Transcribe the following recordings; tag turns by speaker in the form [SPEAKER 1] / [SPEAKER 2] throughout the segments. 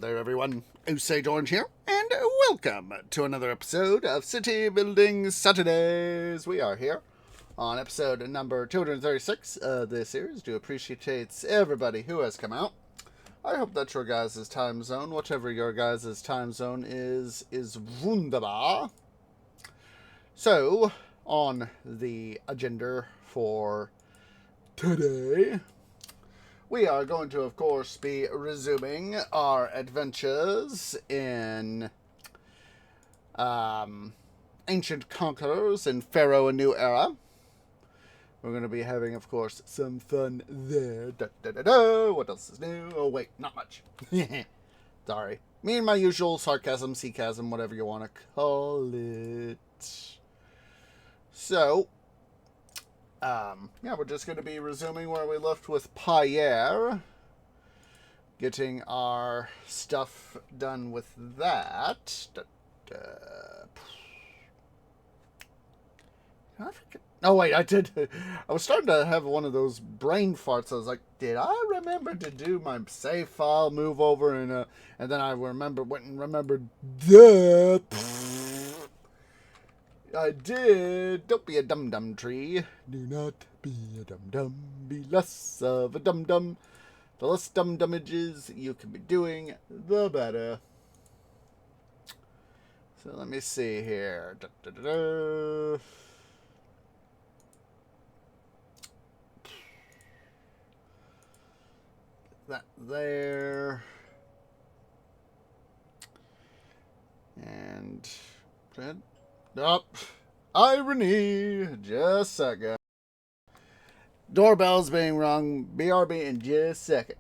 [SPEAKER 1] There, everyone. Osage Orange here, and welcome to another episode of City Building Saturdays. We are here on episode number 236 of this series. Do appreciate everybody who has come out. I hope that your guys' time zone, whatever your guys' time zone is wunderbar. So, on the agenda for today, we are going to, of course, be resuming our adventures in Ancient Conquerors in Pharaoh, a New Era. We're going to be having, of course, some fun there. Da, da, da, da. What else is new? Oh, wait, not much. Sorry. Me and my usual sarcasm, sarcasm, whatever you want to call it. So, yeah, we're just going to be resuming where we left with Pierre. Getting our stuff done with that. I forget. Oh, wait, I did. I was starting to have one of those brain farts. I was like, did I remember to do my save file, move over, and then I went and remembered that. I did. Don't be a dum-dum tree. Do not be a dum-dum. Be less of a dum-dum. The less dum-dumages you can be doing, the better. So let me see here. That there. And... Up. Irony. Just a second. Doorbell's being rung. BRB in just a second.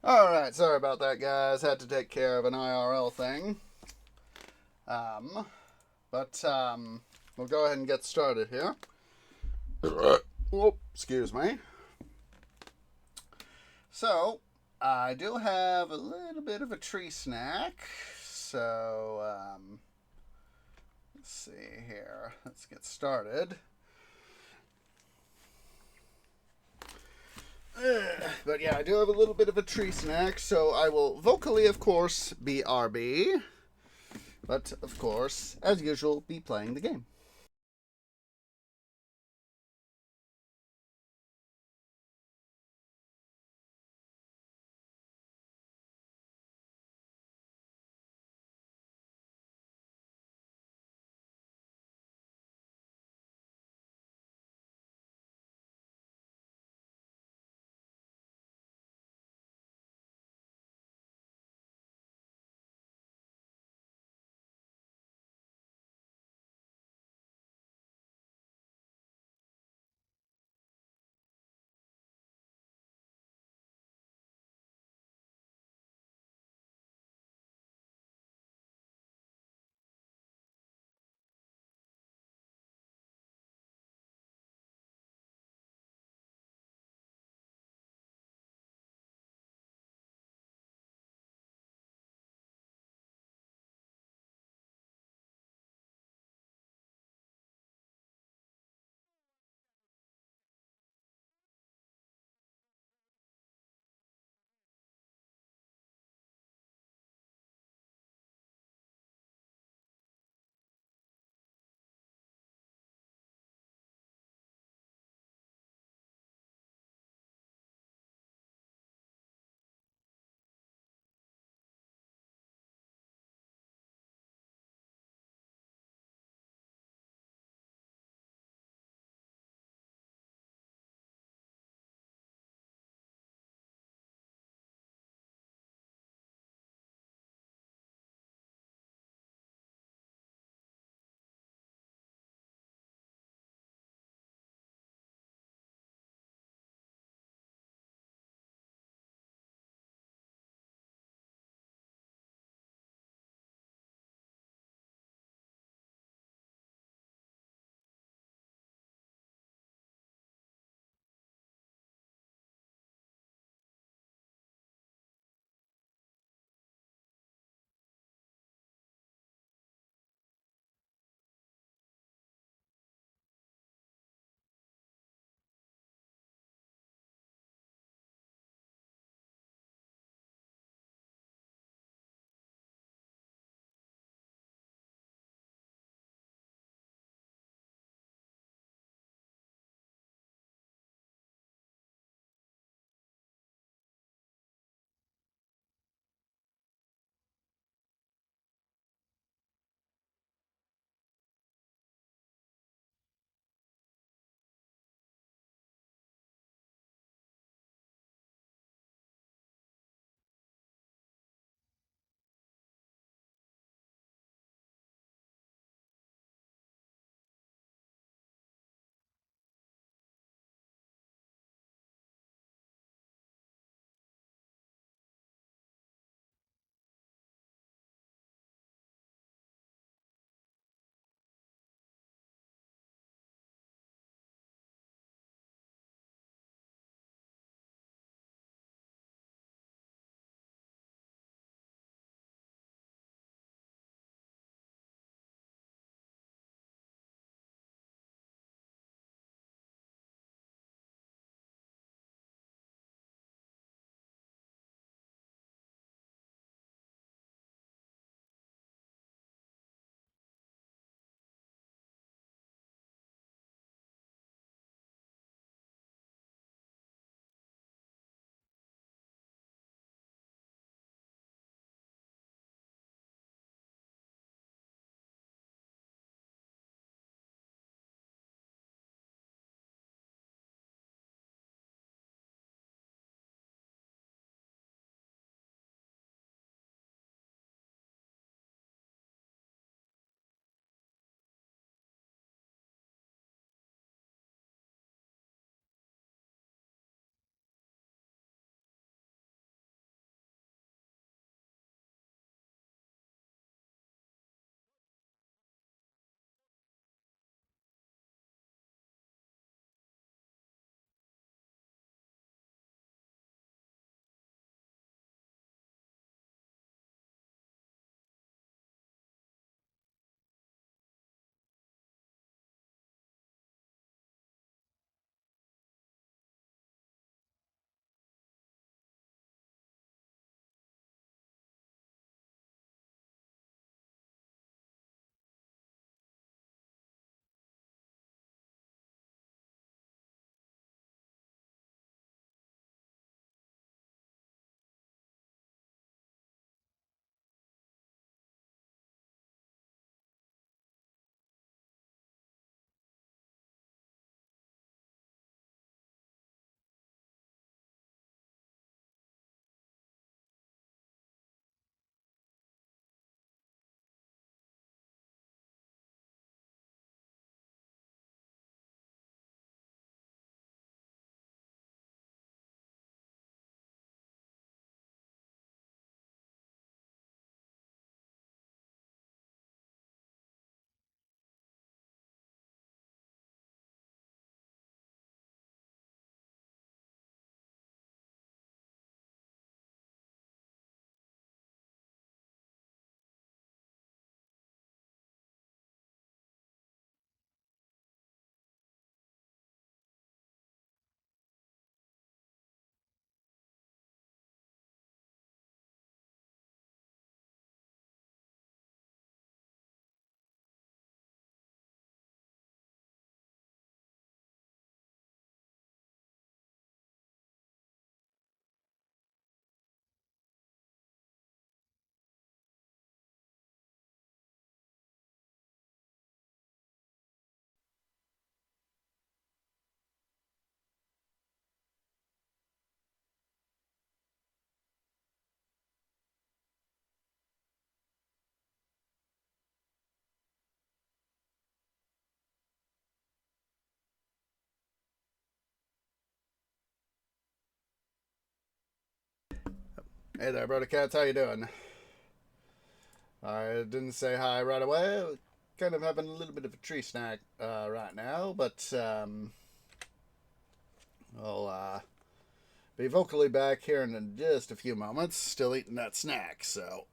[SPEAKER 1] Alright, sorry about that, guys. Had to take care of an IRL thing. But we'll go ahead and get started here. Whoop, excuse me. So, I do have a little bit of a tree snack. So, let's see here. Let's get started. But yeah, I do have a little bit of a tree snack, so I will vocally, of course, be RB. But, of course, as usual, be playing the game. Hey there, brother cats. How you doing? I didn't say hi right away. Kind of having a little bit of a tree snack right now, but I'll be vocally back here in just a few moments. Still eating that snack, so.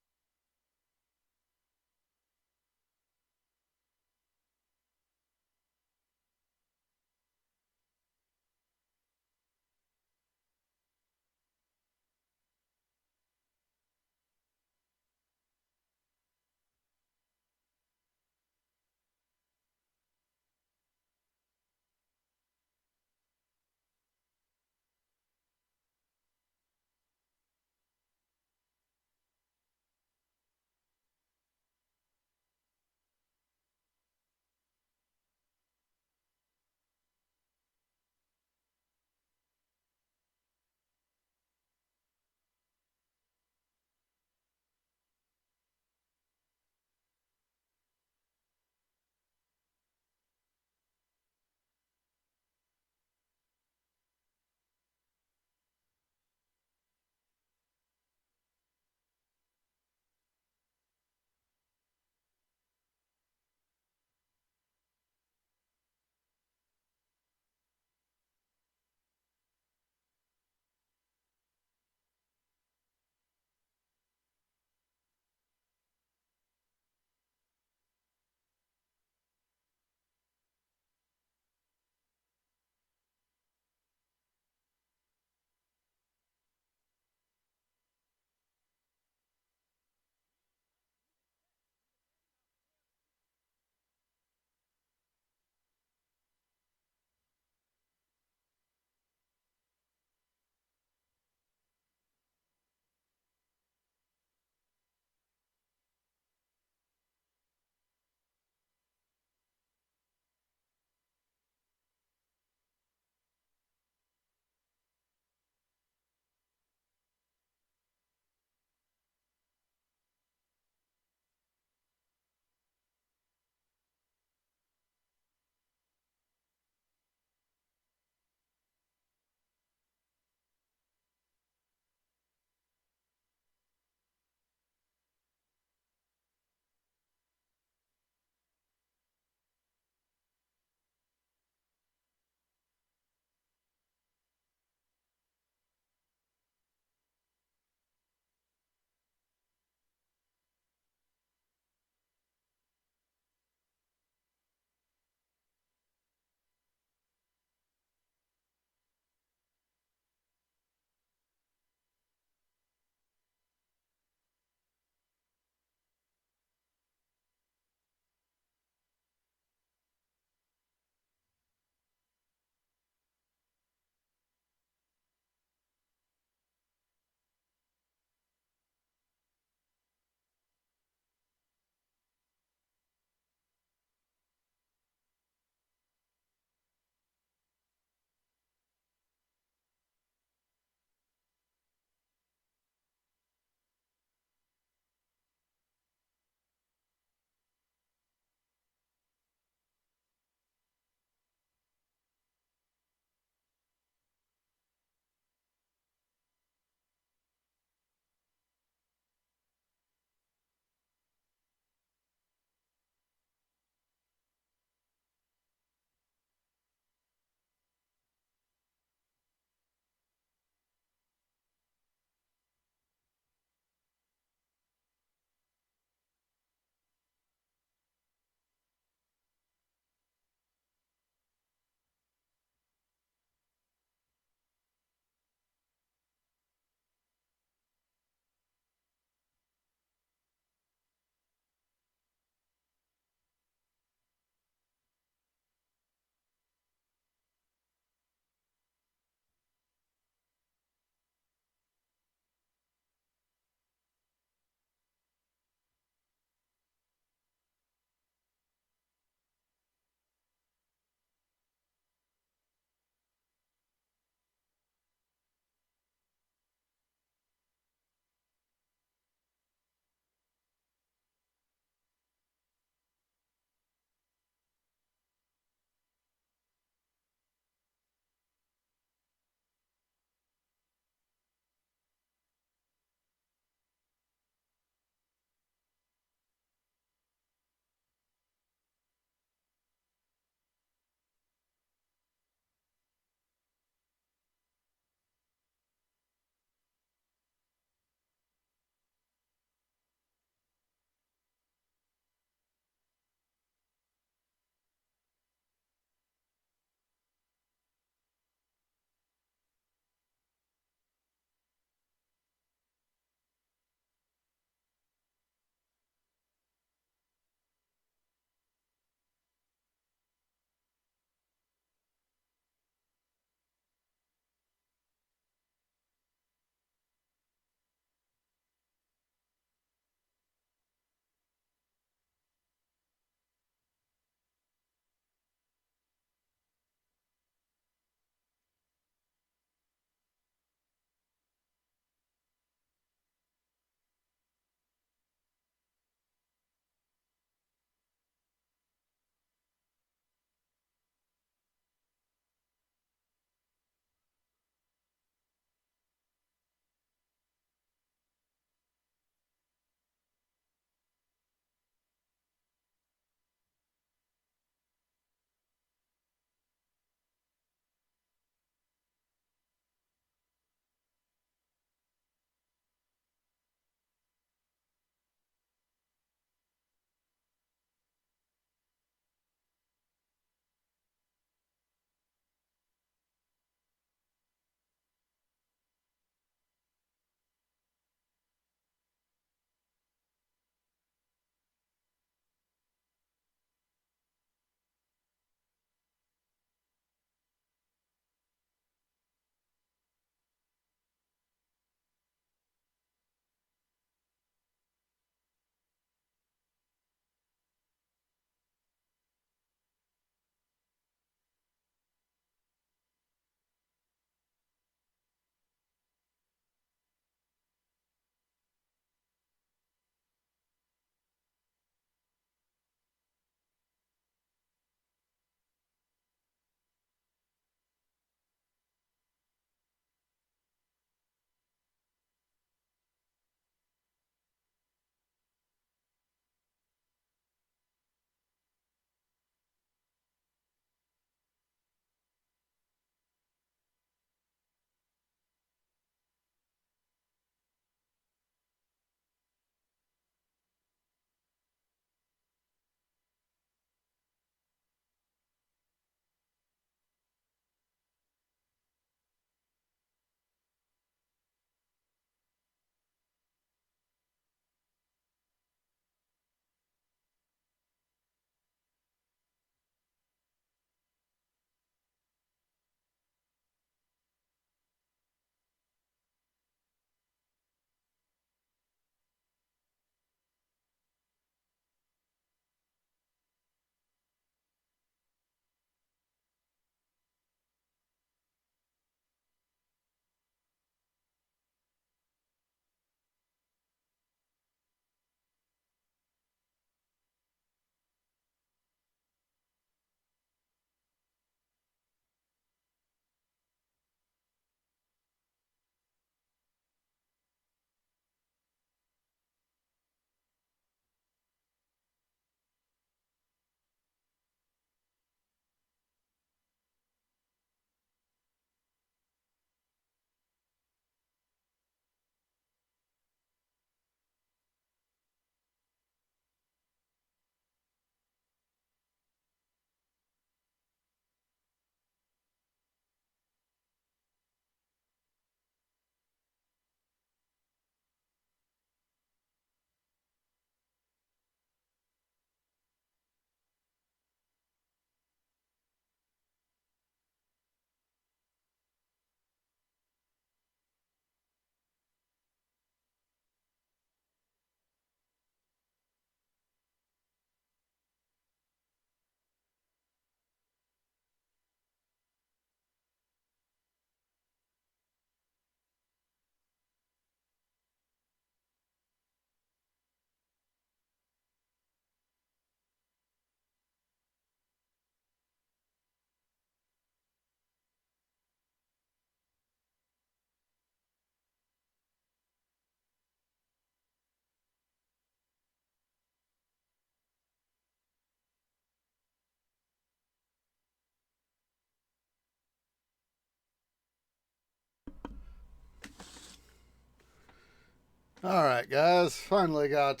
[SPEAKER 1] Alright, guys. Finally got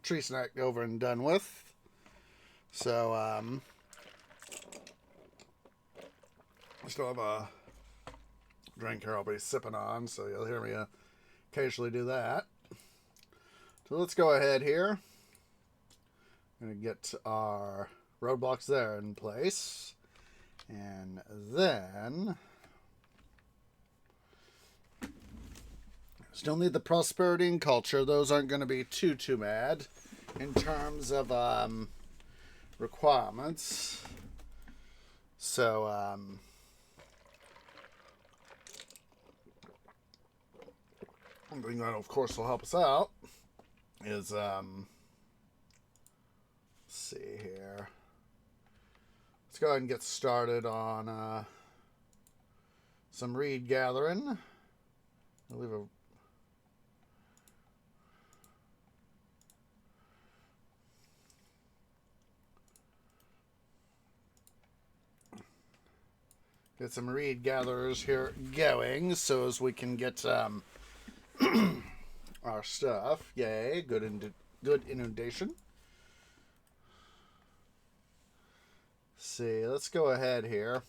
[SPEAKER 1] tree snack over and done with. So, I still have a drink here I'll be sipping on, so you'll hear me occasionally do that. So let's go ahead here. I'm going to get our roadblocks there in place. And then still need the prosperity and culture. Those aren't going to be too bad in terms of requirements. So one thing that of course will help us out is let's see here. Let's go ahead and get started on some reed gathering. I'll leave a get some reed gatherers here going so as we can get our stuff. Yay, good inundation. See, let's go ahead here.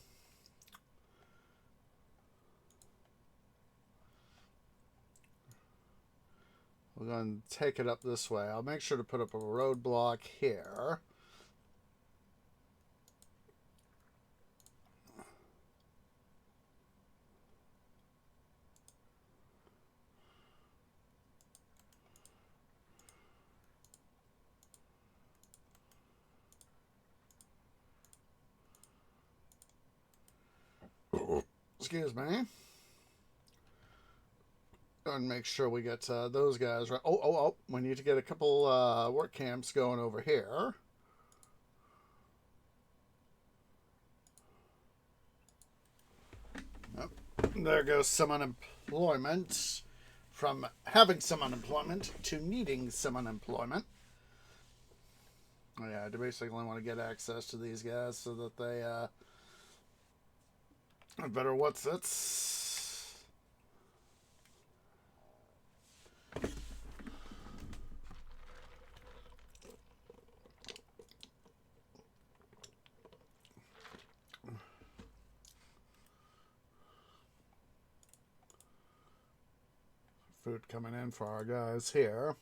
[SPEAKER 1] We're going to take it up this way. I'll make sure to put up a roadblock here. Excuse me. And make sure we get those guys right. Oh, we need to get a couple work camps going over here. Oh, there goes some unemployment. From having some unemployment to needing some unemployment. Oh, yeah, I basically want to get access to these guys so that they better what's it's. Food coming in for our guys here.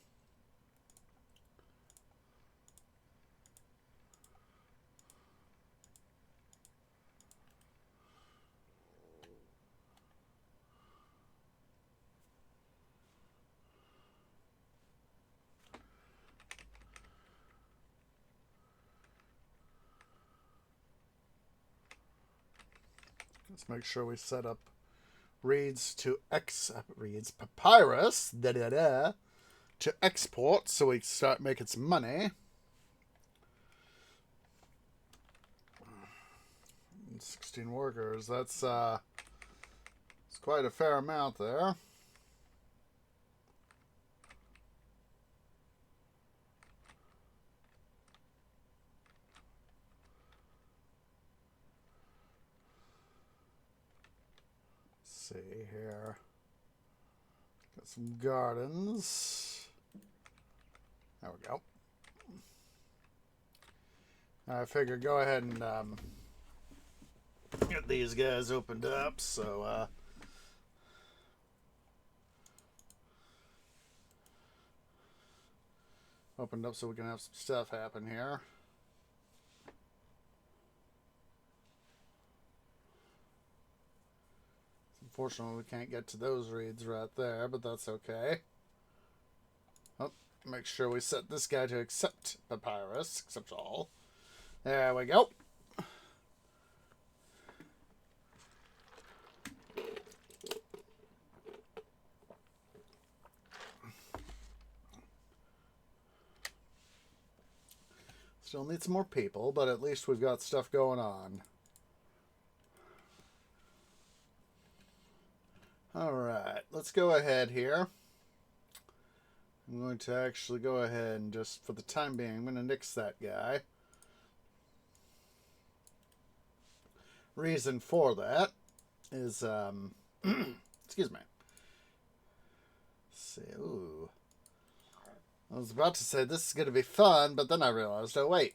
[SPEAKER 1] Let's make sure we set up reeds papyrus to export so we start making some money. 16 workers. That's it's quite a fair amount there. See here. Got some gardens. There we go. I figured go ahead and get these guys opened up. So opened up so we can have some stuff happen here. Unfortunately, we can't get to those reeds right there, but that's okay. Oh, make sure we set this guy to accept papyrus, accept all. There we go. Still need some more people, but at least we've got stuff going on. Alright, let's go ahead here. I'm going to actually go ahead and just, for the time being, I'm going to nix that guy. Reason for that is, excuse me. Let's see. Ooh. I was about to say this is going to be fun, but then I realized, oh, wait.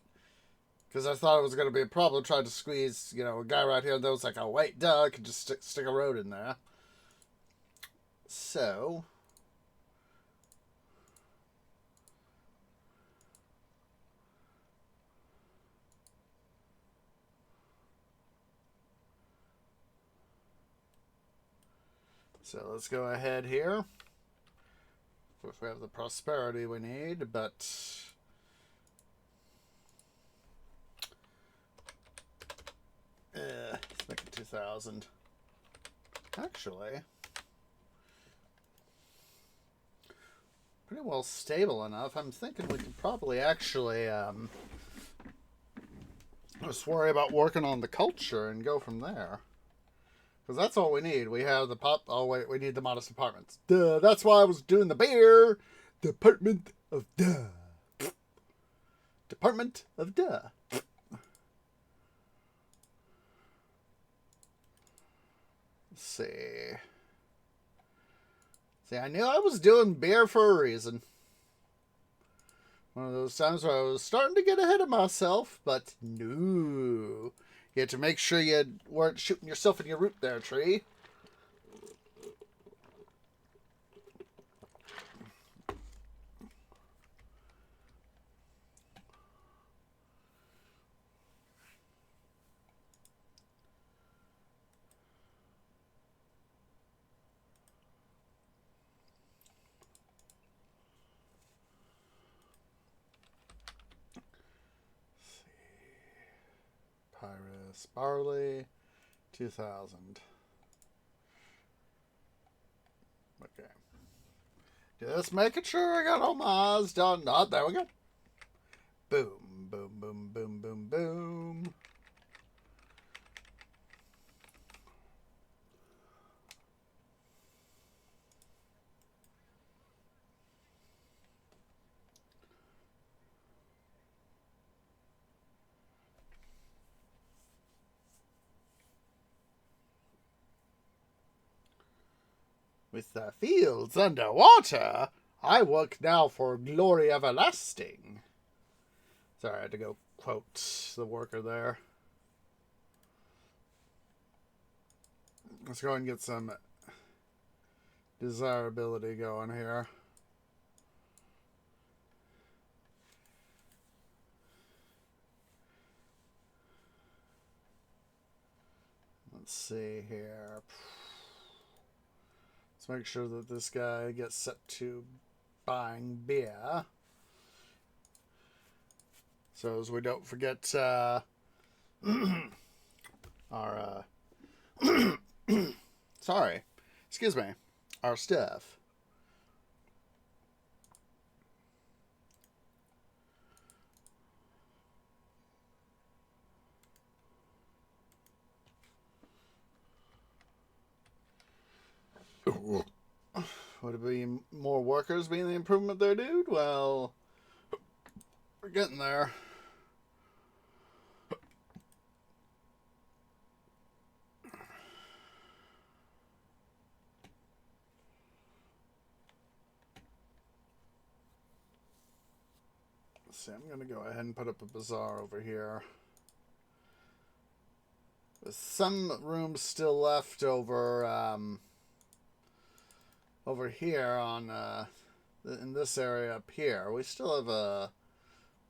[SPEAKER 1] Because I thought it was going to be a problem trying to squeeze, a guy right here. And then was like, oh, wait, duh. I could just stick a road in there. So... So let's go ahead here. If we have the prosperity we need, but... let's make it 2,000. Actually... pretty well stable enough. I'm thinking we could probably actually just worry about working on the culture and go from there. Because that's all we need. We have the pop... Oh, wait. We need the modest apartments. Duh. That's why I was doing the beer. Department of duh. Department of duh. Let's see. See, I knew I was doing beer for a reason. One of those times where I was starting to get ahead of myself, but no. You had to make sure you weren't shooting yourself in your root there, tree. Pyrus, barley, 2,000. Okay. Just making sure I got all my eyes done. Oh, there we go. Boom, boom, boom, boom, boom, boom. With the fields underwater, I work now for glory everlasting. Sorry, I had to go quote the worker there. Let's go and get some desirability going here. Let's see here. Let's make sure that this guy gets set to buying beer. So as we don't forget our sorry, excuse me, our stuff. Would it be more workers being the improvement there, dude? Well, we're getting there. Let's see, I'm going to go ahead and put up a bazaar over here. There's some room still left over over here on in this area up here. We still have a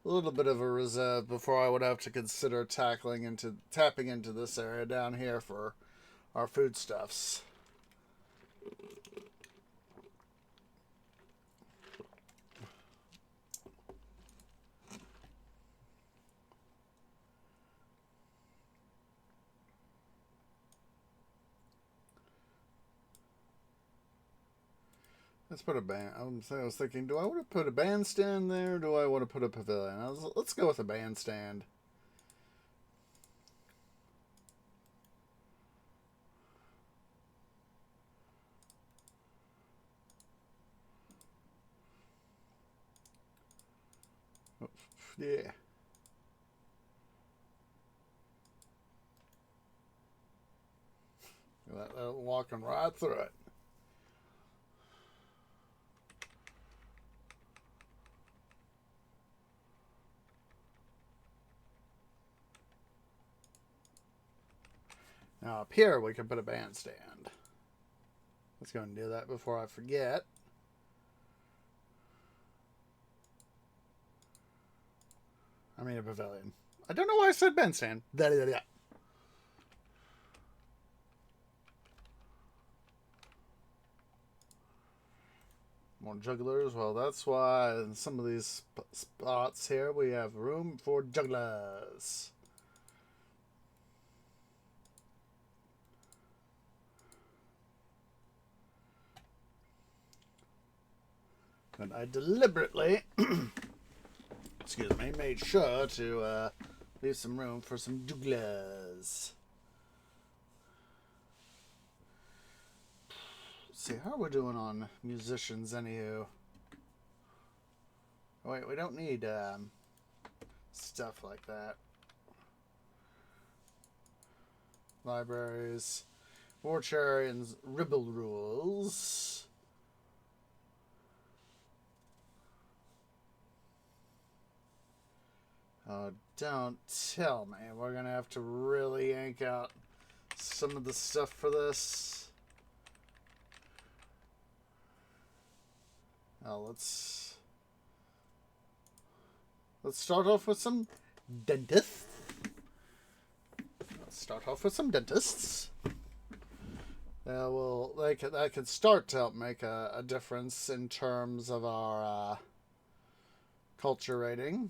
[SPEAKER 1] little bit of a reserve before I would have to consider tapping into this area down here for our foodstuffs. Let's put a band. I was thinking, do I want to put a bandstand there? Or do I want to put a pavilion? Let's go with a bandstand. Yeah. Walking right through it. Now up here we can put a bandstand. Let's go and do that before I forget. I mean a pavilion. I don't know why I said bandstand. More jugglers. Well, that's why in some of these spots here we have room for jugglers. And I deliberately, excuse me, made sure to leave some room for some jugglers. Let's see, how are we doing on musicians, anywho? Oh, wait, we don't need stuff like that. Libraries, Warcharians, Ribble rules. Oh, don't tell me. We're going to have to really yank out some of the stuff for this. Oh, let's start off with some dentists. That could start to help make a difference in terms of our culture rating.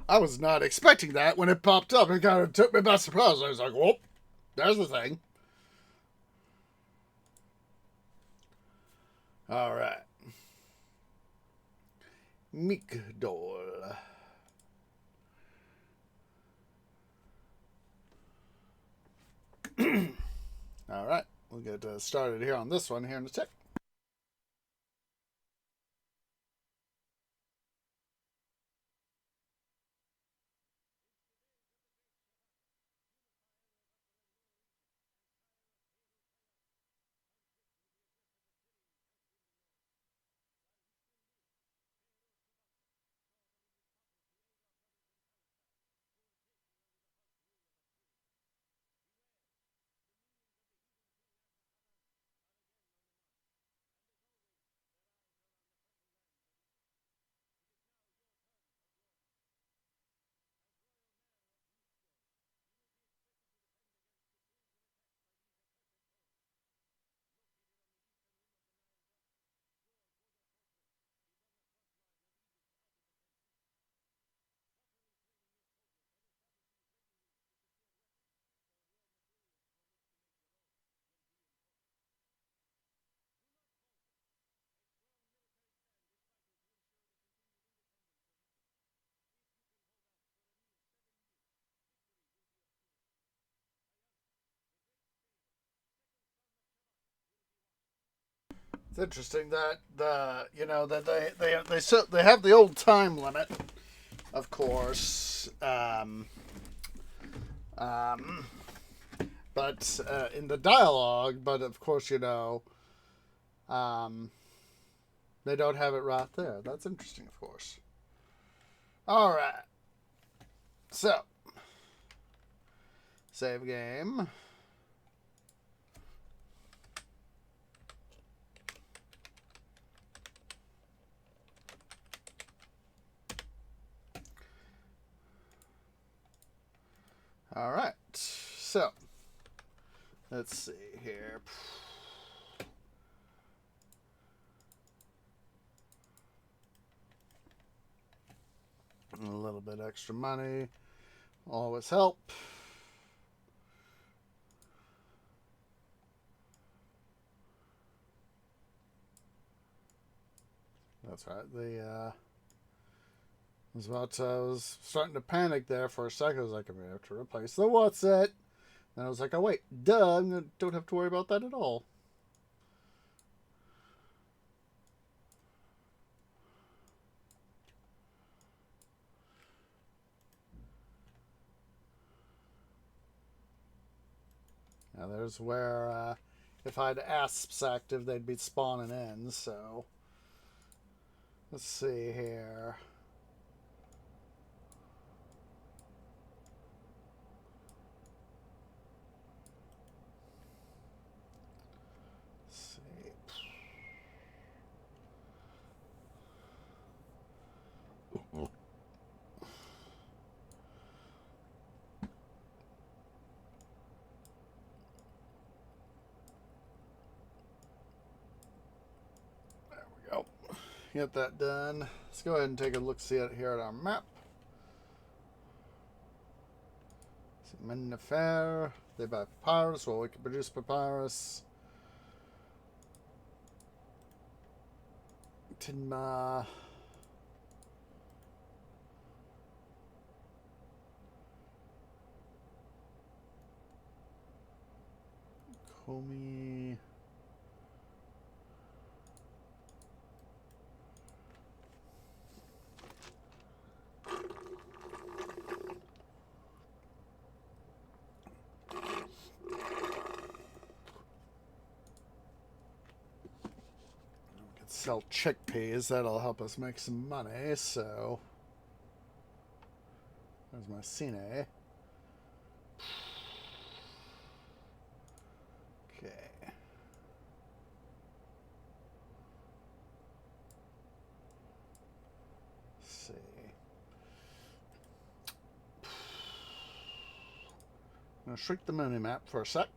[SPEAKER 1] I was not expecting that when it popped up. It kind of took me by surprise. I was like, whoop, there's the thing. All right. Migdol. All right. We'll get started here on this one here in a sec. It's interesting that they have the old time limit, of course, but in the dialogue. But of course, they don't have it right there. That's interesting, of course. All right, so save game. All right, so let's see here. A little bit extra money always help. That's right. I was starting to panic there for a second. I was like, I'm gonna have to replace the what's it. And I was like, oh wait, duh, don't have to worry about that at all. is where if I had asps active, they'd be spawning in. So let's see here. Get that done. Let's go ahead and take a look see it here at our map. Mennefer, they buy papyrus, well we can produce papyrus. Tinma. Komi. Sell chickpeas, that'll help us make some money. So there's my cine. Okay. Let's see. I'm gonna shrink the mini map for a sec.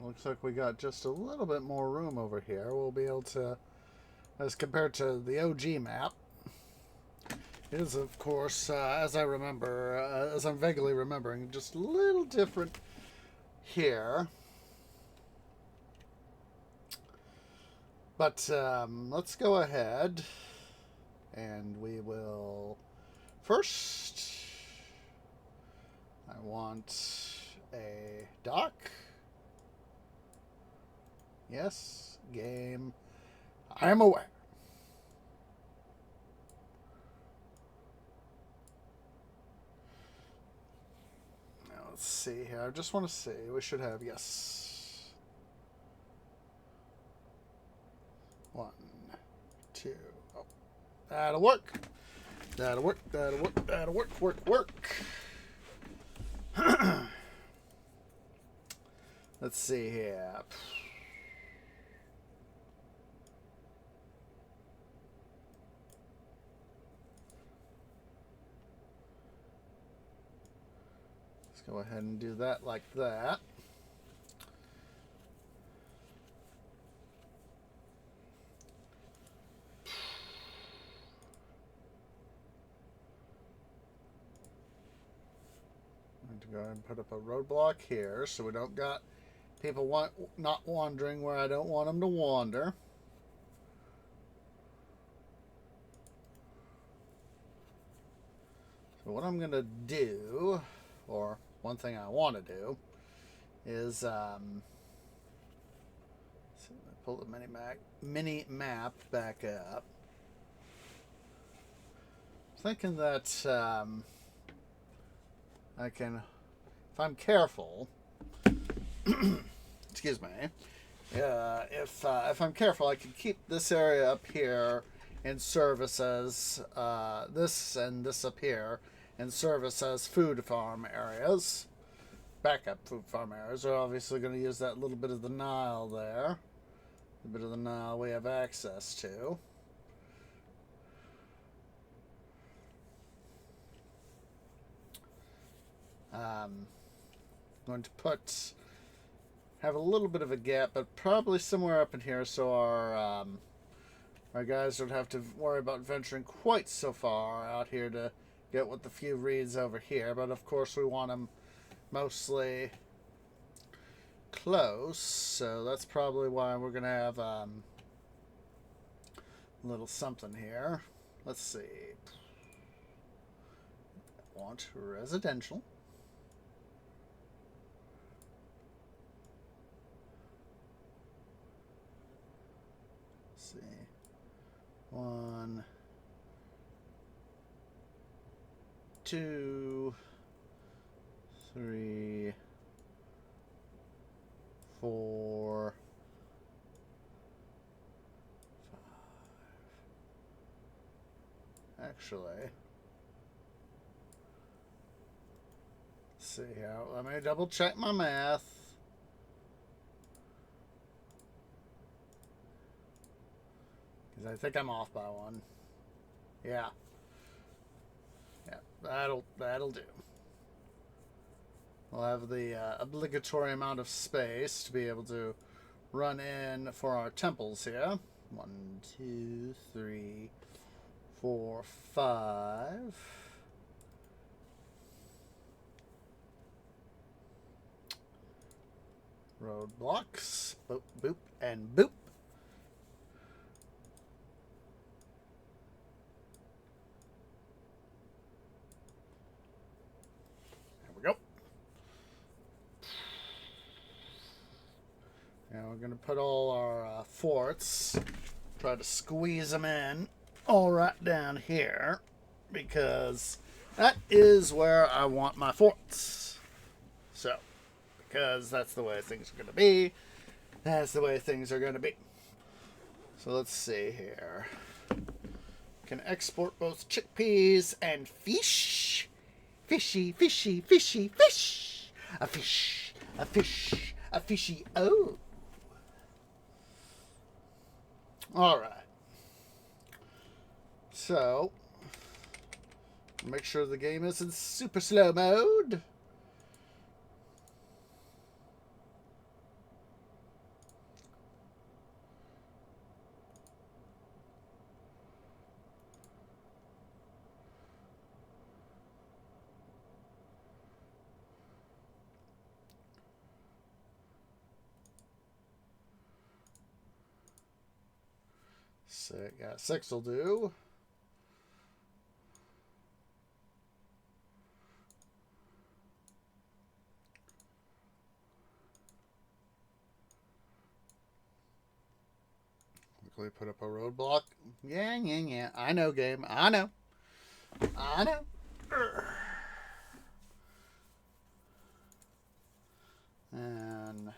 [SPEAKER 1] Looks like we got just a little bit more room over here. We'll be able to, as compared to the OG map, it is, of course, as I remember, as I'm vaguely remembering, just a little different here. But let's go ahead and we will first, I want a dock. Yes, game. I am aware. Now let's see here. I just want to see. We should have, yes. 1, 2. Oh, that'll work. That'll work. That'll work. That'll work. Work. Let's see here. Go ahead and do that like that. I'm going to go ahead and put up a roadblock here so we don't got people not wandering where I don't want them to wander. So what I'm going to do, or one thing I want to do, is pull the mini map back up. Thinking that I can, if I'm careful, excuse me, if I'm careful, I can keep this area up here and service as this and this up here and service as food farm areas, backup food farm areas. We're obviously going to use that little bit of the Nile there, a bit of the Nile we have access to. Going to have a little bit of a gap, but probably somewhere up in here, so our guys don't have to worry about venturing quite so far out here to get with the few reeds over here. But of course, we want them mostly close, so that's probably why we're gonna have a little something here. Let's see. I want residential. Let's see. 1, 2, 3, 4, 5. Actually, let's see here. Let me double check my math. Because I think I'm off by one. Yeah. Yeah, that'll do. We'll have the obligatory amount of space to be able to run in for our temples here. 1, 2, 3, 4, 5. Roadblocks. Boop, boop, and boop. Now we're going to put all our forts, try to squeeze them in all right down here, because that is where I want my forts. So, because that's the way things are going to be, that's the way things are going to be. So let's see here. Can export both chickpeas and fish. Fishy, fishy, fishy, fish. A fish, a fish, a fishy. Oh. All right. So, make sure the game is in super slow mode. So, yeah, 6 will do. Quickly put up a roadblock. Yeah. I know, game. I know. And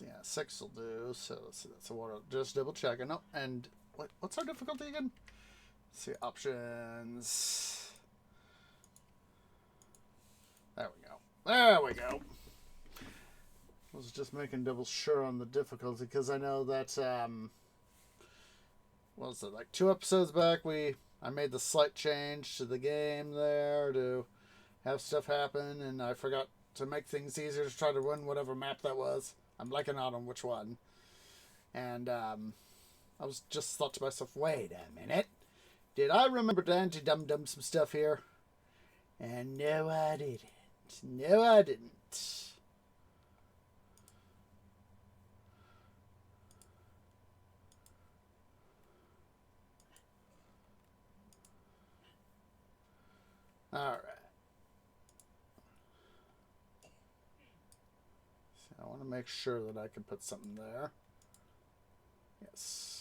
[SPEAKER 1] yeah, 6 will do. So let's see, that's a water. Just double checking. Oh, and what's our difficulty again? Let's see, options. There we go. I was just making double sure on the difficulty because I know that what was it, like 2 episodes back I made the slight change to the game there to have stuff happen, and I forgot to make things easier to try to run whatever map that was. I'm blanking out on which one. And I was just thought to myself, wait a minute. Did I remember to anti-dum-dum some stuff here? And no, I didn't. No, I didn't. All right. So I want to make sure that I can put something there. Yes.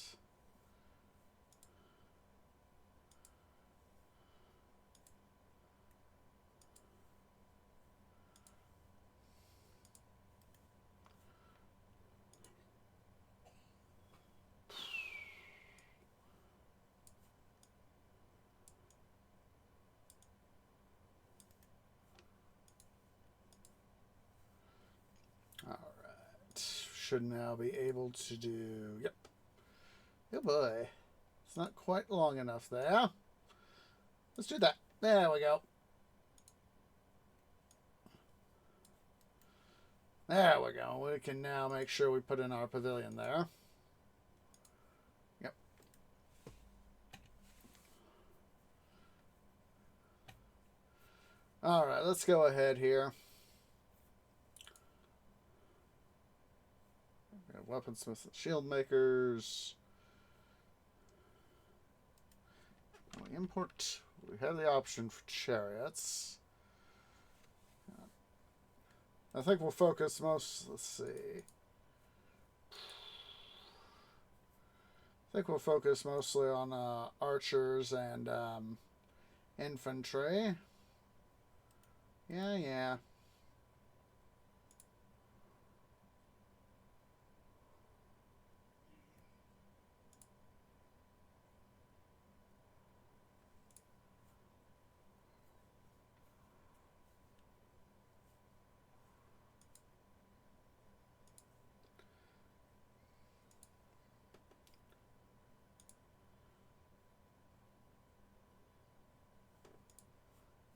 [SPEAKER 1] Should now be able to do. Yep. Oh boy. It's not quite long enough there. Let's do that. There we go. There we go. We can now make sure we put in our pavilion there. Yep. Alright, let's go ahead here. Weaponsmiths and shield makers. We import. We have the option for chariots. I think we'll focus most. Let's see. I think we'll focus mostly on archers and Infantry. Yeah.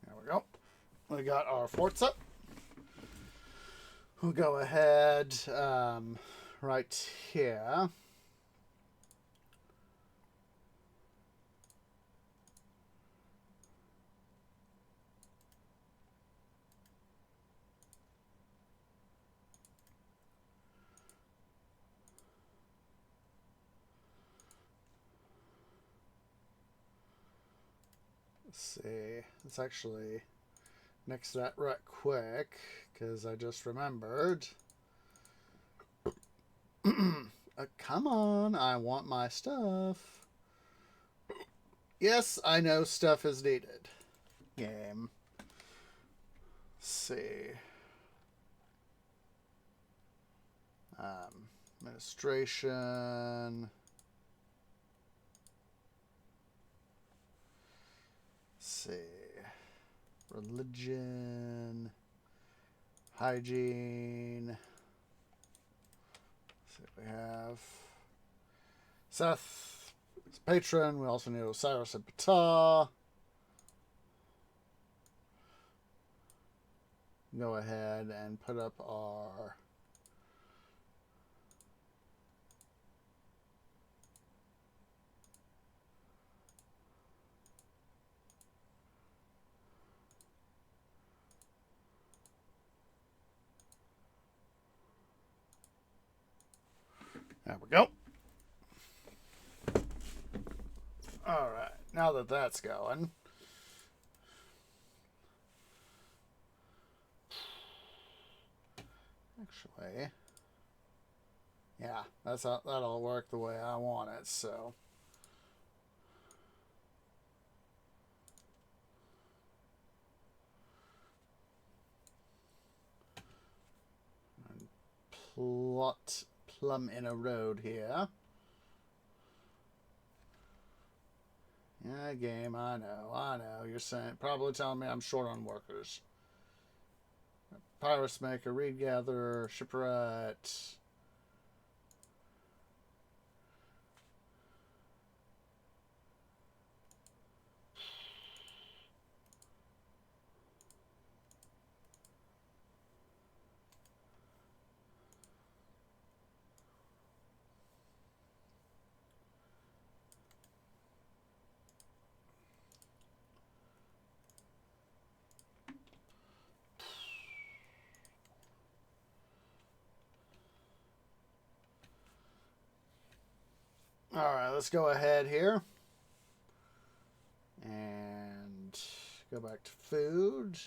[SPEAKER 1] There we go. We got our forts up. We'll go ahead right here. Let's see. Let's actually nix that right quick because I just remembered. Come on, I want my stuff. Yes, I know stuff is needed. Game. Let's see. Administration. Let's see. Religion. Hygiene. Let's see what we have. Seth is patron. We also need Osiris and Ptah. Go ahead and put up our there we go. All right, now that that's going, actually, yeah, that'll work the way I want it. So, and plumb in a road here. Yeah, game. I know. You're saying probably telling me I'm short on workers. Pyrus maker, reed gatherer, shipwright. All right, let's go ahead here and go back to food.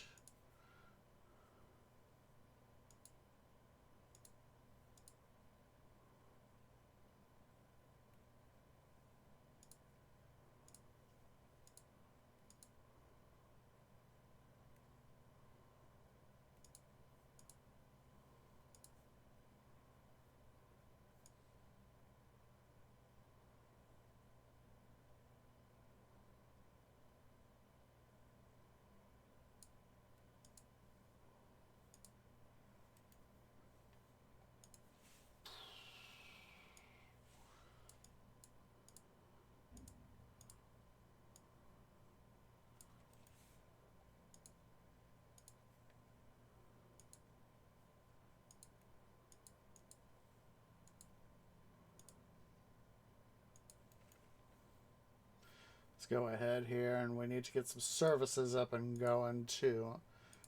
[SPEAKER 1] Let's go ahead here, and we need to get some services up and going to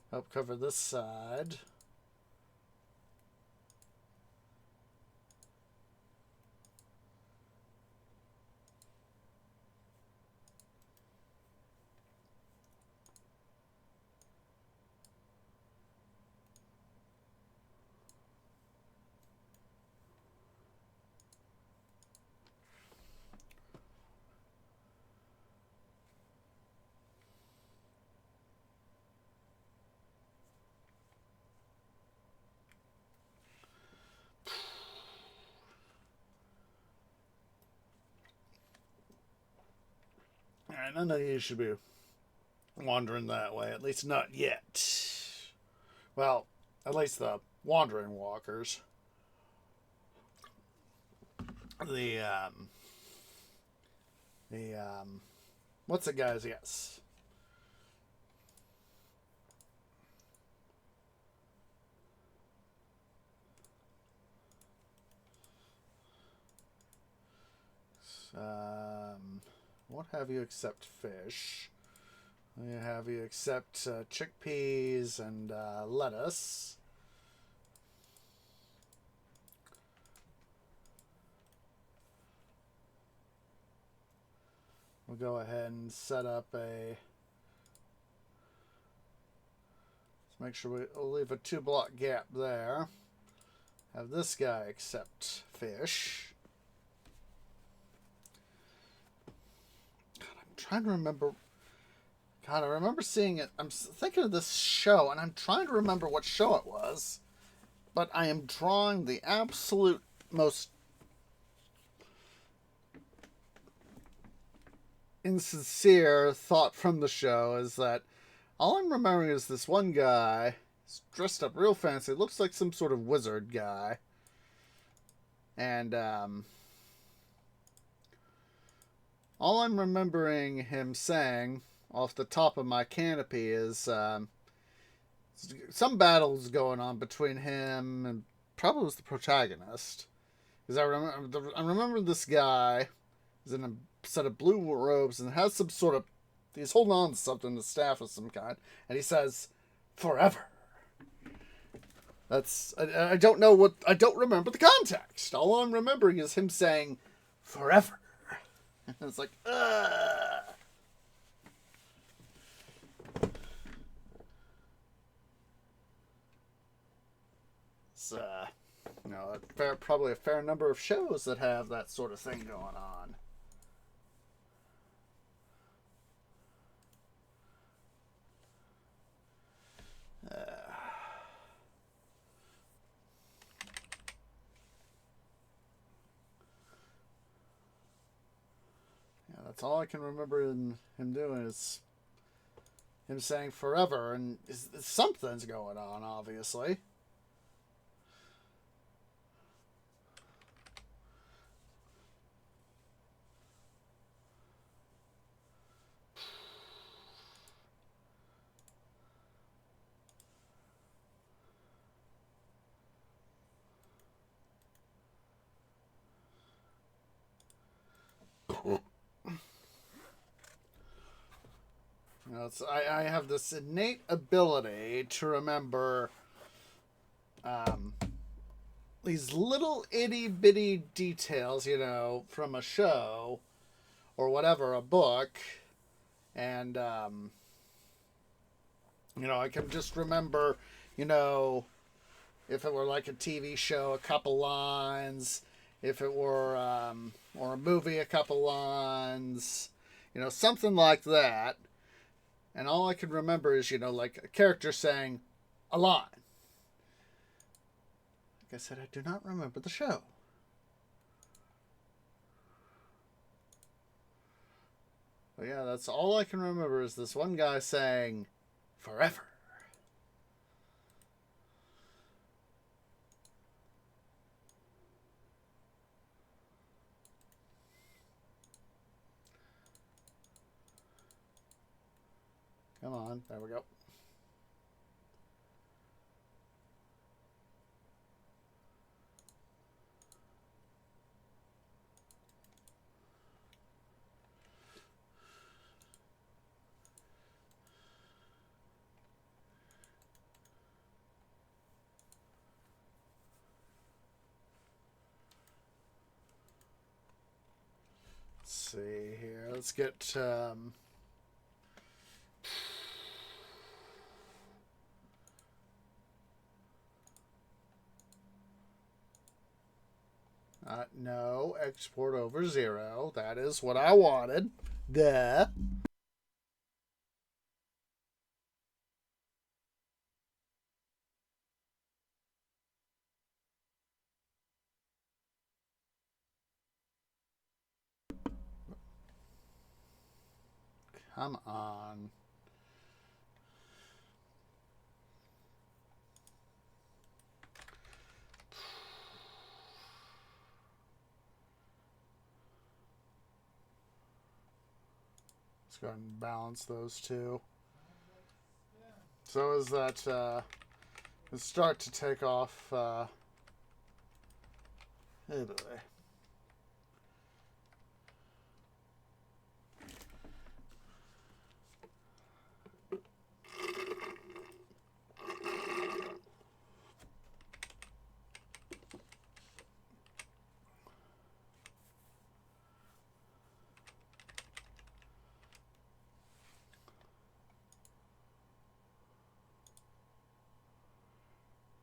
[SPEAKER 1] help cover this side. none of you should be wandering that way, at least not yet. Well, at least the wandering walkers. The, what's it, guys? Yes. Won't have you accept fish. We have you accept chickpeas and lettuce. We'll go ahead and set up a... Let's make sure we'll leave a 2-block gap there. Have this guy accept fish. God, I'm trying to remember... God, I remember seeing it. I'm thinking of this show, and I'm trying to remember what show it was. But I am drawing the absolute most insincere thought from the show is that all I'm remembering is this one guy is dressed up real fancy. Looks like some sort of wizard guy. And all I'm remembering him saying off the top of my canopy is some battles going on between him and probably was the protagonist. Because I remember this guy is in a set of blue robes and has some sort of... He's holding on to something, a staff of some kind. And he says, "Forever." That's... I don't know what... I don't remember the context. All I'm remembering is him saying, "Forever." And it's like, ugh. It's, probably a fair number of shows that have that sort of thing going on. Yeah, that's all I can remember in him doing is him saying "forever," and something's going on, obviously. You know, I have this innate ability to remember these little itty bitty details, you know, from a show or whatever, a book, and you know, I can just remember, you know, if it were like a TV show, a couple lines. If it were or a movie, a couple lines. You know, something like that. And all I can remember is, you know, like a character saying a line. Like I said, I do not remember the show. But yeah, that's all I can remember is this one guy saying, "Forever." Come on, there we go. Let's see here. Let's get no, export over 0. That is what I wanted. Duh. Come on. Let's go ahead and balance those two. So as that start to take off, oh boy.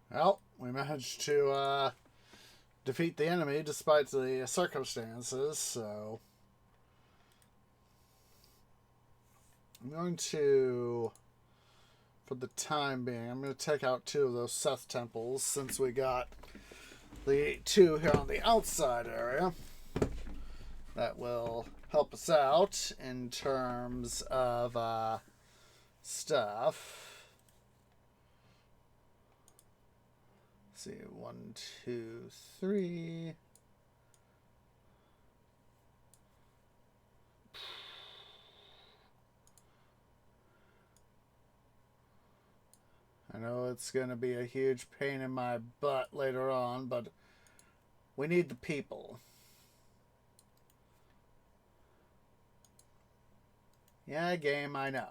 [SPEAKER 1] Well, we managed to defeat the enemy despite the circumstances, so I'm going to, for the time being, I'm going to take out 2 of those Seth temples since we got the 2 here on the outside area. That will help us out in terms of stuff. Let's see, 1, 2, 3. I know it's going to be a huge pain in my butt later on, but we need the people. Yeah, game, I know.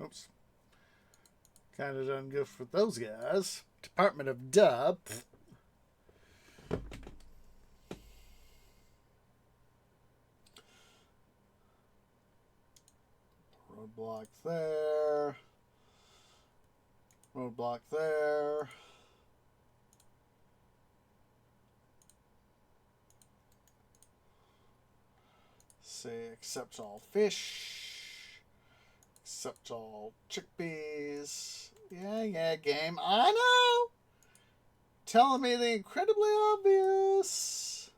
[SPEAKER 1] Oops. Kind of done good for those guys. Department of Dub. Roadblock there. Roadblock there. Say accept all fish. Accept all chickpeas. Yeah, game. I know! Telling me the incredibly obvious.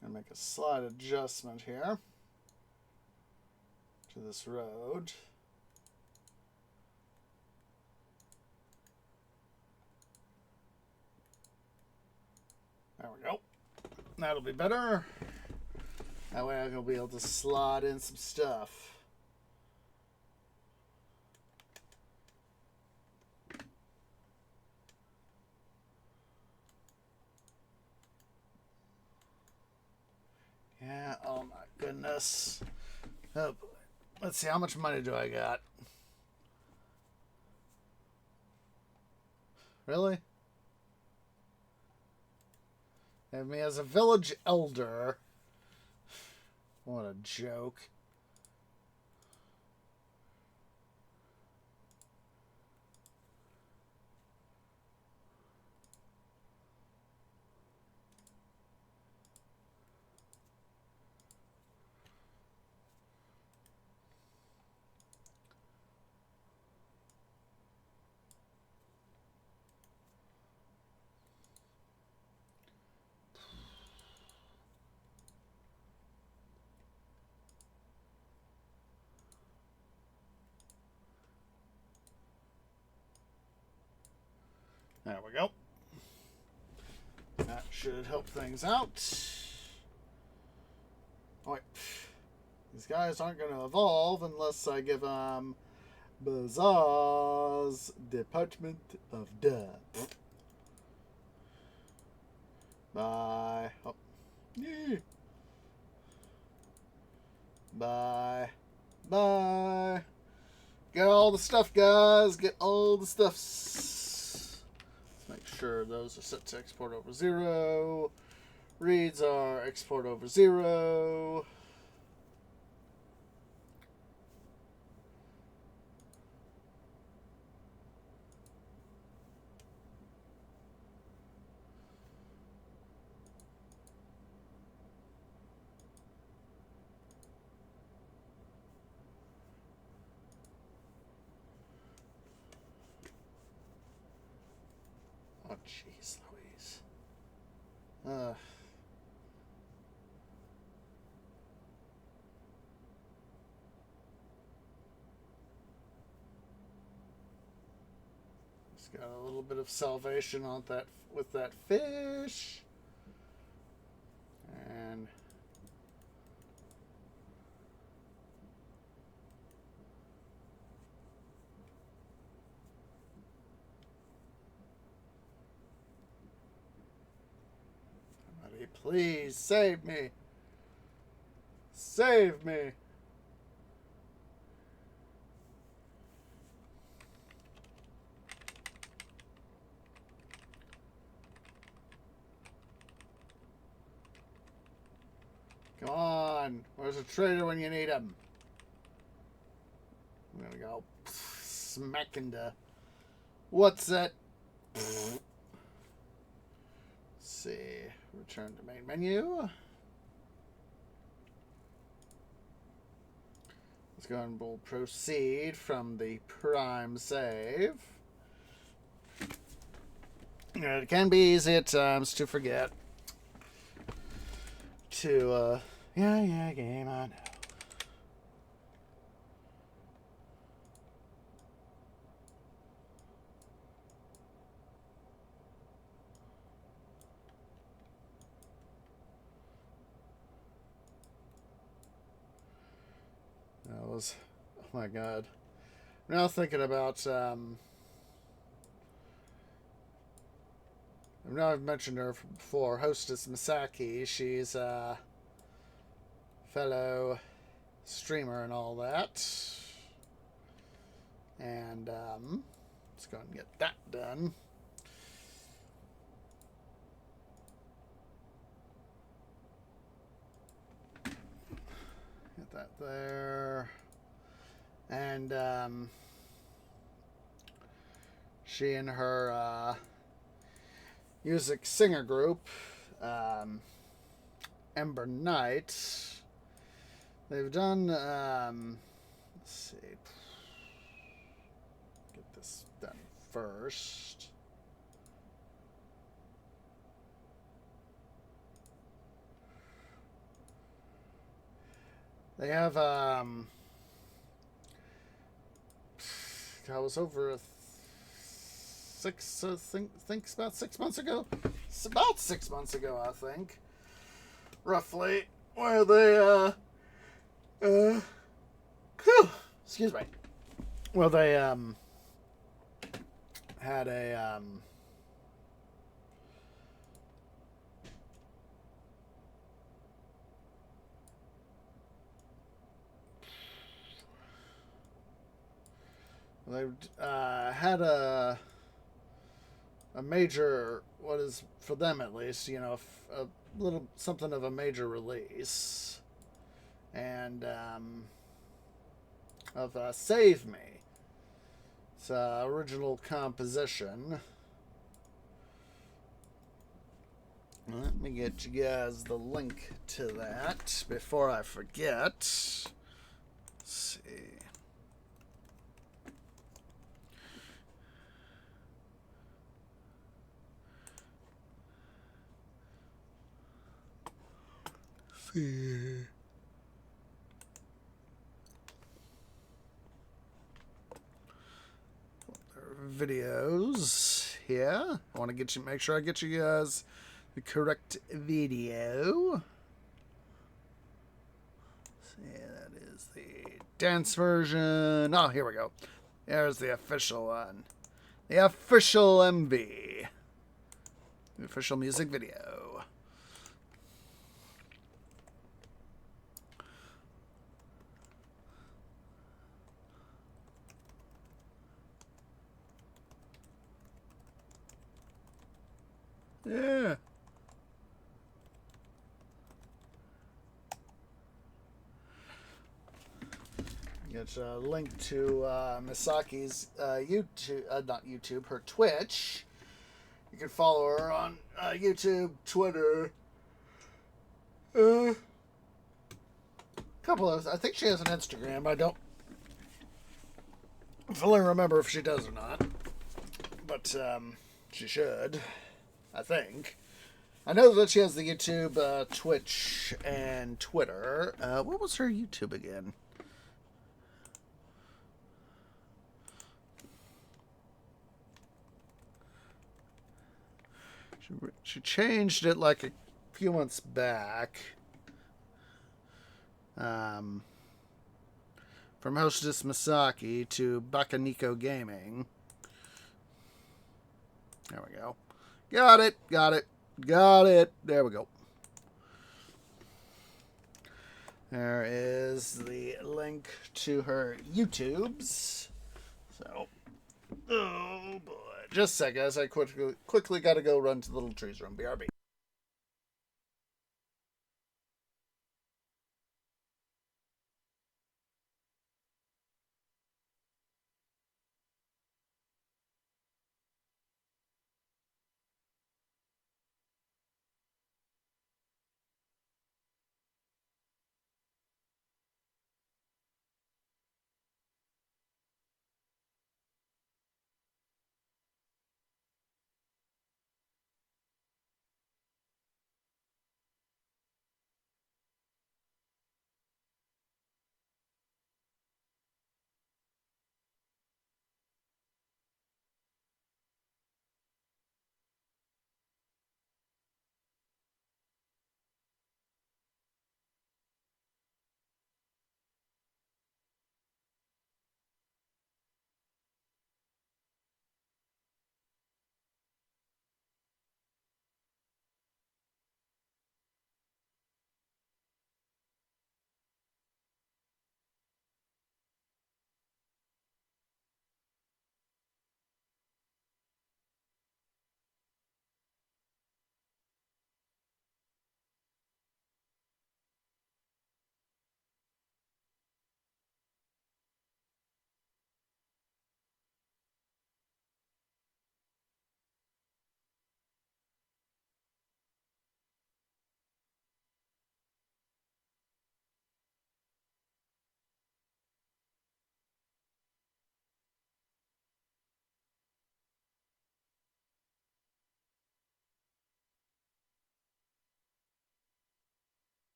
[SPEAKER 1] Gonna make a slight adjustment here to this road. There we go. That'll be better. That way I'm going to be able to slot in some stuff. Yeah, oh my goodness. Oh boy. Let's see, how much money do I got? Really? And me as a village elder. What a joke. There we go. That should help things out. Oh, wait. These guys aren't going to evolve unless I give them Bazaar's Department of Duh. Bye. Oh. Yeah. Bye. Bye. Get all the stuff, guys. Get all the stuffs. Let's make sure those are set to export over 0. Reads are export over 0. Oh, jeez Louise. Just got a little bit of salvation on that with that fish. And somebody please save me. Save me. Come on. Where's a trader when you need him? I'm gonna go smack into. What's that? Let's see. Return to main menu. Let's go and we'll proceed from the prime save. It can be easy at times to forget. Yeah, game, I know. That was, oh my god. I'm now thinking about, I know I've mentioned her before, Hostess Misaki. She's a fellow streamer and all that. And, let's go and get that done. Get that there. And, she and her, music singer group, Ember Knight, they've done, let's see, get this done first. They have, I was over about 6 months ago. It's about 6 months ago, I think, roughly, where they excuse me. Well, they had a they had a major, what is for them at least, you know, a little something of a major release, and of Save Me. It's original composition. Let me get you guys the link to that before I forget. Let's see. Their videos here. I want to make sure I get you guys the correct video. See, that dance version. Oh, here we go. There's the official one. The official MV. The official music video. Yeah. Get a link to Misaki's YouTube, not YouTube, her Twitch. You can follow her on YouTube, Twitter. A couple of, I think she has an Instagram. I don't fully remember if she does or not, but she should, I think. I know that she has the YouTube, Twitch, and Twitter. What was her YouTube again? She changed it like a few months back. From Hostess Misaki to Bakaniko Gaming. There we go. Got it. There we go. There is the link to her YouTubes. So, oh boy. Just a sec, guys. I quickly got to go run to the little trees room. BRB.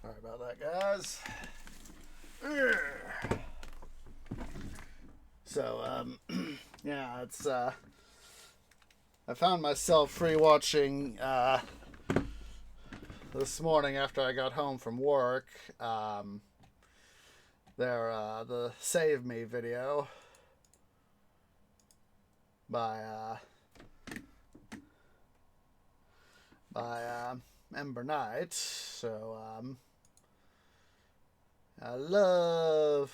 [SPEAKER 1] Sorry about that, guys. So, yeah, it's, I found myself free watching, this morning after I got home from work, the Save Me video by Ember Knight. So, I love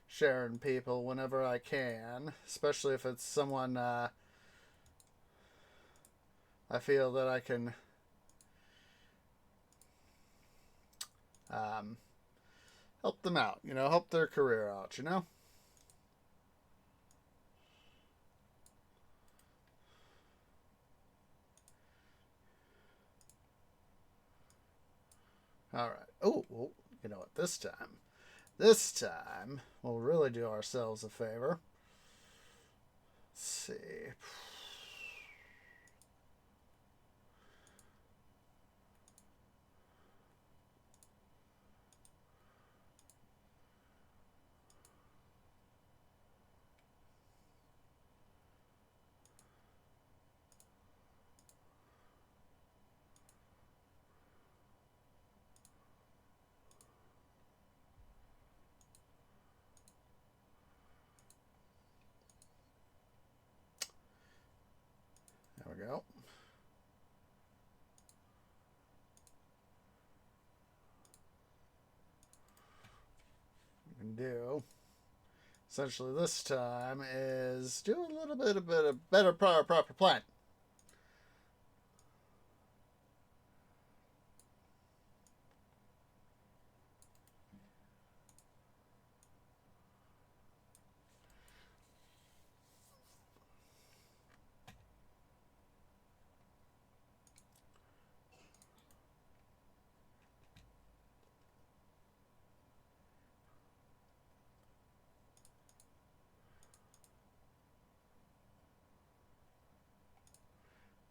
[SPEAKER 1] sharing people whenever I can, especially if it's someone I feel that I can help them out, help their career out, All right. Oh, you know what? This time, we'll really do ourselves a favor. Let's see. do, essentially this time, is do a little bit of a better proper plan.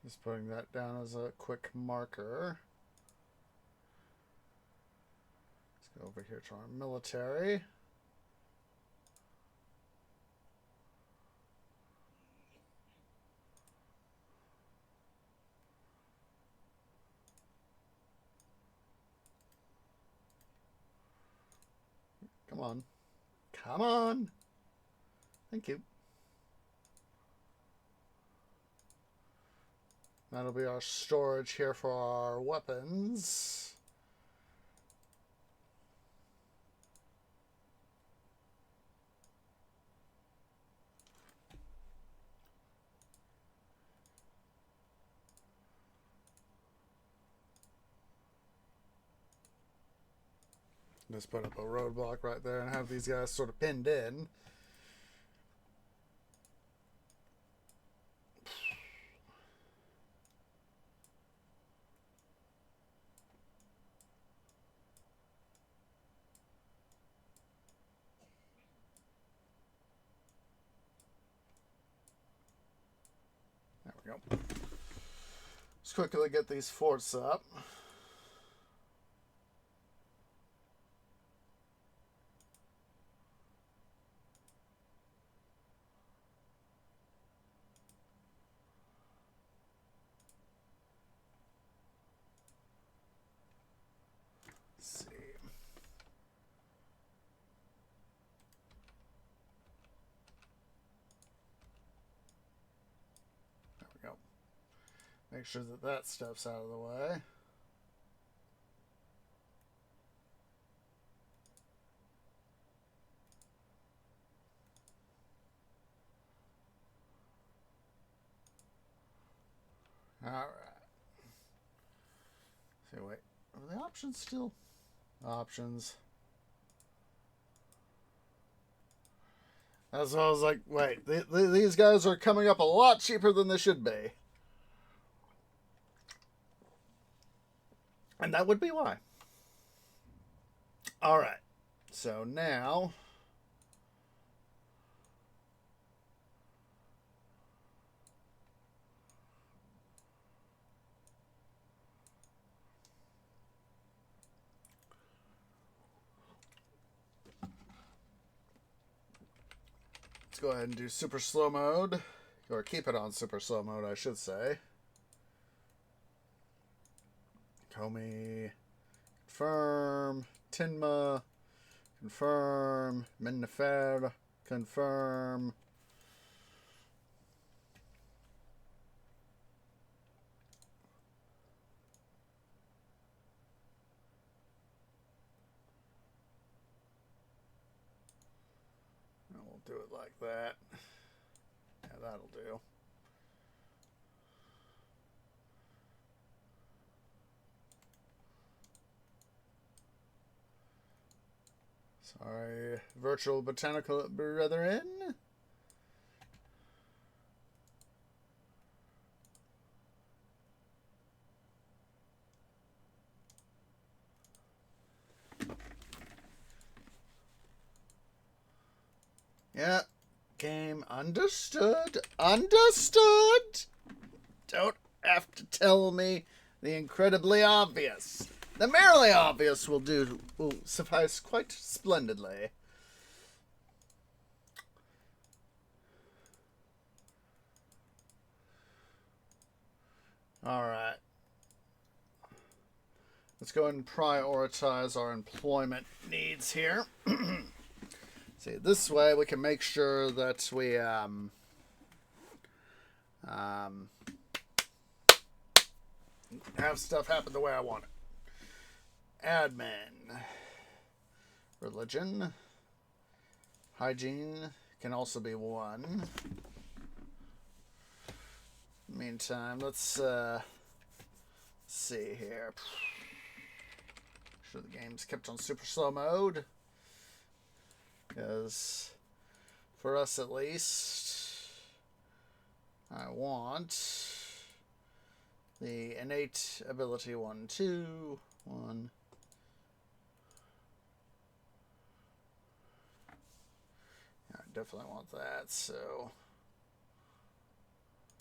[SPEAKER 1] Just putting that down as a quick marker. Let's go over here to our military. Come on. Come on! Thank you. That'll be our storage here for our weapons. Just put up a roadblock right there and have these guys sort of pinned in. There we go. Let's quickly get these forts up. Let's see. There we go. Make sure that that stuff's out of the way. Alright. So wait, are the options still? Options. That's why I was like, wait, these guys are coming up a lot cheaper than they should be. And that would be why. Alright. So now... let's go ahead and do super slow mode. Or keep it on super slow mode, I should say. Comey. Confirm. Tinma. Confirm. Minnefer. Confirm. And we'll do it like that. Yeah, that'll do. Sorry, virtual botanical brethren. Yeah, game understood. Understood. Don't have to tell me the incredibly obvious. The merely obvious will suffice quite splendidly. Alright. Let's go ahead and prioritize our employment needs here. See, this way we can make sure that we have stuff happen the way I want it. Admin. Religion. Hygiene can also be 1. Meantime, let's see here. Make sure the game's kept on super slow mode. Because, for us at least, I want the innate ability 1, 2, 1. I definitely want that, so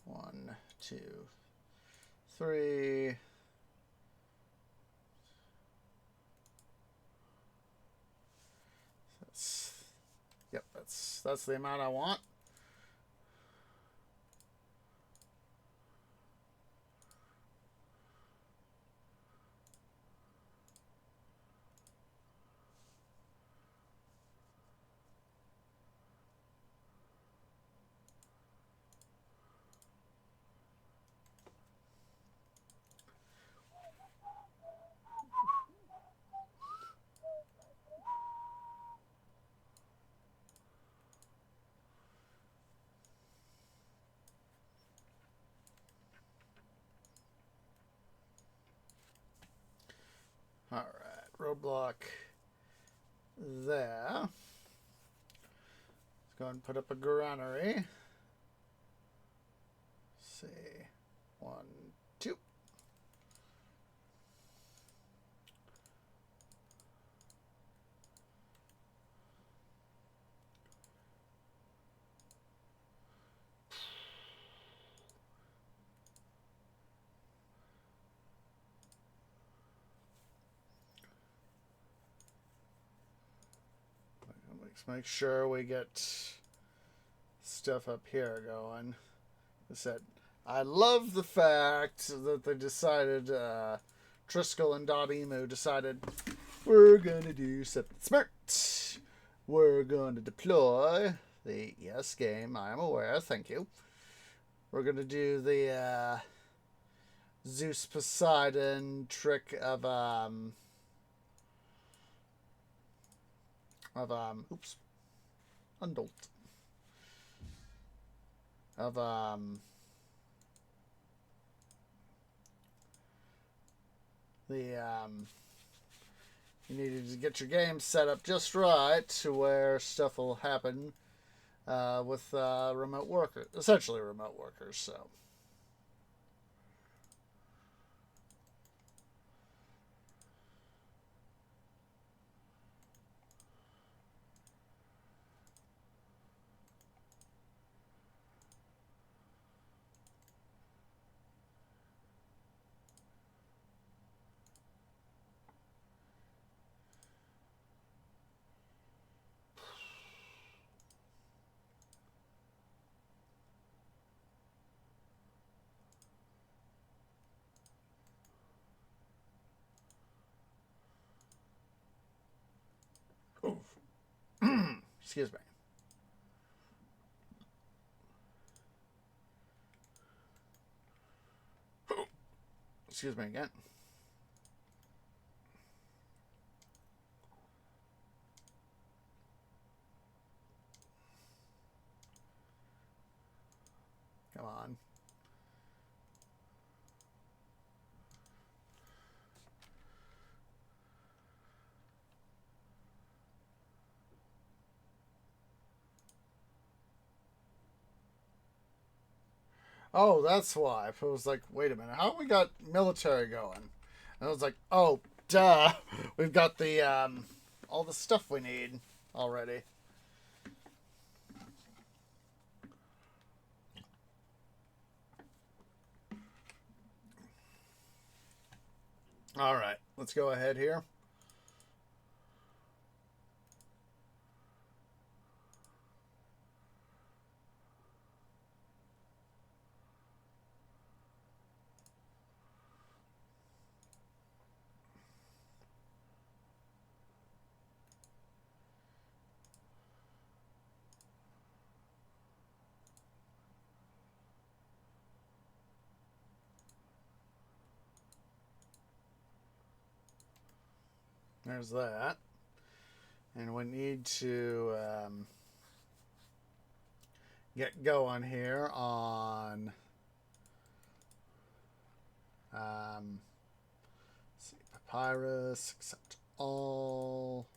[SPEAKER 1] 1, 2, 3. That's the amount I want. All right, roadblock there. Let's go and put up a granary. Let's see, 1, 2. Let's make sure we get stuff up here going. I love the fact that they decided, Triskel and Dotemu decided, we're going to do something smart. We're going to deploy the, yes, game, I am aware, thank you. We're going to do the Zeus Poseidon trick of oops, undolt. Of, you needed to get your game set up just right to where stuff will happen with remote workers, essentially remote workers, so. Excuse me. Excuse me again. Come on. Oh, that's why. I was like, wait a minute, how we got military going? And I was like, oh, duh. We've got the all the stuff we need already. All right, let's go ahead here. There's that. And we need to get going here on let's see, papyrus, accept all.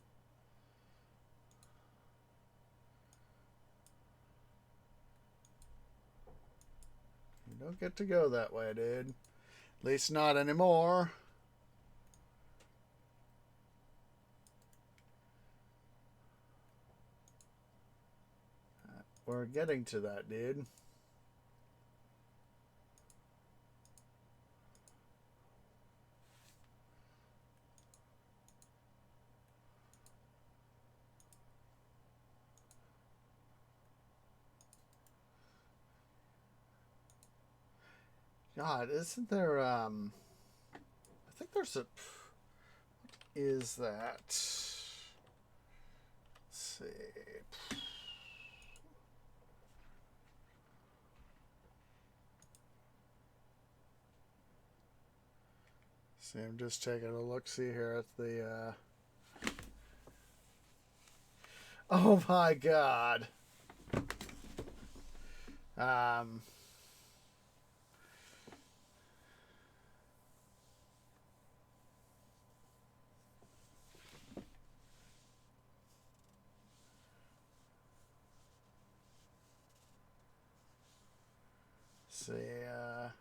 [SPEAKER 1] You don't get to go that way, dude. At least not anymore. We're getting to that, dude. God, isn't there, I think there's a, what is that? Let's see. See, I'm just taking a look-see here at the, oh my God. See, where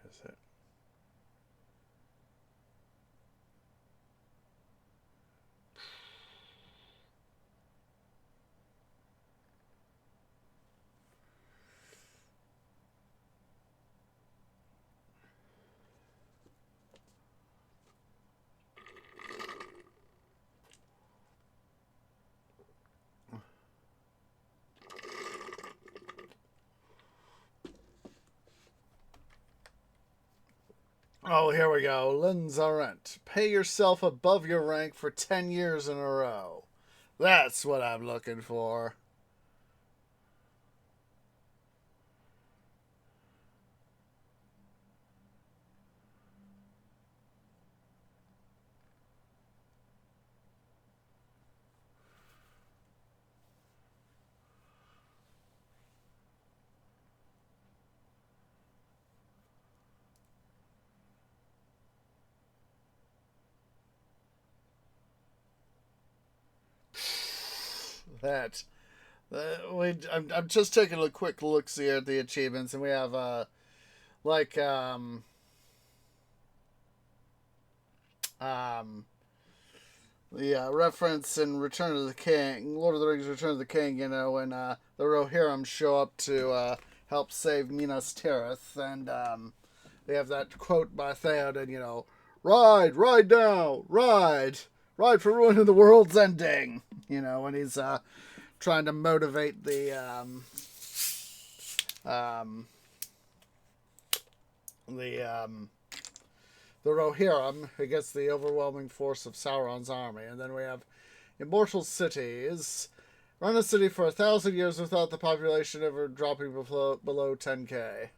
[SPEAKER 1] is it? Oh, here we go. Linzarent. Pay yourself above your rank for 10 years in a row. That's what I'm looking for. That. I'm just taking a quick look see at the achievements, and we have like the reference in Return of the King, Lord of the Rings, Return of the King. You know, when the Rohirrim show up to help save Minas Tirith, and they have that quote by Theoden. You know, ride now, ride for ruin of the world's ending. You know, when he's trying to motivate the Rohirrim against the overwhelming force of Sauron's army. And then we have immortal cities. Run a city for 1,000 years without the population ever dropping below 10K.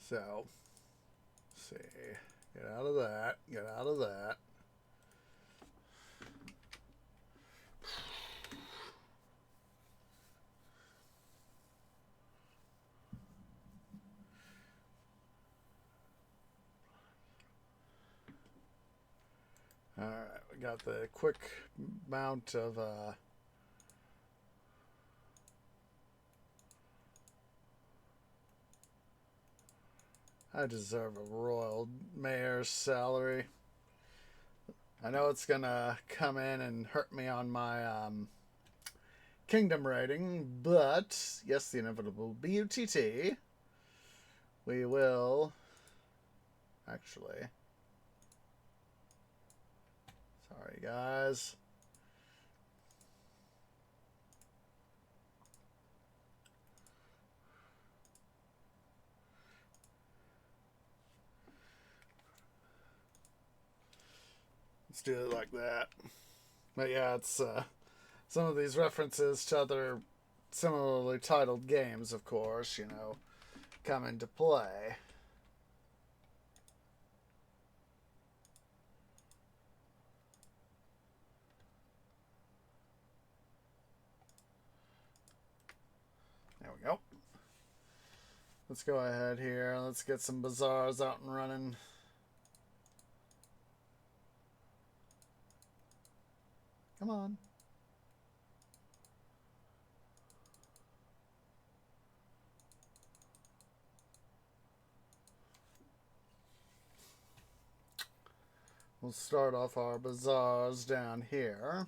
[SPEAKER 1] So, let's see. Get out of that. Get out of that. Alright, we got the quick mount of I deserve a royal mayor's salary. I know it's gonna come in and hurt me on my kingdom rating, but yes, the inevitable BUTT. We will actually. Sorry, guys. Let's do it like that. But yeah, it's some of these references to other similarly titled games, of course, come into play. There we go. Let's go ahead here. Let's get some bazaars out and running. Come on. We'll start off our bazaars down here.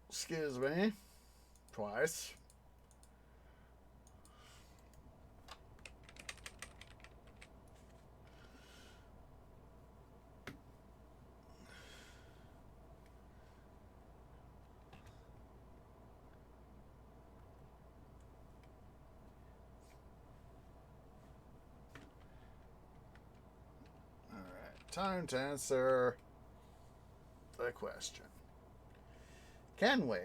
[SPEAKER 1] Excuse me. Twice. Alright, time to answer the question. Can we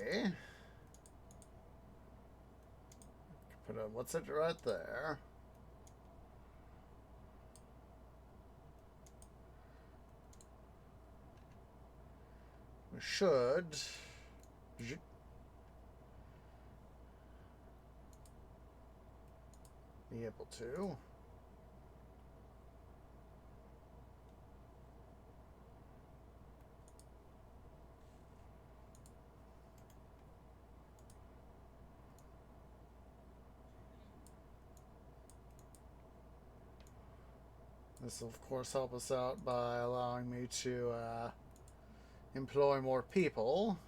[SPEAKER 1] put a what's it right there? We should be able to. This will, of course, help us out by allowing me to employ more people.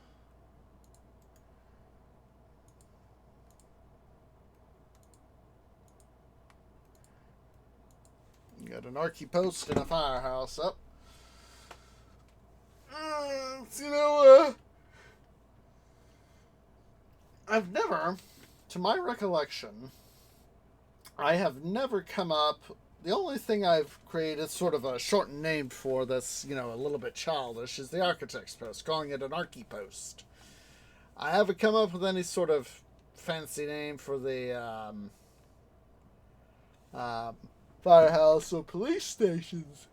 [SPEAKER 1] Got an archy post and a firehouse up. I've never, to my recollection, I have never come up. The only thing I've created, sort of a shortened name for that's, a little bit childish, is the architect's post, calling it an archy post. I haven't come up with any sort of fancy name for the firehouse or police stations.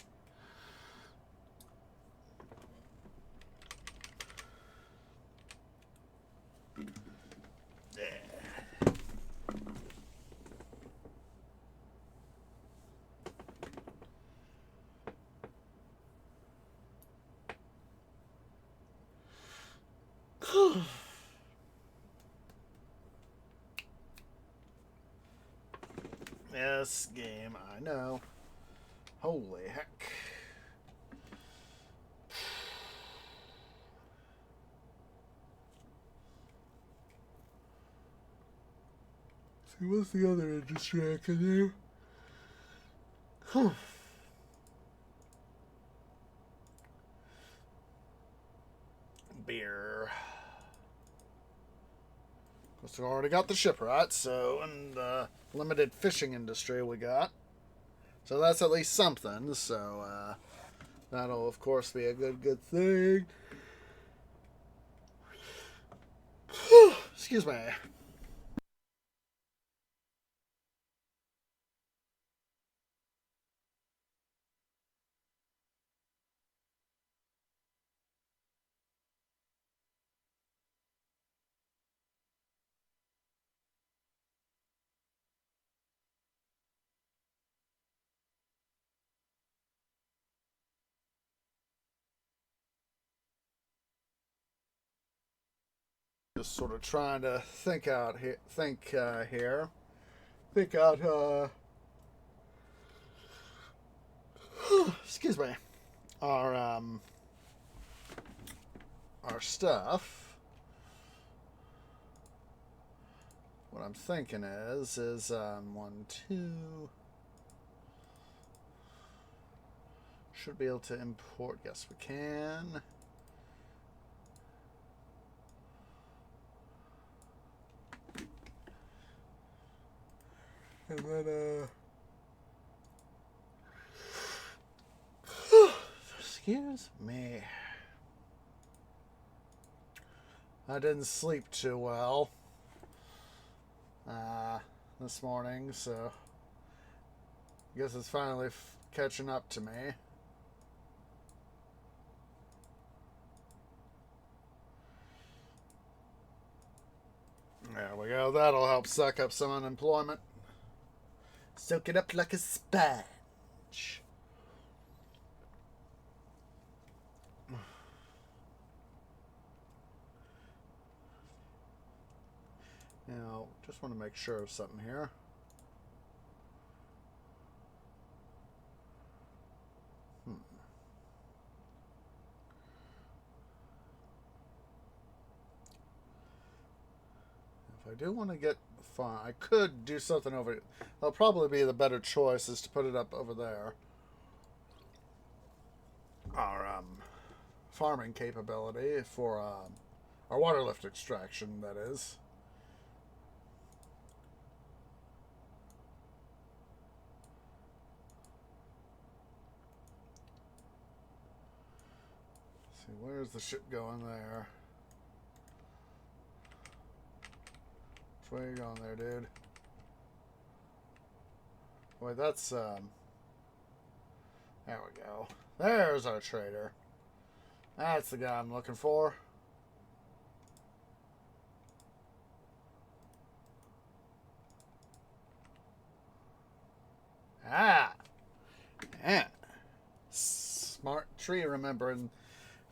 [SPEAKER 1] Yes, game, I know. Holy heck. See, what's the other industry I can do? Beer. Of course, we already got the shipwright, so, and limited fishing industry we got. So that's at least something, so that'll, of course, be a good thing. Excuse me. Just sort of trying to think here. Think out. Excuse me. Our stuff. What I'm thinking is 1, 2. Should be able to import. Yes, we can. And then, excuse me. I didn't sleep too well this morning, so I guess it's finally catching up to me. There we go. That'll help suck up some unemployment. Soak it up like a sponge. Now, just want to make sure of something here. If I do want to get fun, I could do something over here. That'll probably be the better choice is to put it up over there. Our farming capability for our water lift extraction, that is. Let's see, where's the ship going there? Which way are you going there, dude? Boy, that's there we go. There's our trader. That's the guy I'm looking for. Ah! Yeah. Smart tree remembering.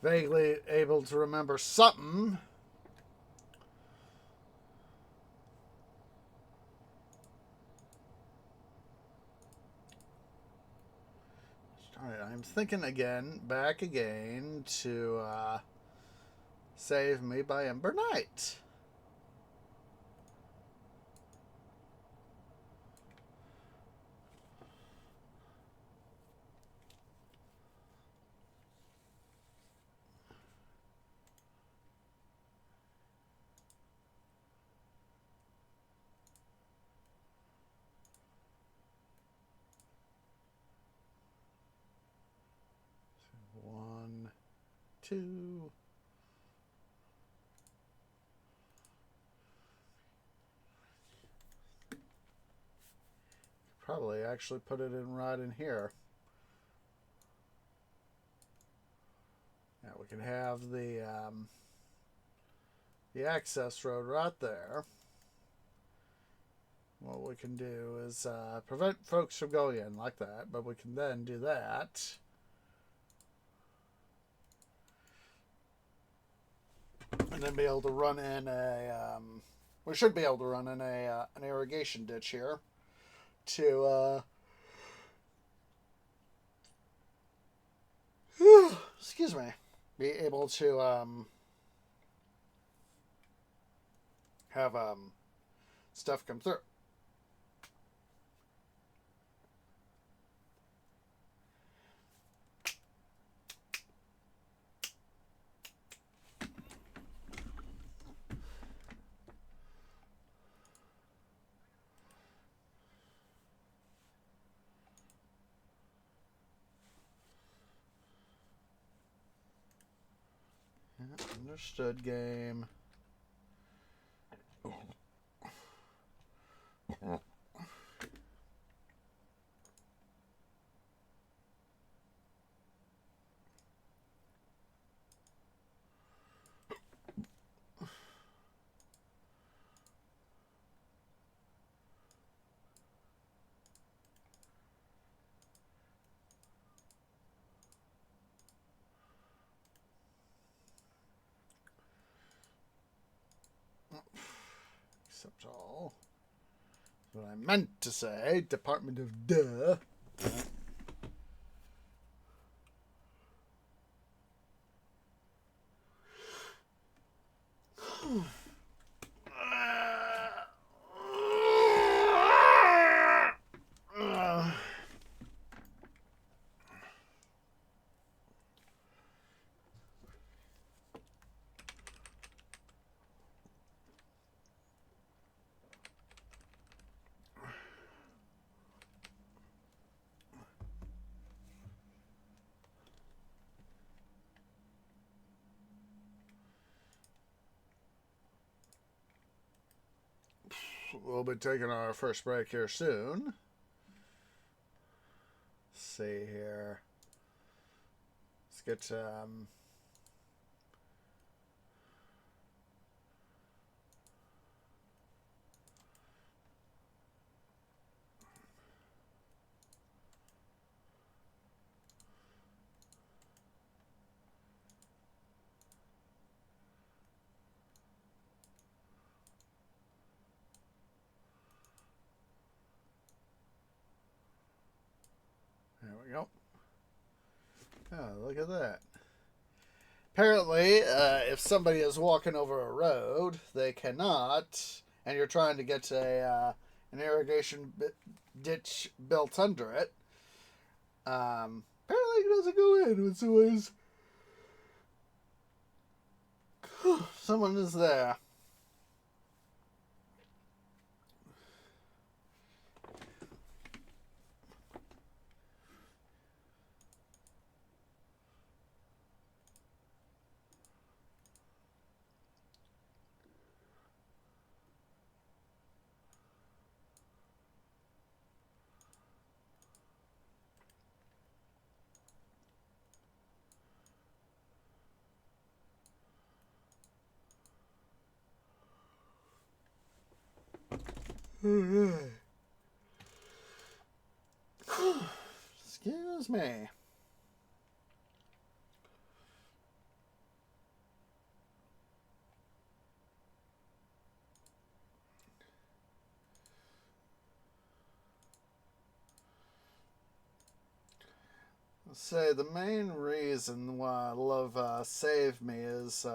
[SPEAKER 1] Vaguely able to remember something. Alright, I'm thinking again, back again to Save Me by Ember Knight. One, two. Probably actually put it in right in here. Now we can have the access road right there. What we can do is prevent folks from going in like that, but we can then do that. And then be able to run in a, we should be able to run in a an irrigation ditch here to, excuse me, be able to have stuff come through. Understood, game. Except all. What I meant to say, Department of Duh. we'll be taking our first break here soon. Let's see here. Let's get there we go. Oh, look at that. Apparently, if somebody is walking over a road, they cannot, and you're trying to get an irrigation ditch built under it. Apparently, it doesn't go in when someone is there. Excuse me. Let's say the main reason why I love Save Me is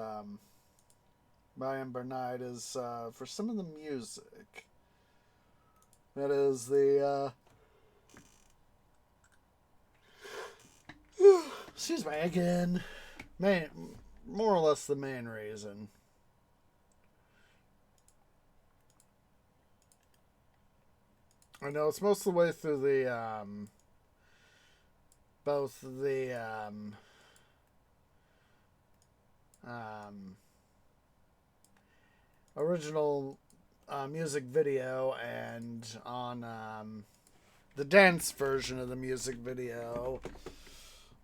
[SPEAKER 1] by Ember Knight is for some of the music. That is the excuse me again. More or less the main reason. I know it's most of the way through the both the original music video and on the dance version of the music video,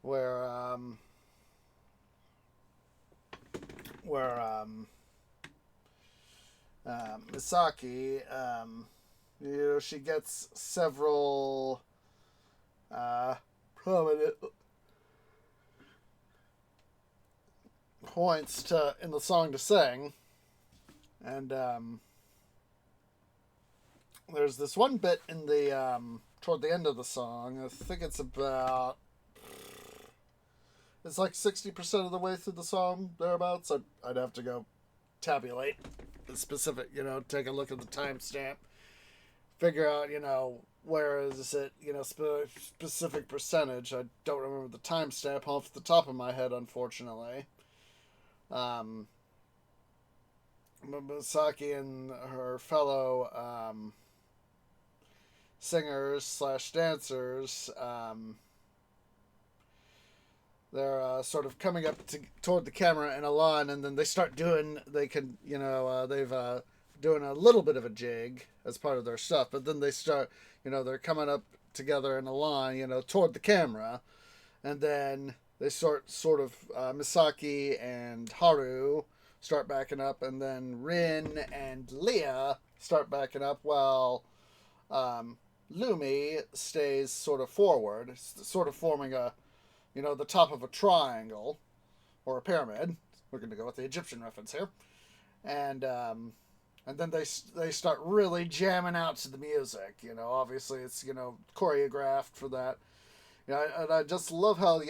[SPEAKER 1] where Misaki, she gets several prominent points in the song to sing, and there's this one bit in the toward the end of the song. I think it's like 60% of the way through the song, thereabouts. I'd have to go tabulate the specific, take a look at the timestamp, figure out, where is it, specific percentage. I don't remember the timestamp off the top of my head, unfortunately. Misaki and her fellow singers / dancers, they're sort of coming up toward the camera in a line, and then they start doing, they've doing a little bit of a jig as part of their stuff, but then they start, they're coming up together in a line, toward the camera, and then they sort of Misaki and Haru start backing up, and then Rin and Leah start backing up, while Lumi stays sort of forward, sort of forming the top of a triangle or a pyramid. We're going to go with the Egyptian reference here, and then they start really jamming out to the music. Obviously it's choreographed for that. And I just love how they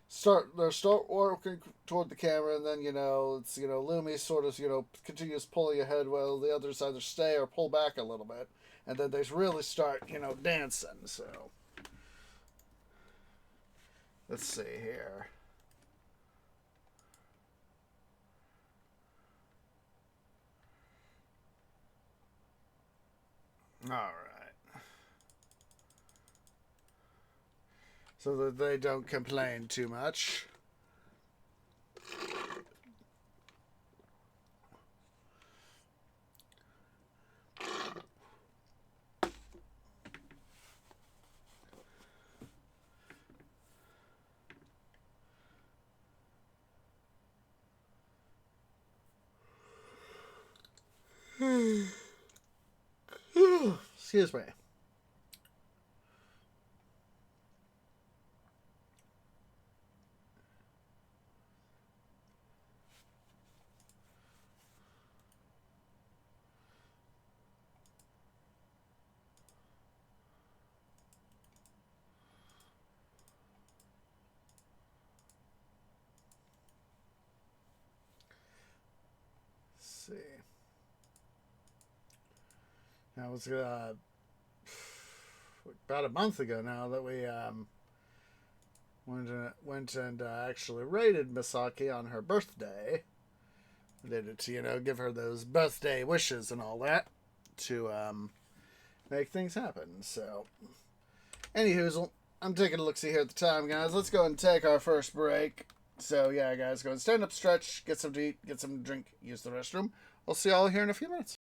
[SPEAKER 1] start working toward the camera, and then it's Lumi sort of continues pulling ahead while the others either stay or pull back a little bit, and then they really start dancing. So let's see here. All right. So that they don't complain too much. Excuse me. See. That was about a month ago now that we went and actually raided Misaki on her birthday. Did it to give her those birthday wishes and all that to make things happen. So, anywho, I'm taking a look see here at the time, guys. Let's go and take our first break. So yeah, guys, go and stand up, stretch, get some to eat, get some to drink, use the restroom. I'll see y'all here in a few minutes.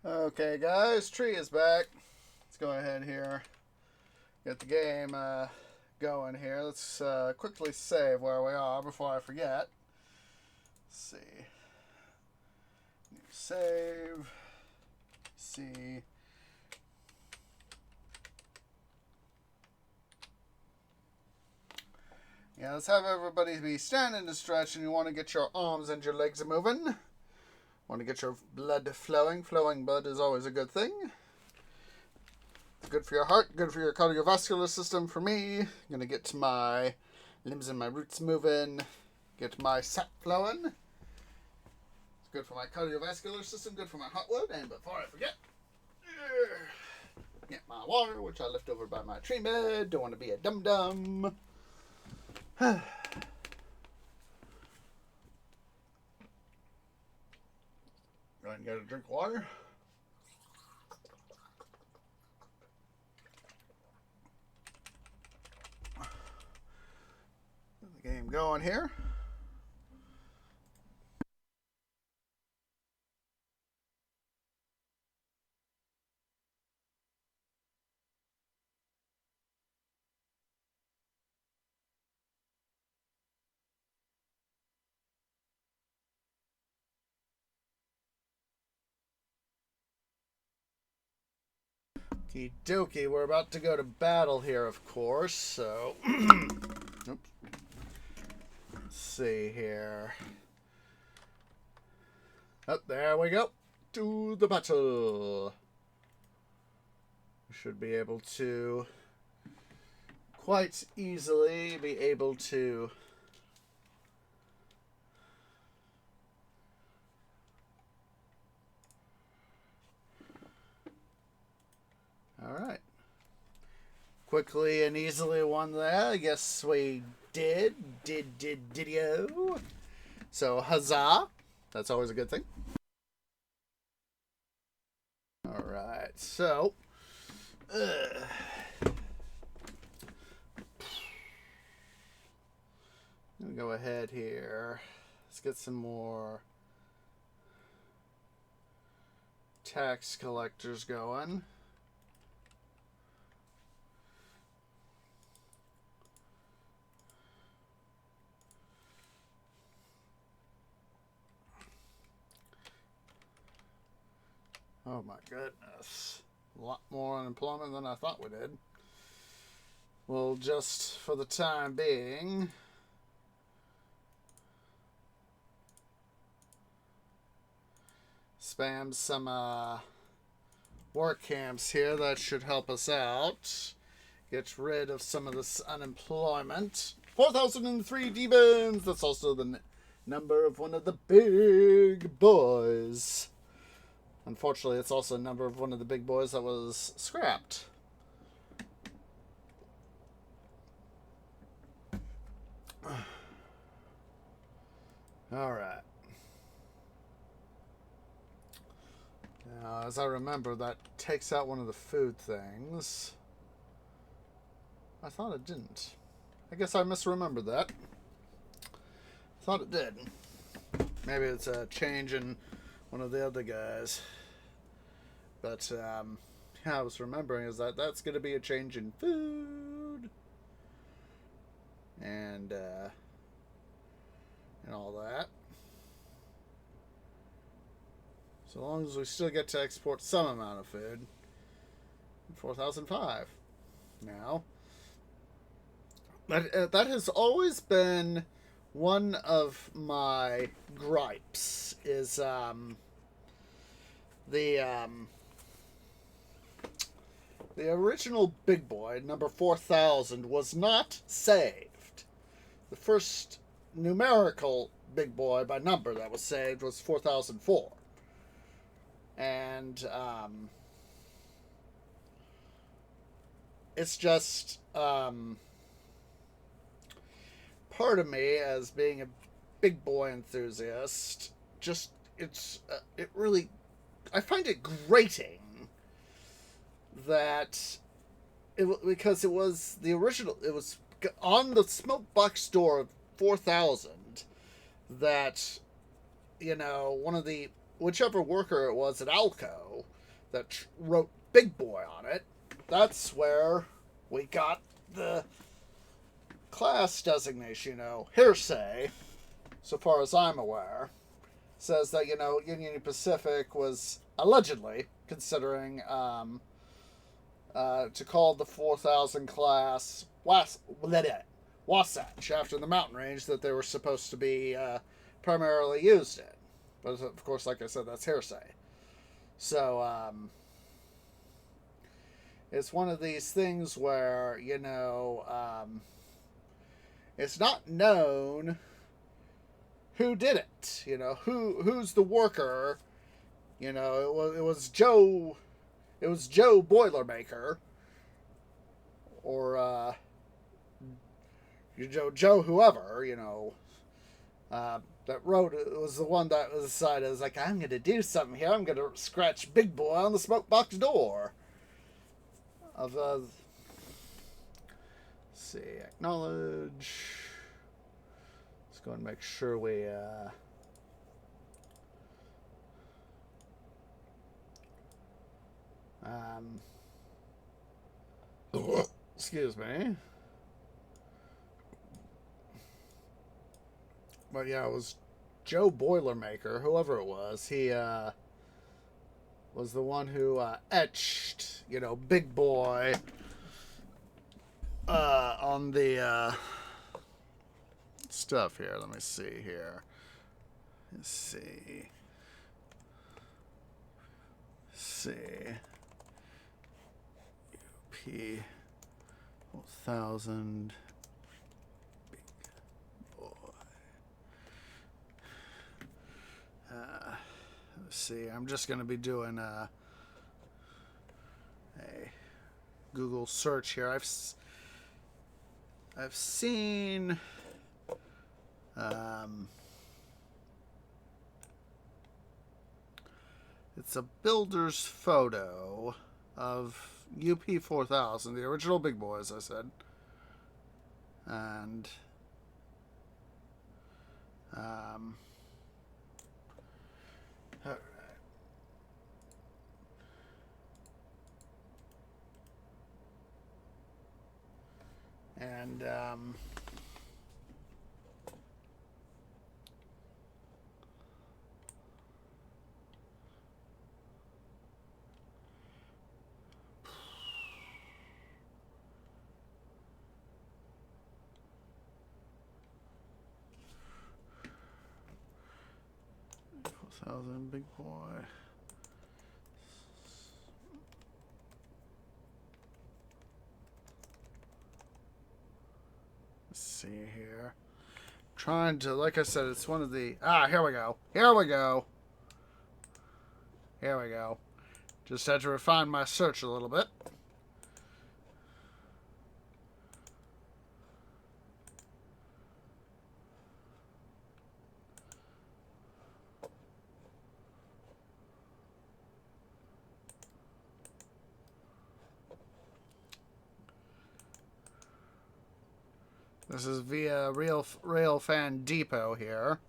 [SPEAKER 1] Okay, guys, tree is back. Let's go ahead here. Get the game going here. Let's quickly save where we are before I forget. Let's see. New save. See. Yeah, let's have everybody be standing to stretch, and you want to get your arms and your legs moving. Want to get your blood flowing. Flowing blood is always a good thing. Good for your heart, good for your cardiovascular system. For me, gonna get my limbs and my roots moving, get my sap flowing. It's good for my cardiovascular system, good for my hot wood. And before I forget, get my water, which I left over by my tree bed. Don't want to be a dum-dum. Go ahead and get a drink of water. Get the game going here. Okie dokie, we're about to go to battle here, of course, so... Oops. Let's see here. Oh, there we go. To the battle. We should be able to quite easily be able to... Alright. Quickly and easily won that. I guess we did. Did-yo. So, huzzah. That's always a good thing. Alright, so... I'm gonna go ahead here. Let's get some more tax collectors going. Oh my goodness. A lot more unemployment than I thought we did. Well, just for the time being, spam some work camps here. That should help us out. Get rid of some of this unemployment. 4,003 demons. That's also the number of one of the big boys. Unfortunately, it's also a number of one of the big boys that was scrapped. Alright. Now, as I remember, that takes out one of the food things. I thought it didn't. I guess I misremembered that. I thought it did. Maybe it's a change in one of the other guys. But, yeah, I was remembering is that that's going to be a change in food. And all that. So long as we still get to export some amount of food. 4,005 now. That has always been one of my gripes is the original big boy, number 4,000, was not saved. The first numerical big boy by number that was saved was 4,004. And it's just part of me as being a big boy enthusiast, just it really, I find it grating that because it was the original, it was on the smoke box door of 4,000 that, you know, one of the whichever worker it was at Alco that wrote Big Boy on it, that's where we got the class designation, hearsay, so far as I'm aware, says that, Union Pacific was allegedly considering to call the 4000 class Wasatch after the mountain range that they were supposed to be primarily used in. But of course, like I said, that's hearsay. So, it's one of these things where, it's not known who did it. Who's the worker. It was Joe Boilermaker. Or, Joe whoever, that wrote it was the one that was decided, was like, I'm going to do something here. I'm going to scratch Big Boy on the smoke box door. Let's see, acknowledge. Let's go and make sure we, excuse me. But yeah, it was Joe Boilermaker, whoever it was. He was the one who etched, Big Boy on the stuff here. Let me see here. Let's see. UP 1000 Big Boy. Let's see. I'm just going to be doing a Google search here. I've seen it's a builder's photo of UP 4000, the original Big Boy, as I said, and all right. And Big Boy. Let's see here. Trying to, like I said, it's one of the... here we go. Just had to refine my search a little bit. This is via Railfan Depot here.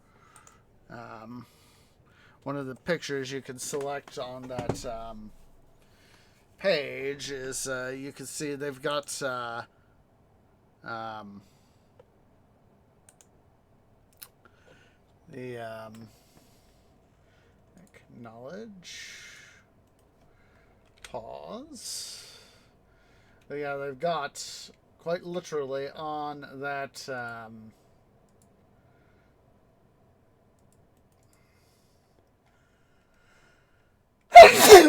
[SPEAKER 1] One of the pictures you can select on that page is you can see they've got the acknowledge, pause. But yeah, they've got quite literally on that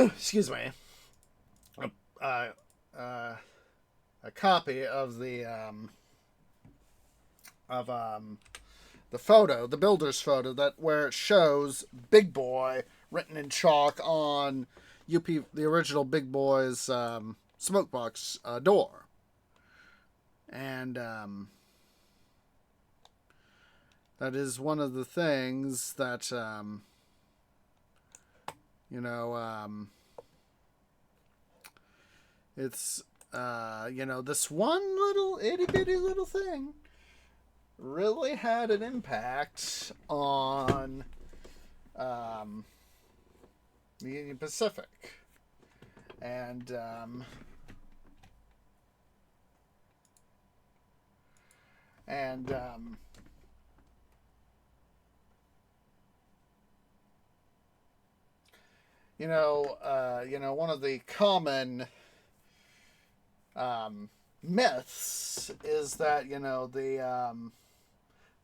[SPEAKER 1] excuse me, a copy of the photo, the builder's photo, that where it shows Big Boy written in chalk on UP, the original Big Boy's smoke box door. And that is one of the things that, it's, this one little itty-bitty little thing really had an impact on the Union Pacific. And and one of the common myths is that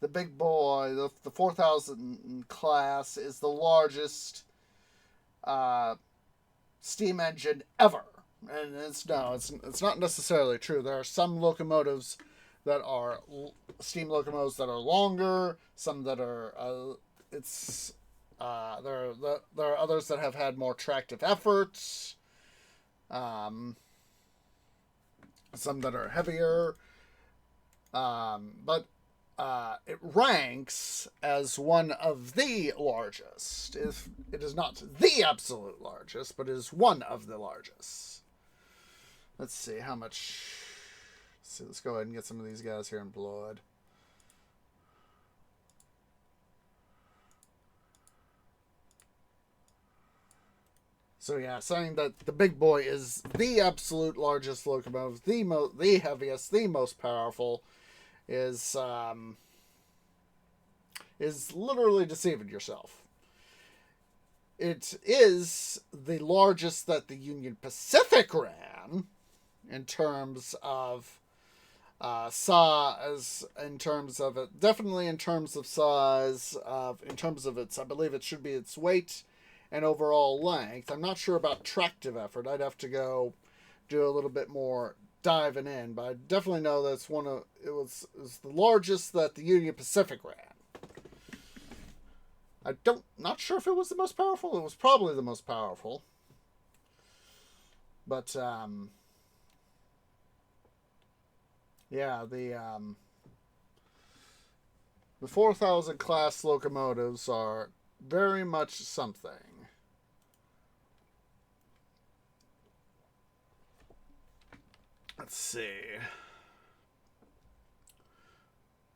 [SPEAKER 1] the big boy, the 4000 class, is the largest steam engine ever, and it's not necessarily true. There are some locomotives that are steam locomotives that are longer, some that are there are others that have had more tractive efforts, some that are heavier, but it ranks as one of the largest. If it is not the absolute largest, but is one of the largest. Let's see how much. Let's go ahead and get some of these guys here in blood. So yeah, saying that the big boy is the absolute largest locomotive, the heaviest, the most powerful, is literally deceiving yourself. It is the largest that the Union Pacific ran in terms of size, definitely in terms of size, in terms of its, I believe it should be its weight and overall length. I'm not sure about tractive effort. I'd have to go do a little bit more diving in, but I definitely know that's it was the largest that the Union Pacific ran. Not sure if it was the most powerful. It was probably the most powerful, but yeah, the 4000 class locomotives are very much something. Let's see.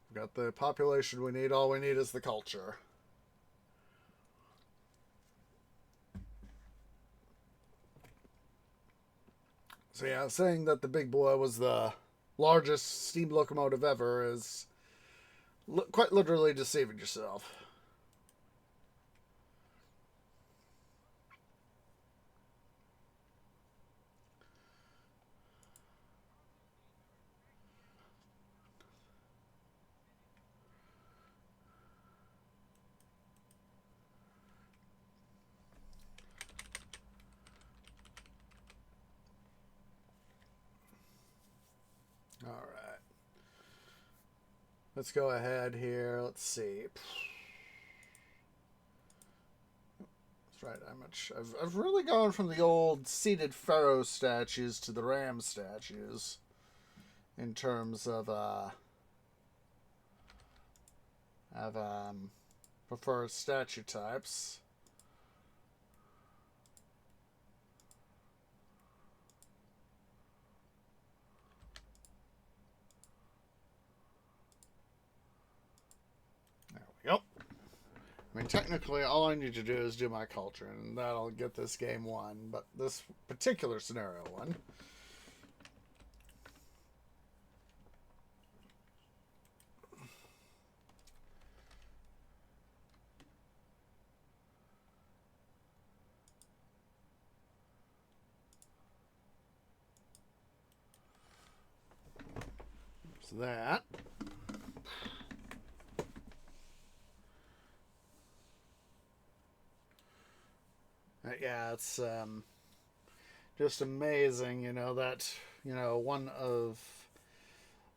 [SPEAKER 1] We've got the population we need. All we need is the culture. So yeah, saying that the big boy was the largest steam locomotive ever is quite literally deceiving yourself. All right. Let's go ahead here. Let's see. That's right. I've really gone from the old seated Pharaoh statues to the ram statues in terms of preferred statue types. Yep. I mean, technically, all I need to do is do my culture, and that'll get this game won. But this particular scenario one. So that. Yeah, it's just amazing, that, one of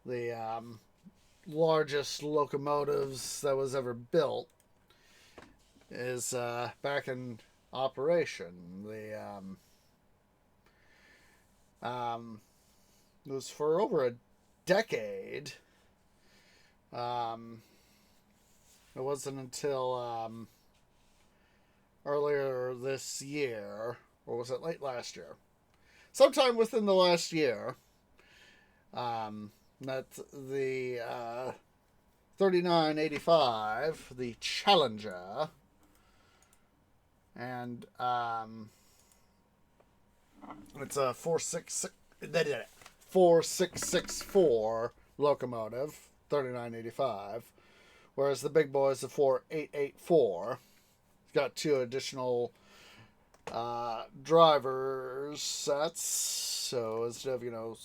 [SPEAKER 1] the largest locomotives that was ever built is back in operation. It was for over a decade. It wasn't until earlier this year, or was it late last year? Sometime within the last year, that the 3985, the Challenger, And it's a 4664 locomotive, 3985, whereas the big boy is a 4884. It's got two additional driver sets. So instead of and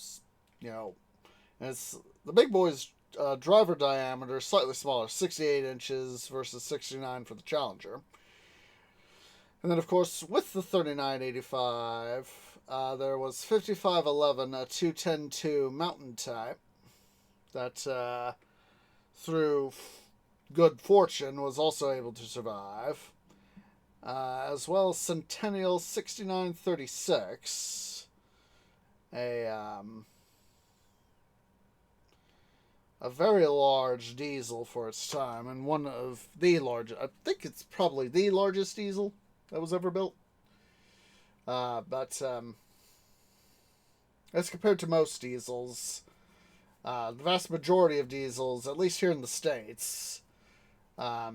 [SPEAKER 1] it's the big boy's driver diameter is slightly smaller, 68 inches versus 69 for the Challenger. And then, of course, with the 3985, there was 5511, a 210-2 mountain type that, through good fortune, was also able to survive. As well as Centennial 6936, a very large diesel for its time, and one of the largest. I think it's probably the largest diesel that was ever built. But as compared to most diesels, the vast majority of diesels, at least here in the States, are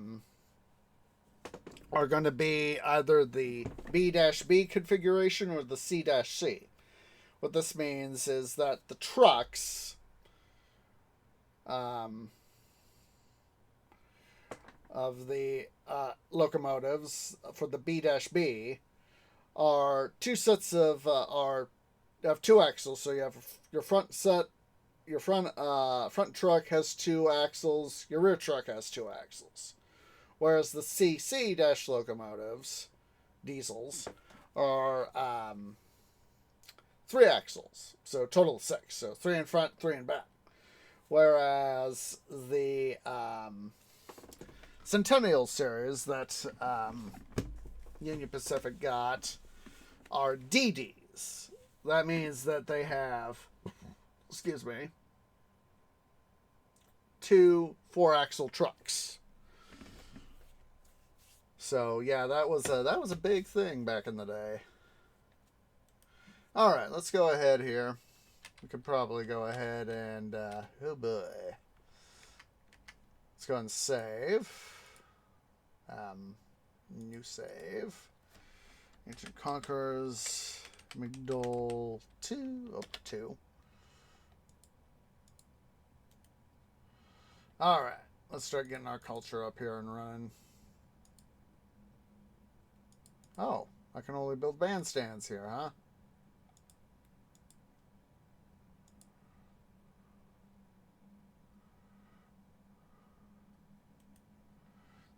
[SPEAKER 1] going to be either the B-B configuration or the C-C. What this means is that the trucks of the locomotives for the B-B are two sets of have two axles. So you have your front set, your front truck has two axles, your rear truck has two axles. Whereas the CC locomotives, diesels, are three axles. So total of six. So three in front, three in back. Whereas the Centennial series that Union Pacific got are DDs. That means that they have, two 4-axle trucks. So yeah, that was a big thing back in the day. All right, let's go ahead here. We could probably go ahead and oh boy, let's go and save. New save. Ancient Conquerors, McDowell 2, oh, 2. All right, let's start getting our culture up here and running. Oh, I can only build bandstands here, huh?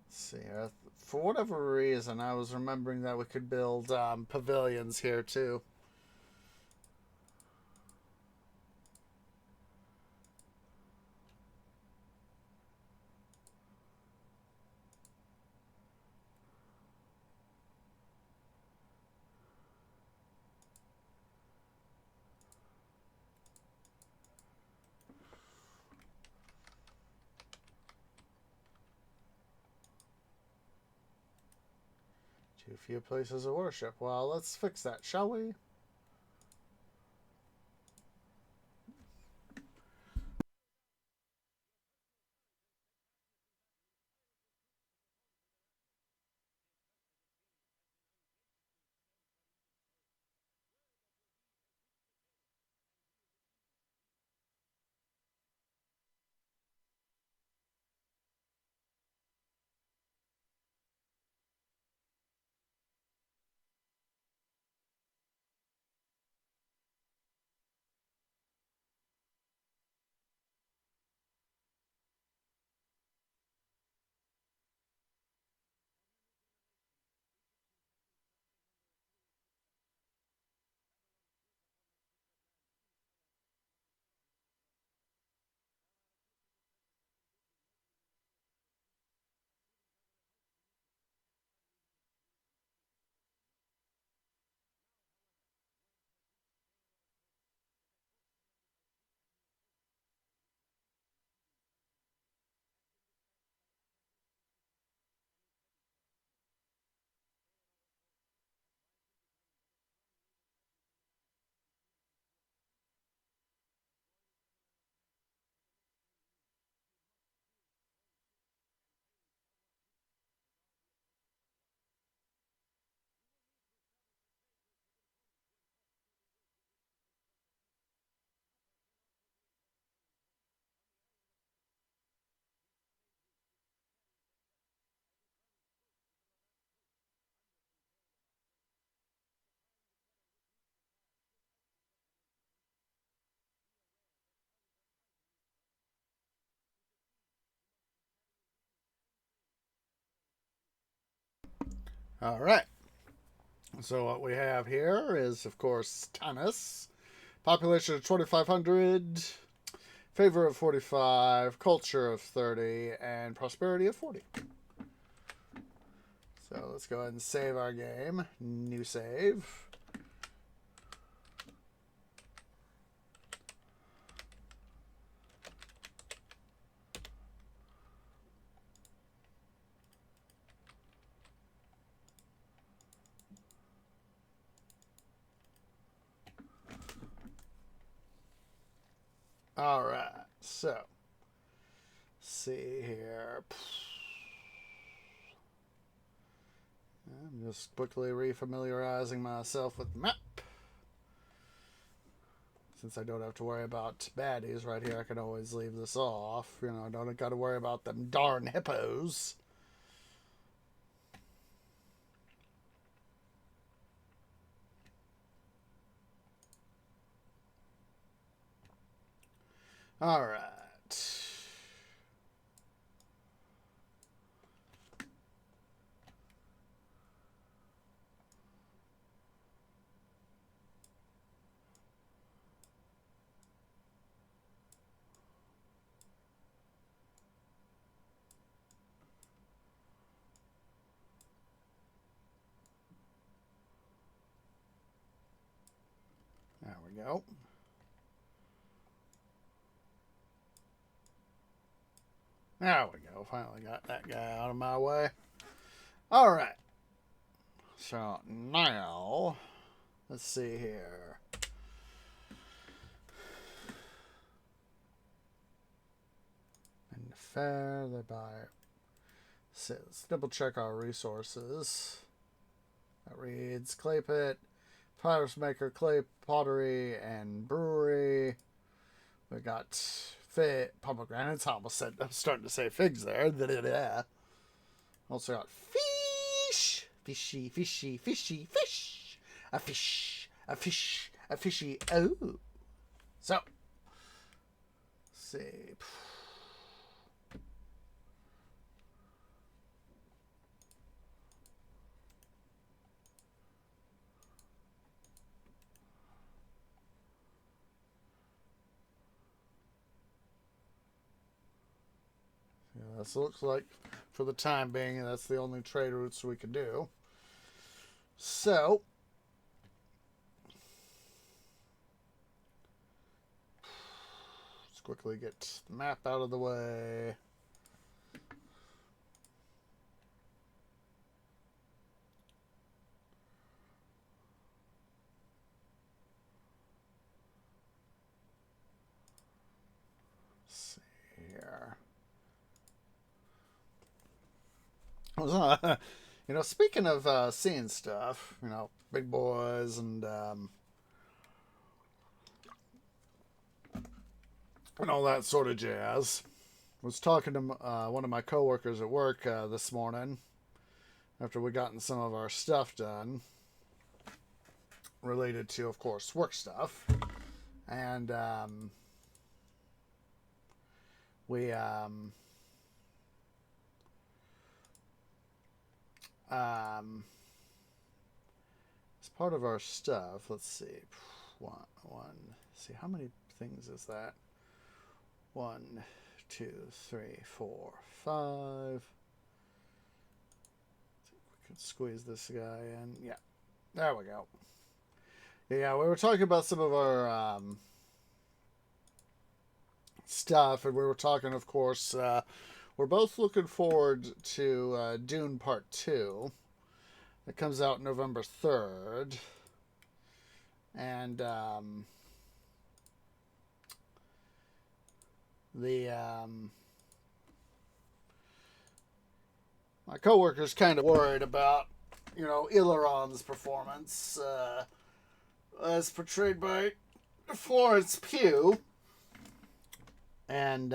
[SPEAKER 1] Let's see. For whatever reason, I was remembering that we could build pavilions here too. Too few places of worship. Well, let's fix that, shall we? All right. So what we have here is, of course, tennis. Population of 2,500. Favor of 45. Culture of 30. And prosperity of 40. So let's go ahead and save our game. New save. All right, so see here. I'm just quickly refamiliarizing myself with the map. Since I don't have to worry about baddies right here, I can always leave this off. You know, I don't got to worry about them darn hippos. All right. There we go. There we go. Finally got that guy out of my way. All right. So now, let's see here. And fair, they buy. So let's double check our resources. That reads clay pit, Pirates Maker, clay pottery, and brewery. We got pomegranates. I almost said, I'm starting to say figs there. Also got fish. Fishy, fishy, fishy, fish. A fish, a fish, a fishy. Oh. So, let's see. Yeah, this looks like, for the time being, that's the only trade routes we can do. So, let's quickly get the map out of the way. Let's see here. You know, speaking of seeing stuff, you know, big boys and all that sort of jazz. I was talking to one of my coworkers at work this morning after we gotten some of our stuff done related to, of course, work stuff, and we as part of our stuff, let's see, see how many things is that? 1, 2, 3, 4, 5. We can squeeze this guy in. Yeah, there we go. Yeah, we were talking about some of our stuff, and we were talking, of course, we're both looking forward to Dune Part 2. It comes out November 3rd. And my coworker's kind of worried about, you know, Illaron's performance as portrayed by Florence Pugh. And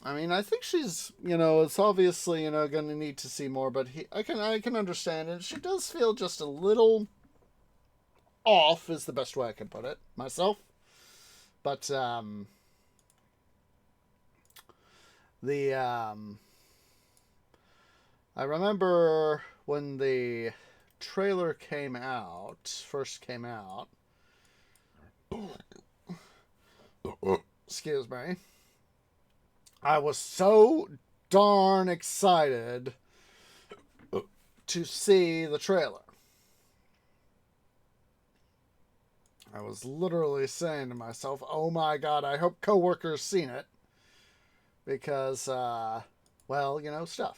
[SPEAKER 1] I mean, I think she's, you know, it's obviously, you know, going to need to see more, but I can understand it. She does feel just a little off, is the best way I can put it myself. But the I remember when the trailer first came out. Excuse me. I was so darn excited to see the trailer. I was literally saying to myself, oh my god, I hope coworkers seen it. Because, well, stuff.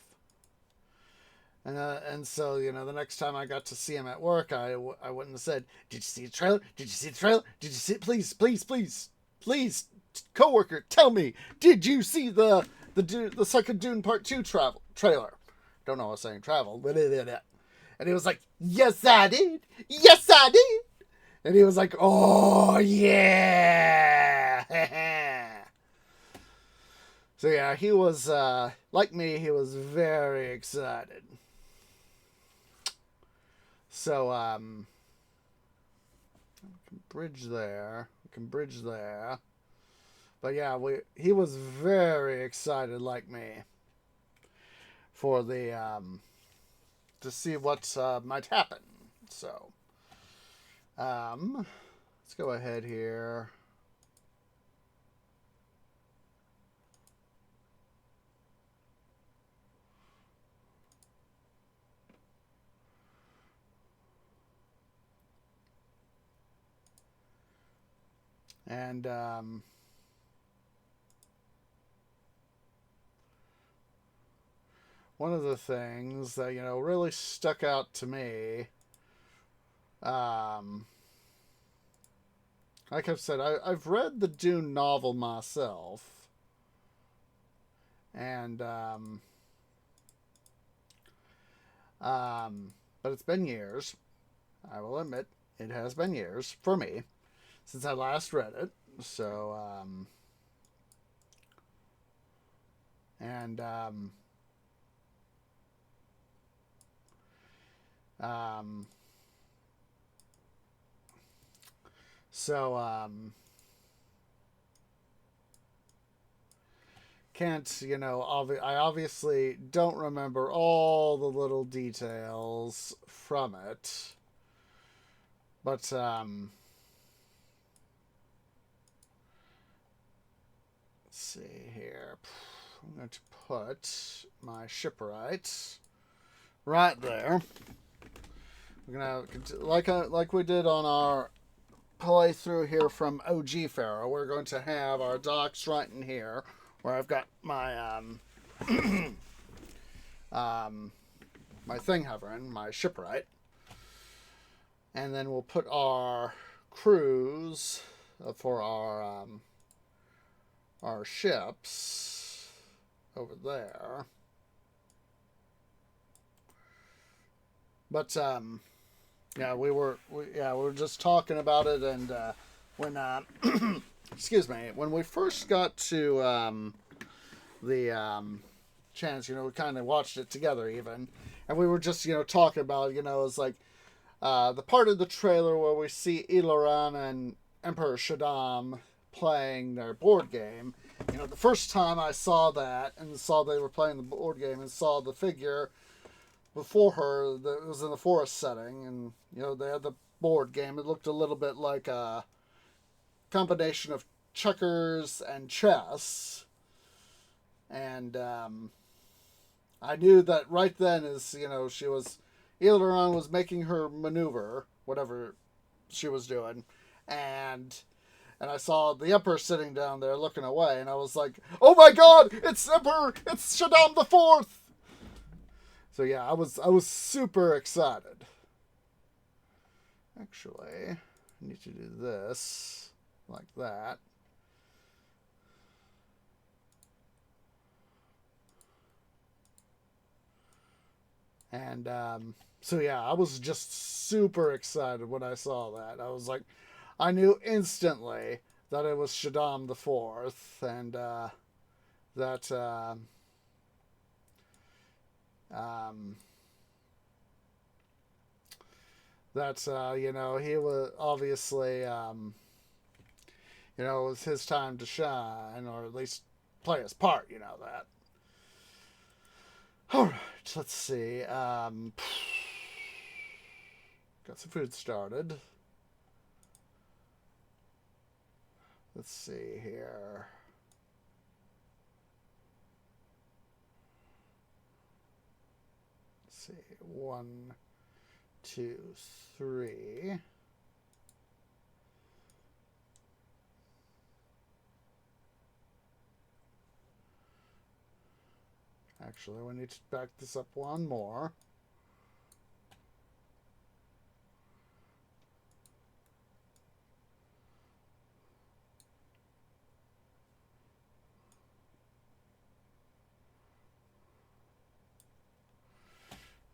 [SPEAKER 1] And so, the next time I got to see him at work, I wouldn't have said, did you see the trailer? Did you see the trailer? Did you see it? Please, please, please, please, coworker, tell me, did you see the second Dune Part 2 trailer? Don't know what I was saying, travel. And he was like, yes, I did. Yes, I did. And he was like, oh, yeah. So, yeah, he was, like me, he was very excited. So, we can bridge there. But yeah, he was very excited, like me, for the, to see what, might happen. So, let's go ahead here. And, one of the things that, really stuck out to me, like I've said, I've read the Dune novel myself. And, but it's been years. I will admit, it has been years for me since I last read it. So, and, so, can't, I obviously don't remember all the little details from it. But, let's see here. I'm going to put my shipwright right there. We're gonna, like we did on our playthrough here from OG Pharaoh, we're going to have our docks right in here, where I've got my my thing hovering, my shipwright, and then we'll put our crews for our ships over there. But yeah, we were just talking about it, and when excuse me, when we first got to the chance, we kind of watched it together even, and we were just talking about it's like the part of the trailer where we see Iloran and Emperor Shaddam playing their board game. The first time I saw that and saw they were playing the board game and saw the figure before her that was in the forest setting, and they had the board game. It looked a little bit like a combination of checkers and chess, and I knew that right then Iluran was making her maneuver, whatever she was doing, and I saw the Emperor sitting down there looking away, and I was like, oh my god, it's Emperor, it's Shaddam the Fourth. So yeah, I was super excited. Actually, I need to do this like that. And so yeah, I was just super excited when I saw that. I was like, I knew instantly that it was Shaddam the Fourth, and that he was obviously it was his time to shine, or at least play his part. That. All right, let's see. Got some food started. Let's see here. Let's see. 1, 2, 3. Actually, we need to back this up one more.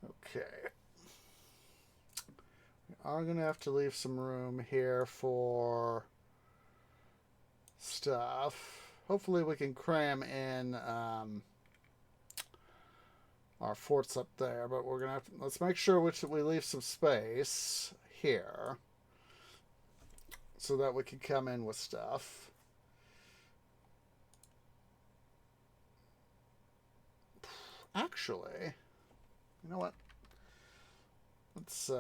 [SPEAKER 1] Okay. We are going to have to leave some room here for stuff. Hopefully we can cram in our forts up there, but we're going to have to, let's make sure we leave some space here so that we can come in with stuff. Actually, you know what? Let's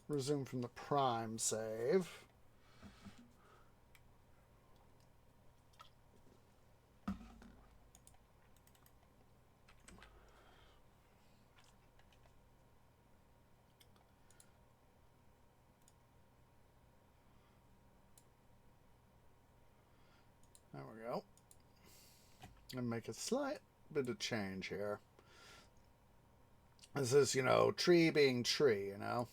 [SPEAKER 1] resume from the prime save. There we go. And make a slight bit of change here. This is, tree being tree, There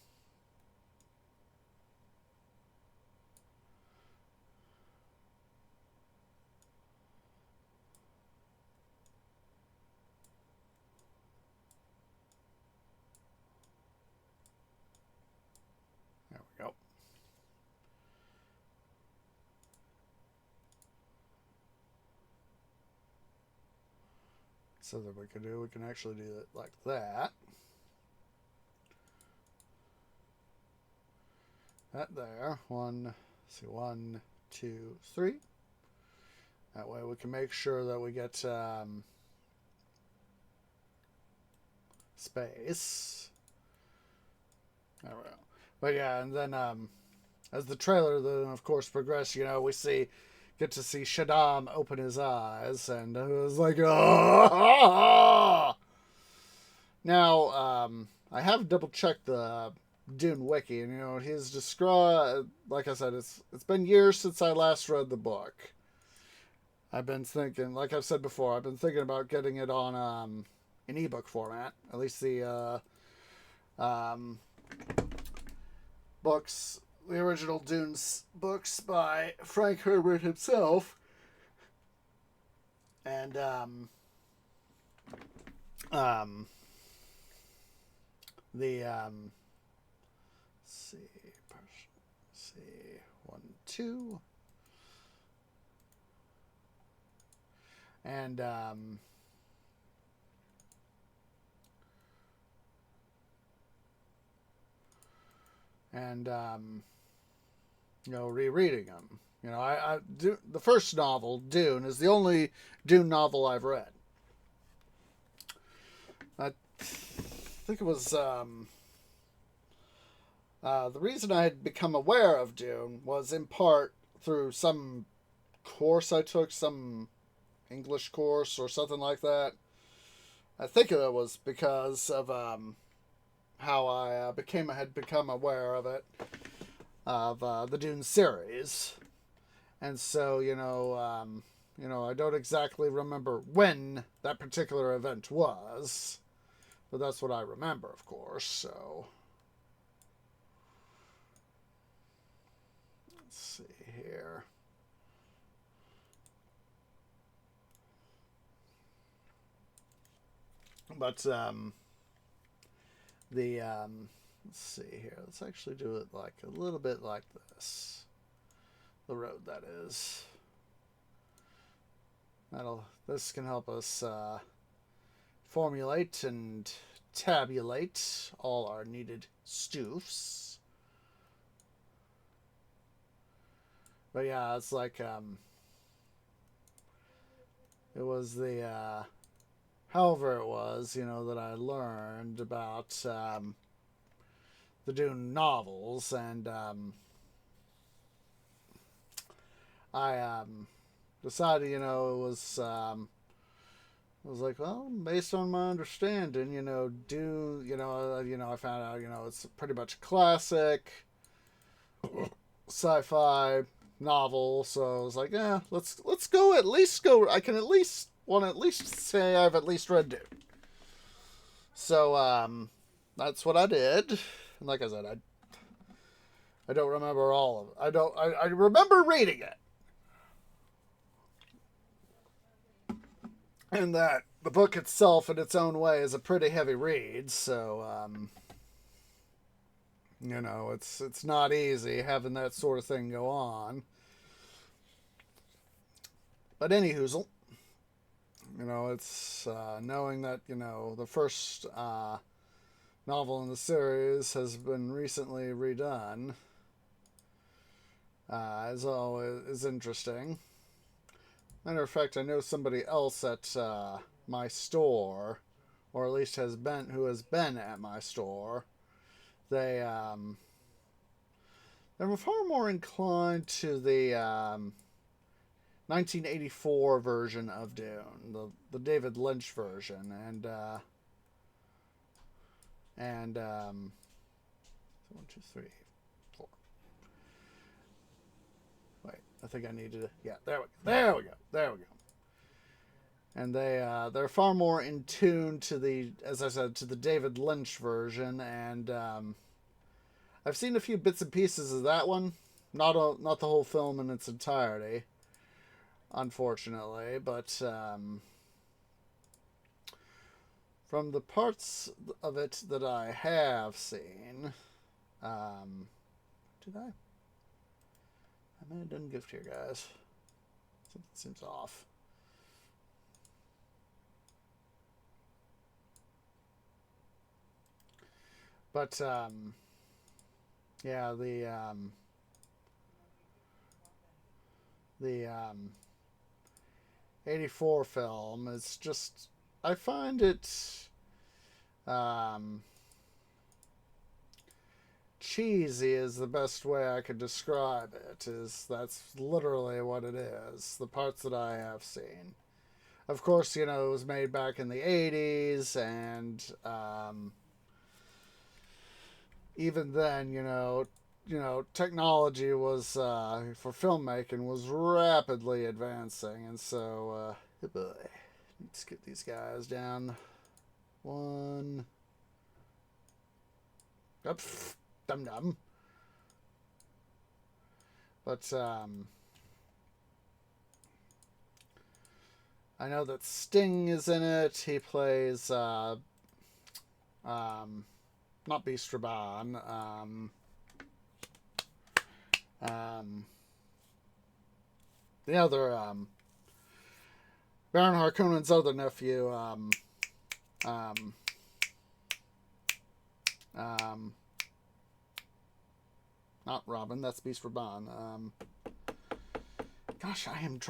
[SPEAKER 1] we go. So that we can actually do it like that. That there. 1, 2, 3. That way we can make sure that we get space. There we go. But yeah, and then as the trailer then of course progresses, we get to see Shaddam open his eyes, and it was like, oh! Now, I have double checked the Dune wiki, and he's described. Like I said, it's been years since I last read the book. I've been thinking, like I've said before, I've been thinking about getting it on an ebook format. At least the books, the original Dune books by Frank Herbert himself, and the let's see, 1, 2, and rereading them. I do the first novel, Dune, is the only Dune novel I've read. I think it was the reason I had become aware of Dune was in part through some course I took, some English course or something like that. I think it was because of how I had become aware of it, of the Dune series, and so I don't exactly remember when that particular event was, but that's what I remember, of course. So let's see here. But let's see here. Let's actually do it like a little bit like this. The road, that is. This can help us formulate and tabulate all our needed stoofs. But yeah, it's like it was the however it was, that I learned about the Dune novels, and I decided, I was like, well, based on my understanding, Dune, I found out, it's pretty much a classic sci-fi novel, so I was like, yeah, let's go at least go. I can at least want to at least say I've at least read Dune. So that's what I did. And like I said, I don't remember all of it. I remember reading it. And that the book itself in its own way is a pretty heavy read, so it's not easy having that sort of thing go on. But anyhoozle, it's knowing that, the first novel in the series has been recently redone is always is interesting. Matter of fact, I know somebody else at my store, or at least who has been at my store. They were far more inclined to the 1984 version of Dune, the David Lynch version, and 1, 2, 3, 4. Wait, I think I needed to. Yeah, there we go. And they're far more in tune to as I said, to the David Lynch version, and I've seen a few bits and pieces of that one, not the whole film in its entirety, unfortunately, but from the parts of it that I have seen, did I? I may have done gift here, guys. Something seems off. But yeah, the 84 film is just, I find it cheesy is the best way I could describe it. That's literally what it is. The parts that I have seen. Of course, it was made back in the 80s, and even then, technology was for filmmaking was rapidly advancing, and so let's get these guys down. One. Up, dum. But I know that Sting is in it. He plays not Beast Raban. The other Baron Harkonnen's other nephew. Not Robin. That's Beast Raban. Gosh, I'm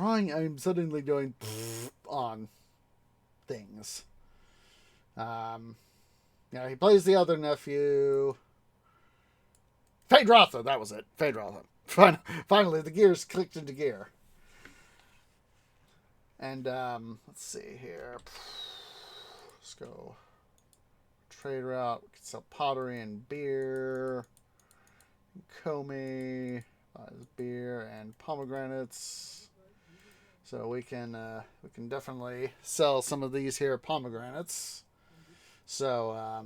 [SPEAKER 1] suddenly going on things. Yeah, he plays the other nephew. Phaedra, that was it. Phaedra. Finally, the gears clicked into gear. And let's see here. Let's go trade route. We can sell pottery and beer. Comey buys beer and pomegranates. So we can definitely sell some of these here pomegranates. So,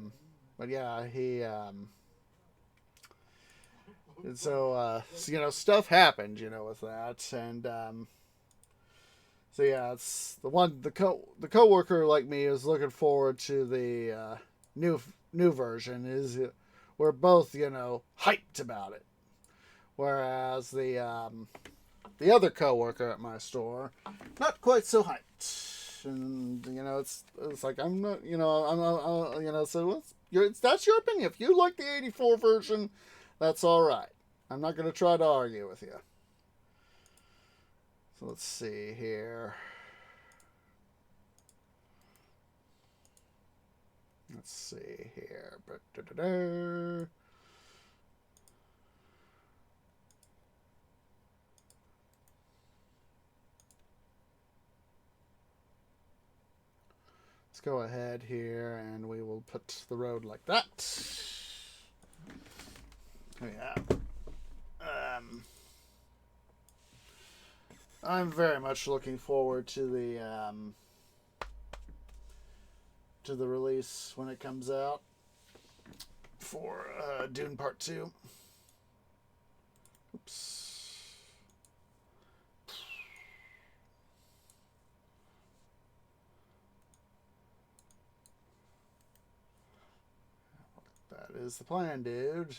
[SPEAKER 1] but yeah, he, and so, stuff happened, with that, and, so yeah, it's the coworker like me is looking forward to the, new version. We're both, hyped about it. Whereas the other coworker at my store, not quite so hyped. And it's like I'm not, so that's your opinion. If you like the 84 version, that's all right. I'm not going to try to argue with you. So let's see here. Let's see here. Let's go ahead here and we will put the road like that. Yeah. I'm very much looking forward to the release when it comes out for Dune Part 2. Oops. That is the plan, dude.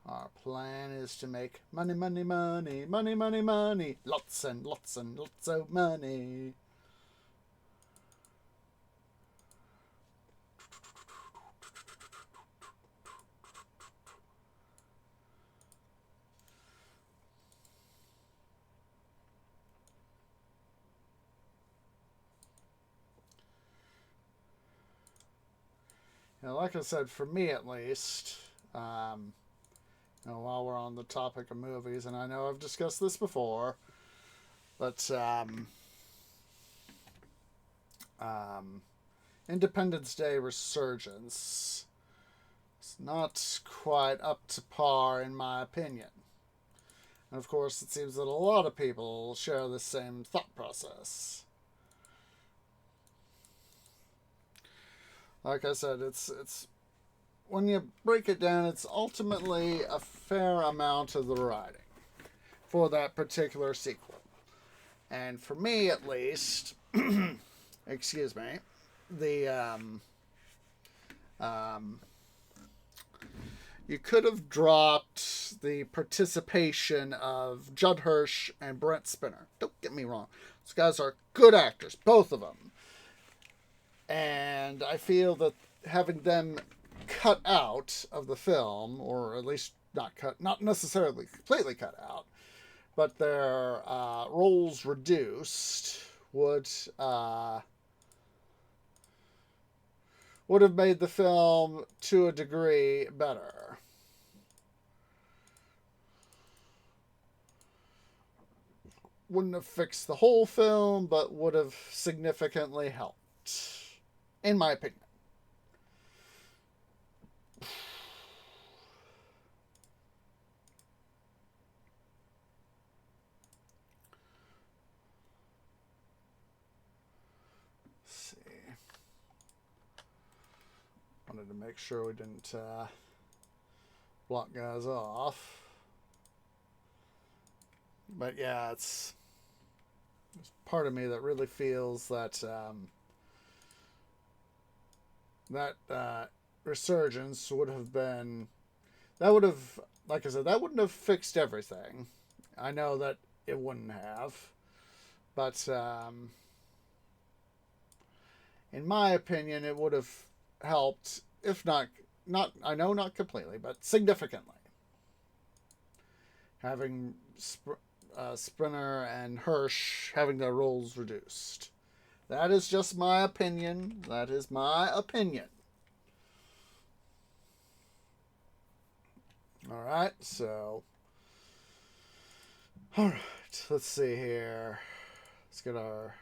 [SPEAKER 1] Our plan is to make money, money, money, money, money, money. Lots and lots and lots of money. Now, like I said, for me at least, while we're on the topic of movies, and I know I've discussed this before, but Independence Day Resurgence is not quite up to par in my opinion. And of course, it seems that a lot of people share the same thought process. Like I said, it's when you break it down, it's ultimately a fair amount of the writing for that particular sequel. And for me, at least, excuse me, the you could have dropped the participation of Judd Hirsch and Brent Spiner. Don't get me wrong; those guys are good actors, both of them. And I feel that having them cut out of the film, or at least not necessarily completely cut out, but their roles reduced would have made the film to a degree better. Wouldn't have fixed the whole film, but would have significantly helped, in my opinion. Wanted to make sure we didn't block guys off. But yeah, there's part of me that really feels that that resurgence would have been, like I said, that wouldn't have fixed everything. I know that it wouldn't have, but in my opinion, it would have helped, if not I know not completely, but significantly. Having Sprinter and Hirsch having their roles reduced. That is just my opinion. That is my opinion. Alright, so. Alright, let's see here. Let's get our.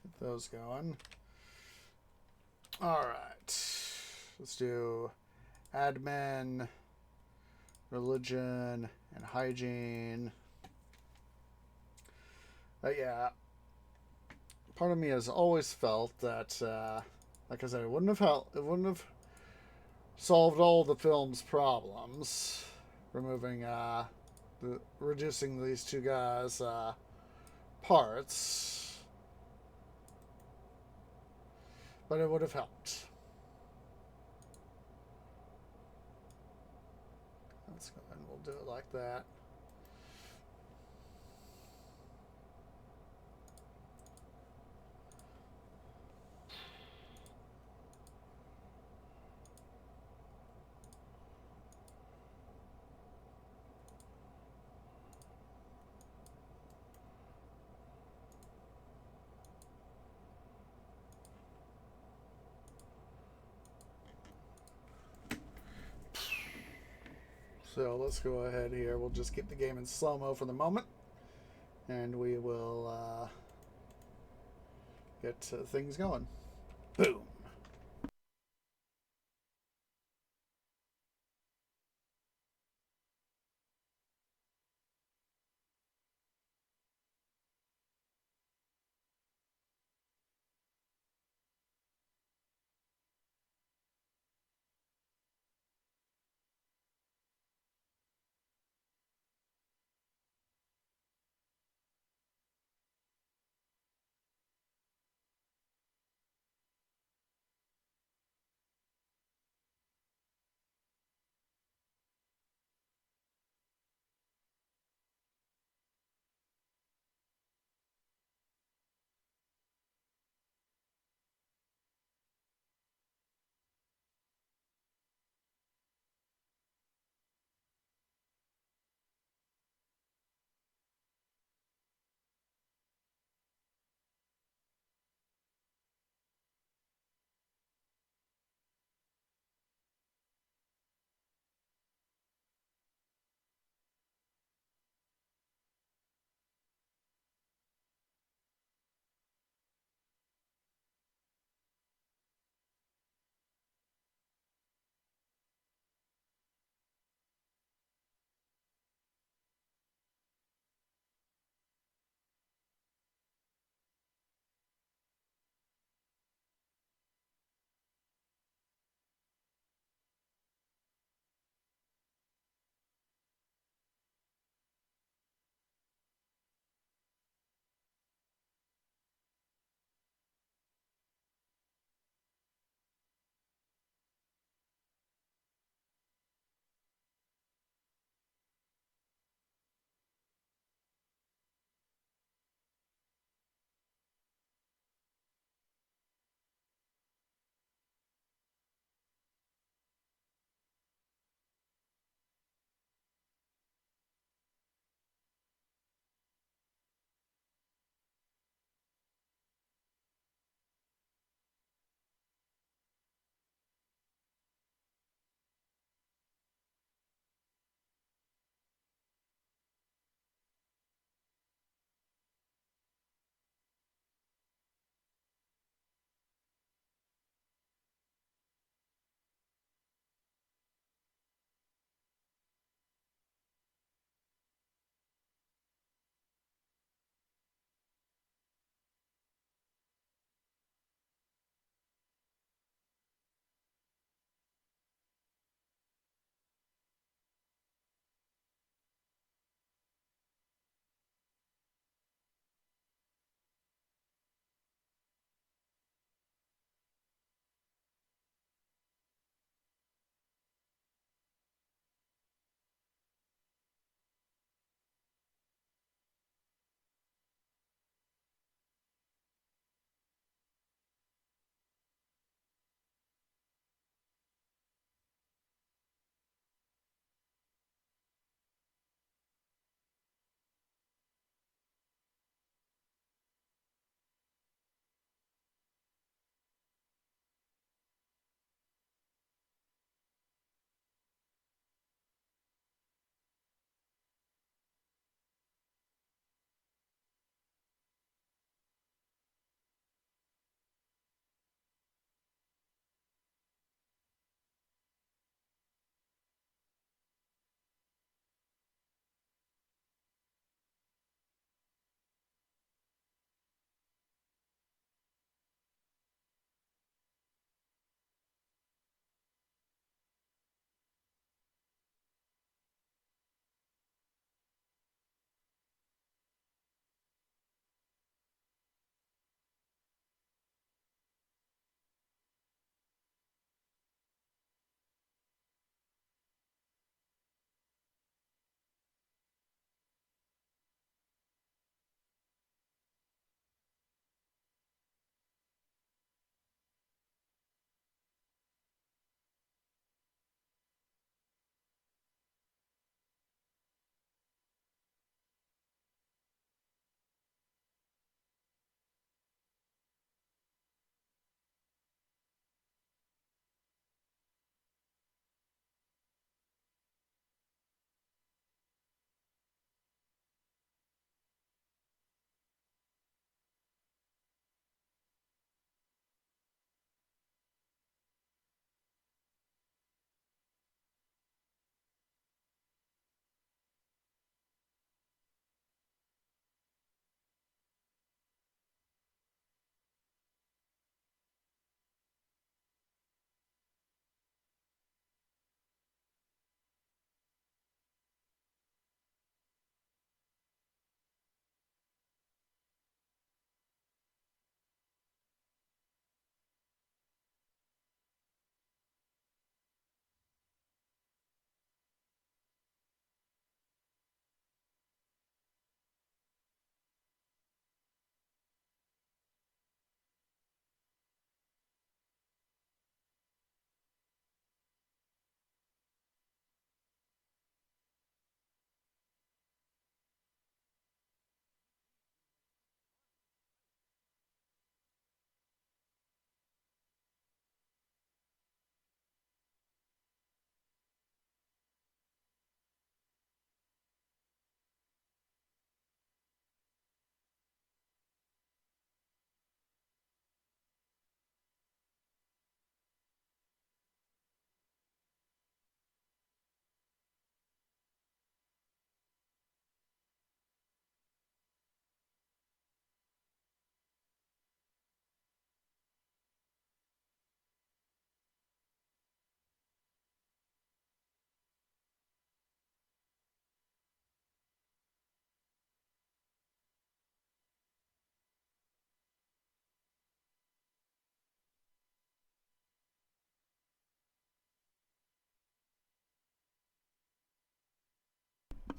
[SPEAKER 1] Get those going. Alright. Let's do admin, religion, and hygiene. But yeah, part of me has always felt that, like I said, it wouldn't have solved all the film's problems, reducing these two guys' parts, but it would have helped. Let's go ahead and we'll do it like that. So let's go ahead here. We'll just keep the game in slow-mo for the moment. And we will get things going. Boom.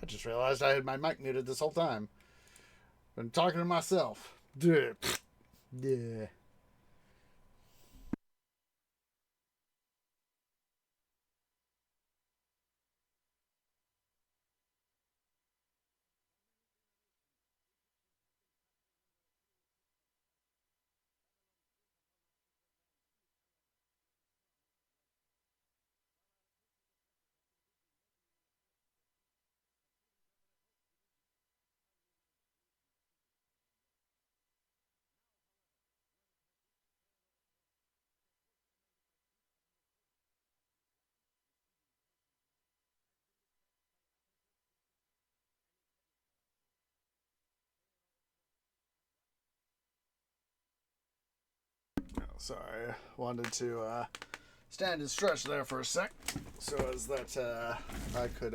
[SPEAKER 1] I just realized I had my mic muted this whole time. Been talking to myself. Duh. Yeah. Sorry, wanted to stand and stretch there for a sec, so as that I could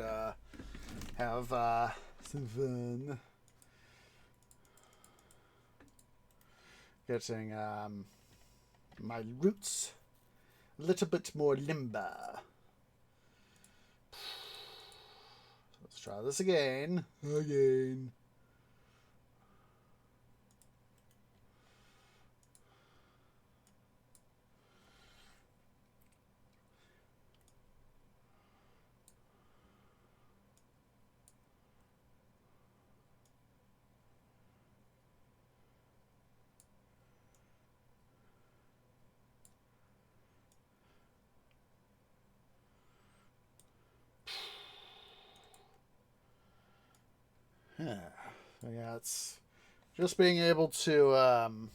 [SPEAKER 1] have some fun getting my roots a little bit more limber. Let's try this again. Yeah, it's just being able to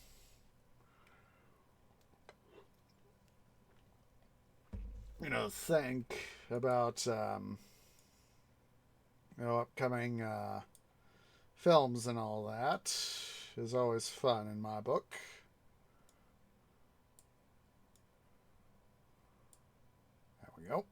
[SPEAKER 1] think about upcoming films and all that is always fun in my book. There we go.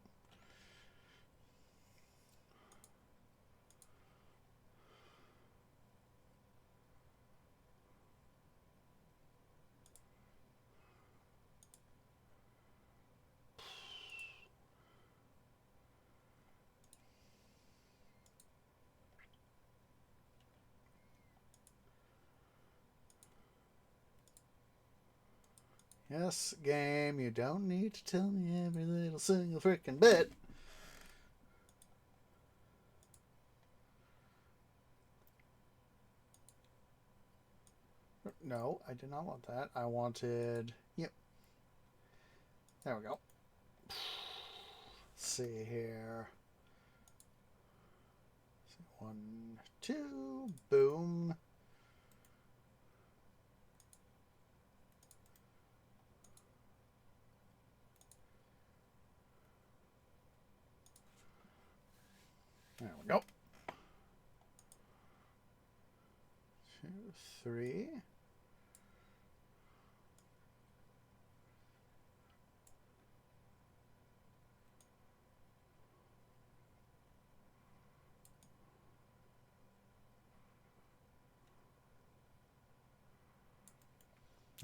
[SPEAKER 1] Yes, game, you don't need to tell me every little single freaking bit. No, I did not want that. I wanted... Yep. There we go. Let's see here. 1, 2, boom. There we go. 2, 3.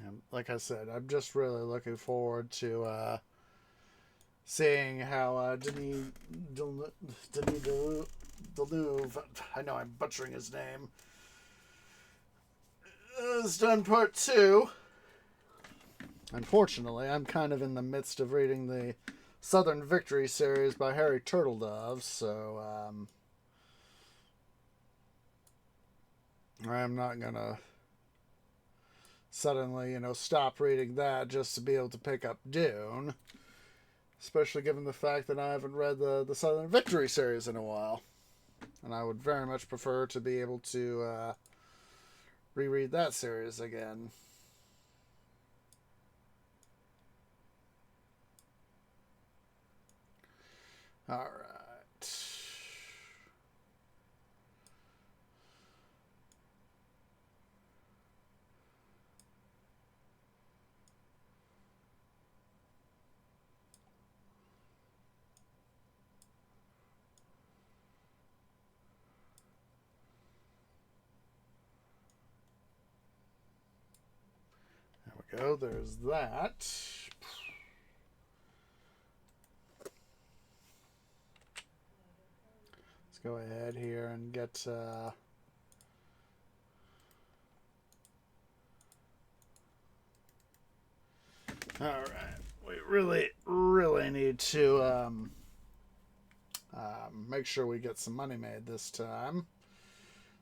[SPEAKER 1] And like I said, I'm just really looking forward to seeing how Denis Villeneuve, I know I'm butchering his name, has done part 2. Unfortunately, I'm kind of in the midst of reading the Southern Victory series by Harry Turtledove, so I'm not gonna suddenly, stop reading that just to be able to pick up Dune. Especially given the fact that I haven't read the Southern Victory series in a while. And I would very much prefer to be able to reread that series again. Alright. There we go. There's that. Let's go ahead here and get... Alright. We really need to make sure we get some money made this time.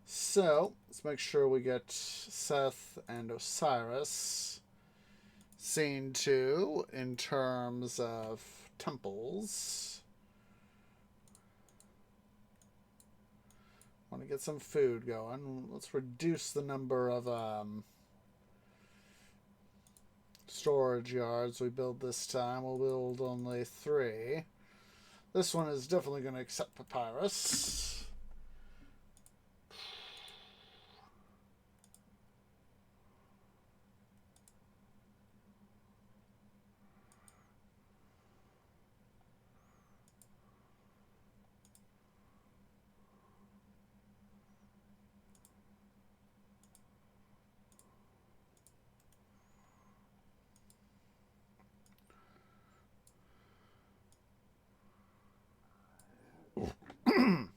[SPEAKER 1] So, let's make sure we get Seth and Osiris seen to in terms of temples. Want to get some food going. Let's reduce the number of storage yards we build this time. We'll build only 3. This one is definitely going to accept papyrus.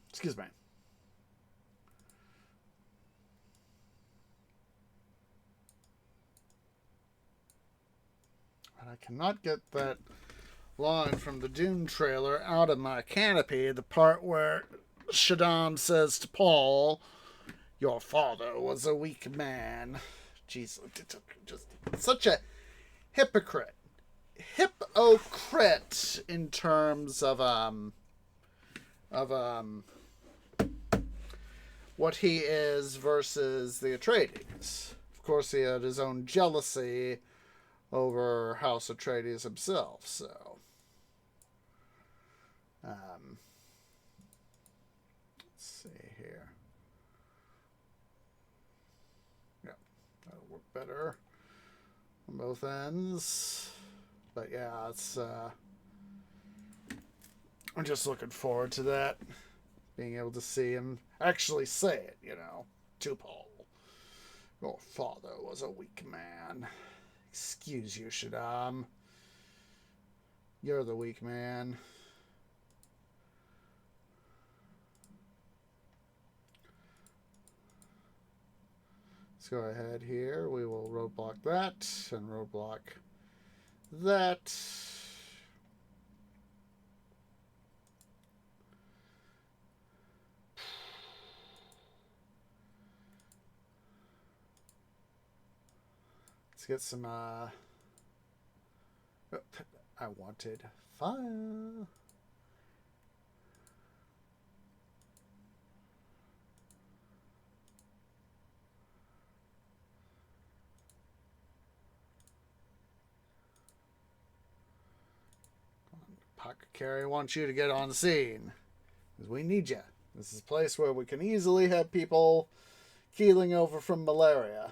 [SPEAKER 1] Excuse me. And I cannot get that line from the Dune trailer out of my canopy, the part where Shaddam says to Paul, "Your father was a weak man." Jeez, just such a hypocrite. Hypocrite in terms of what he is versus the Atreides. Of course, he had his own jealousy over House Atreides himself, so... let's see here. Yeah, that'll work better on both ends. But yeah, it's... I'm just looking forward to that. Being able to see him actually say it, to Paul. Your father was a weak man. Excuse you, Shaddam. You're the weak man. Let's go ahead here. We will roadblock that and roadblock that. Let's get some, I wanted fire. Pocket Carry wants you to get on the scene. Because we need you. This is a place where we can easily have people keeling over from malaria.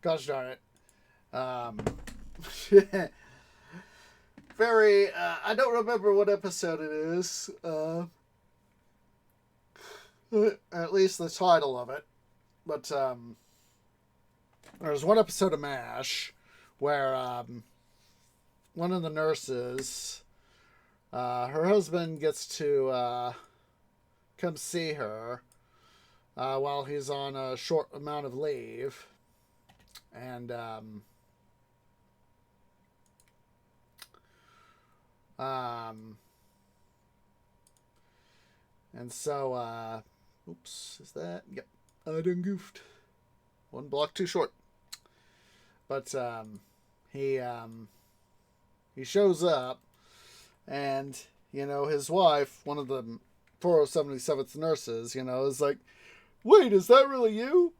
[SPEAKER 1] Gosh darn it. Very, I don't remember what episode it is. At least the title of it. But, there's one episode of MASH where, one of the nurses, her husband gets to, come see her, while he's on a short amount of leave. And so oops, is that? Yep, I done goofed. One block too short. But he shows up, and his wife, one of the 477th nurses, is like, "Wait, is that really you?"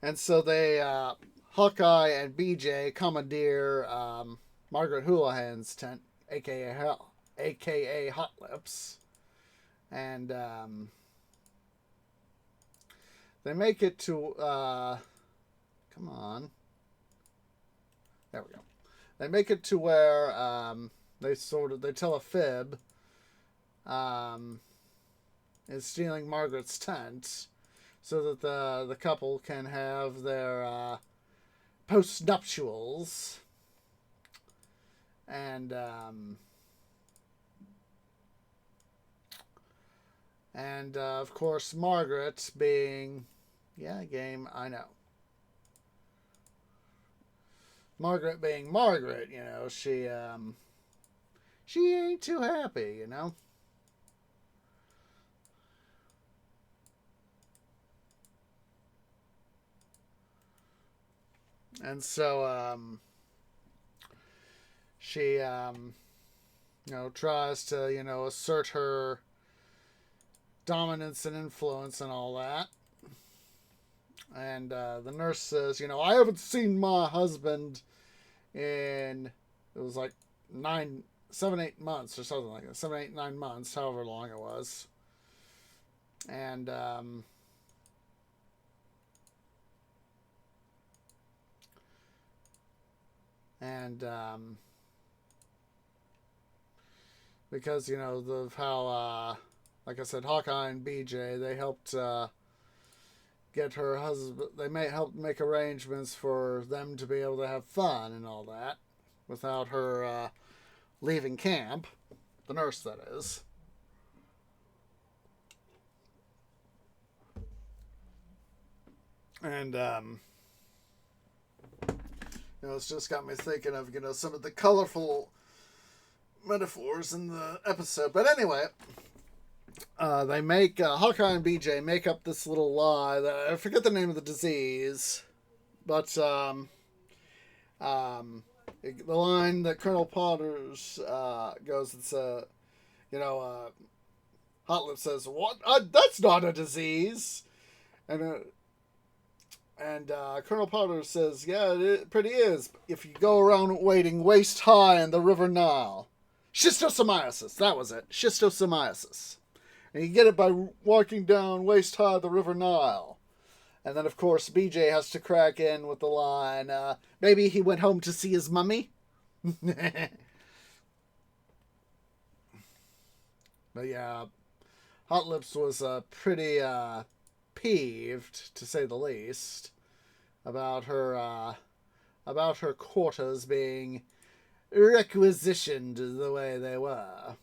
[SPEAKER 1] And so they Hawkeye and BJ commandeer Margaret Houlihan's tent, aka Hot Lips, and they make it to come on, there we go. They make it to where they tell a fib in stealing Margaret's tent, so that the couple can have their post-nuptials. And And, of course, Margaret being... Yeah, game, I know. Margaret being Margaret, you know, she ain't too happy, you know. And so, she, you know, tries to, you know, assert her dominance and influence and all that. And the nurse says, you know, I haven't seen my husband in, it was like 7, 8 months or something like that. 7, 8, 9 months, however long it was. And, and because, you know, of how, like I said, Hawkeye and BJ, they helped get her husband, they may help make arrangements for them to be able to have fun and all that without her leaving camp. The nurse, that is. And, you know, it's just got me thinking of, you know, some of the colorful metaphors in the episode. But anyway, they make, Hawkeye and BJ make up this little lie that, I forget the name of the disease, but, the line that Colonel Potter's, goes, it's, you know, Hot Lip says, what? That's not a disease! And Colonel Potter says, yeah, it pretty is. If you go around wading waist high in the River Nile. Schistosomiasis, that was it. Schistosomiasis. And you get it by walking down waist high the River Nile. And then, of course, BJ has to crack in with the line, maybe he went home to see his mummy? But yeah, Hot Lips was pretty peeved, to say the least, about her quotas being requisitioned the way they were.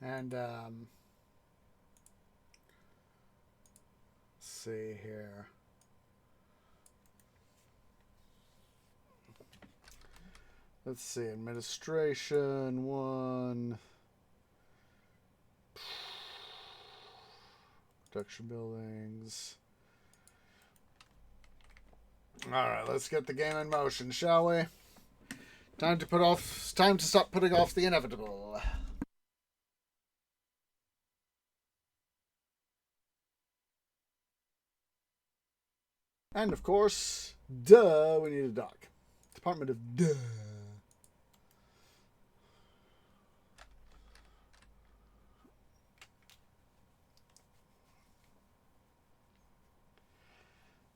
[SPEAKER 1] And let's see here. Let's see, administration 1, production buildings. All right, let's get the game in motion, shall we? Time to stop putting off the inevitable. And of course, duh, we need a dock. Department of Duh.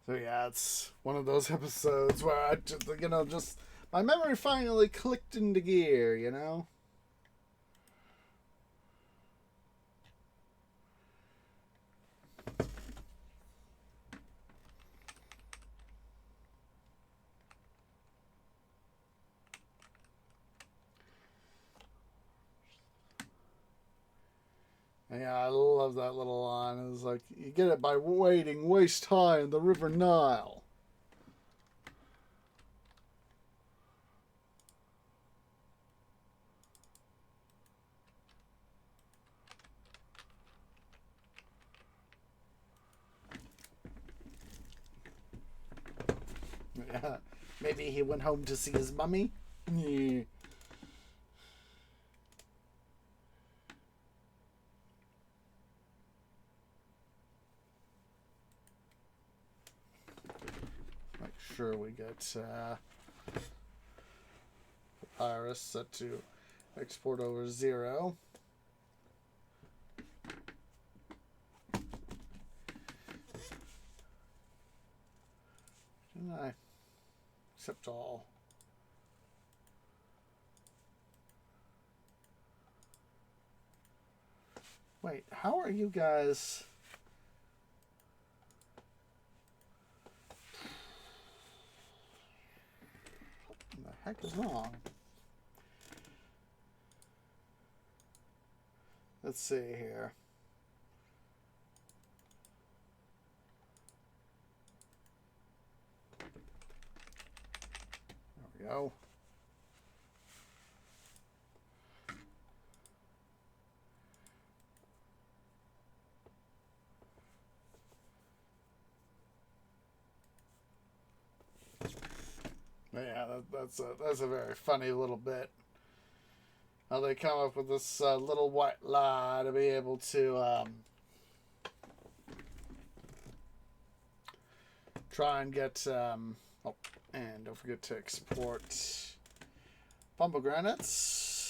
[SPEAKER 1] So yeah, it's one of those episodes where I just, you know, just my memory finally clicked into gear, you know? Yeah, I love that little line. It's like, you get it by wading waist high in the River Nile. Yeah, maybe he went home to see his mummy. Yeah. Make sure we get Papyrus set to export over 0. Didn't I? Accept all. Wait, how are you guys... What the heck is wrong? Let's see here. There we go. Yeah, that's a very funny little bit. How they come up with this little white lie to be able to try and get... oh, and don't forget to export pomegranates.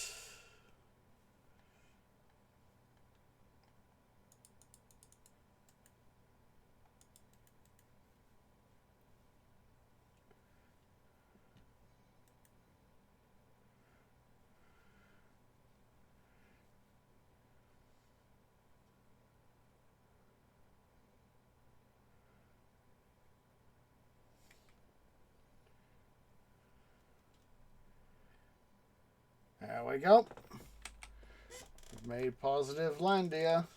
[SPEAKER 1] There we go. Made positive Landia.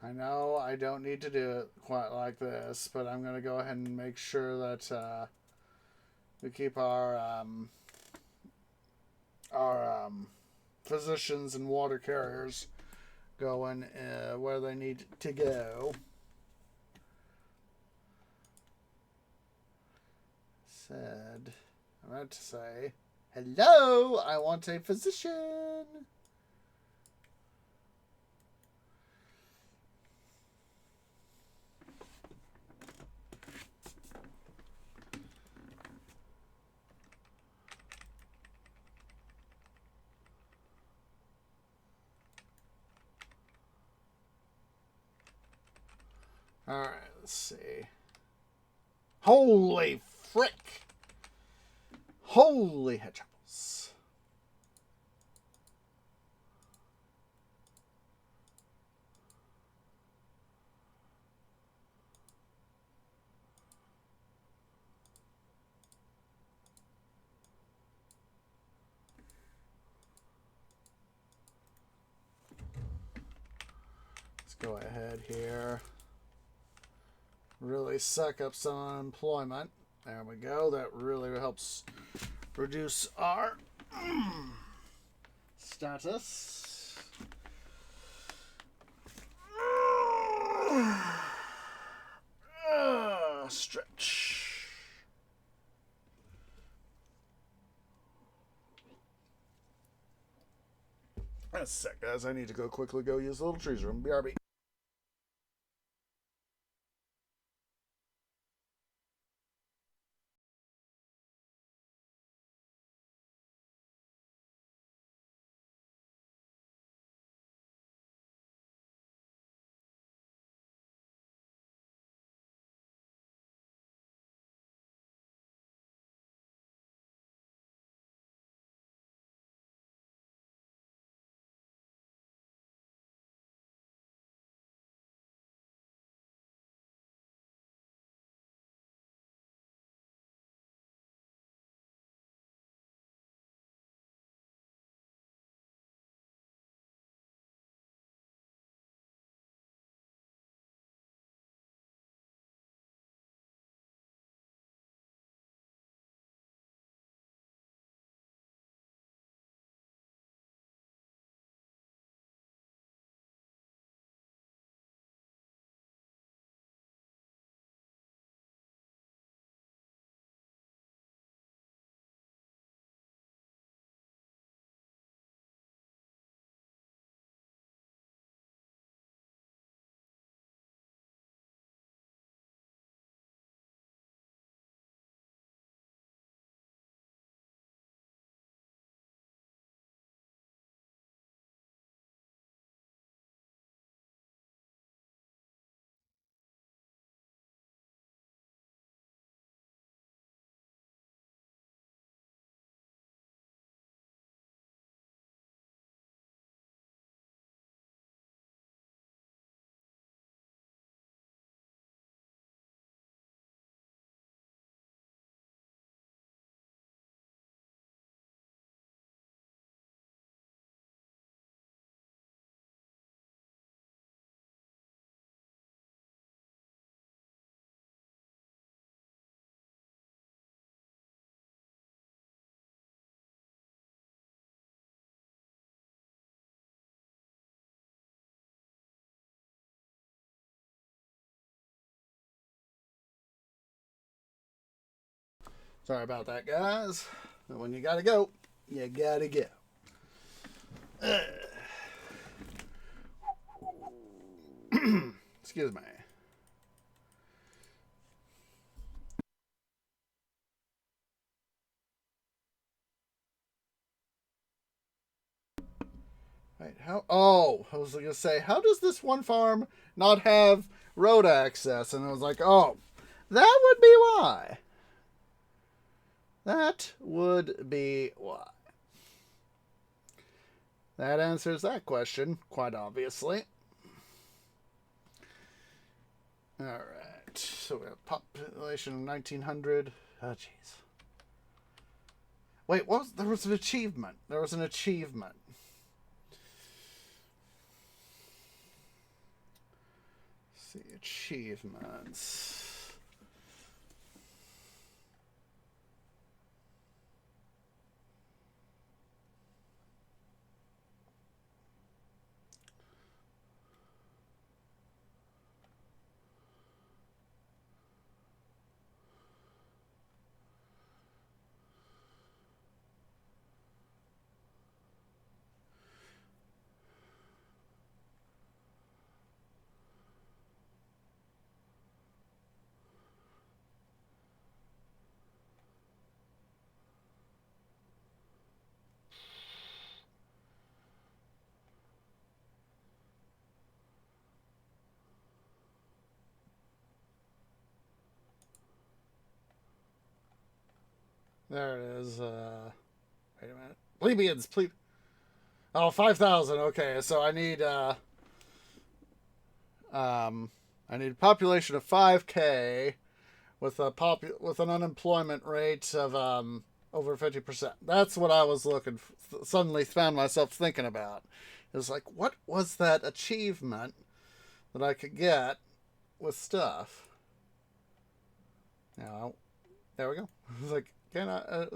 [SPEAKER 1] I know I don't need to do it quite like this, but I'm going to go ahead and make sure that we keep our physicians and water carriers going where they need to go. I meant to say, hello, I want a physician. Alright, let's see. Holy frick! Holy hedgehogs. Let's go ahead here. Really suck up some unemployment. There we go. That really helps reduce our status. Stretch. That's sick, guys. I need to go quickly use the little trees room. BRB. Sorry about that, guys. But when you gotta go, you gotta go. Excuse me. Right, how? Oh, I was gonna say, how does this one farm not have road access? And I was like, oh, that would be why. That would be why. That answers that question, quite obviously. Alright, so we have population of 1900. Oh, jeez. Wait, what was, there was an achievement. There was an achievement. Let's see, achievements. There it is. Wait a minute. Plebeians, Oh, 5,000. Okay, so I need a population of 5K with with an unemployment rate of over 50%. That's what I was suddenly found myself thinking about. It was like, what was that achievement that I could get with stuff? Now, there we go. I was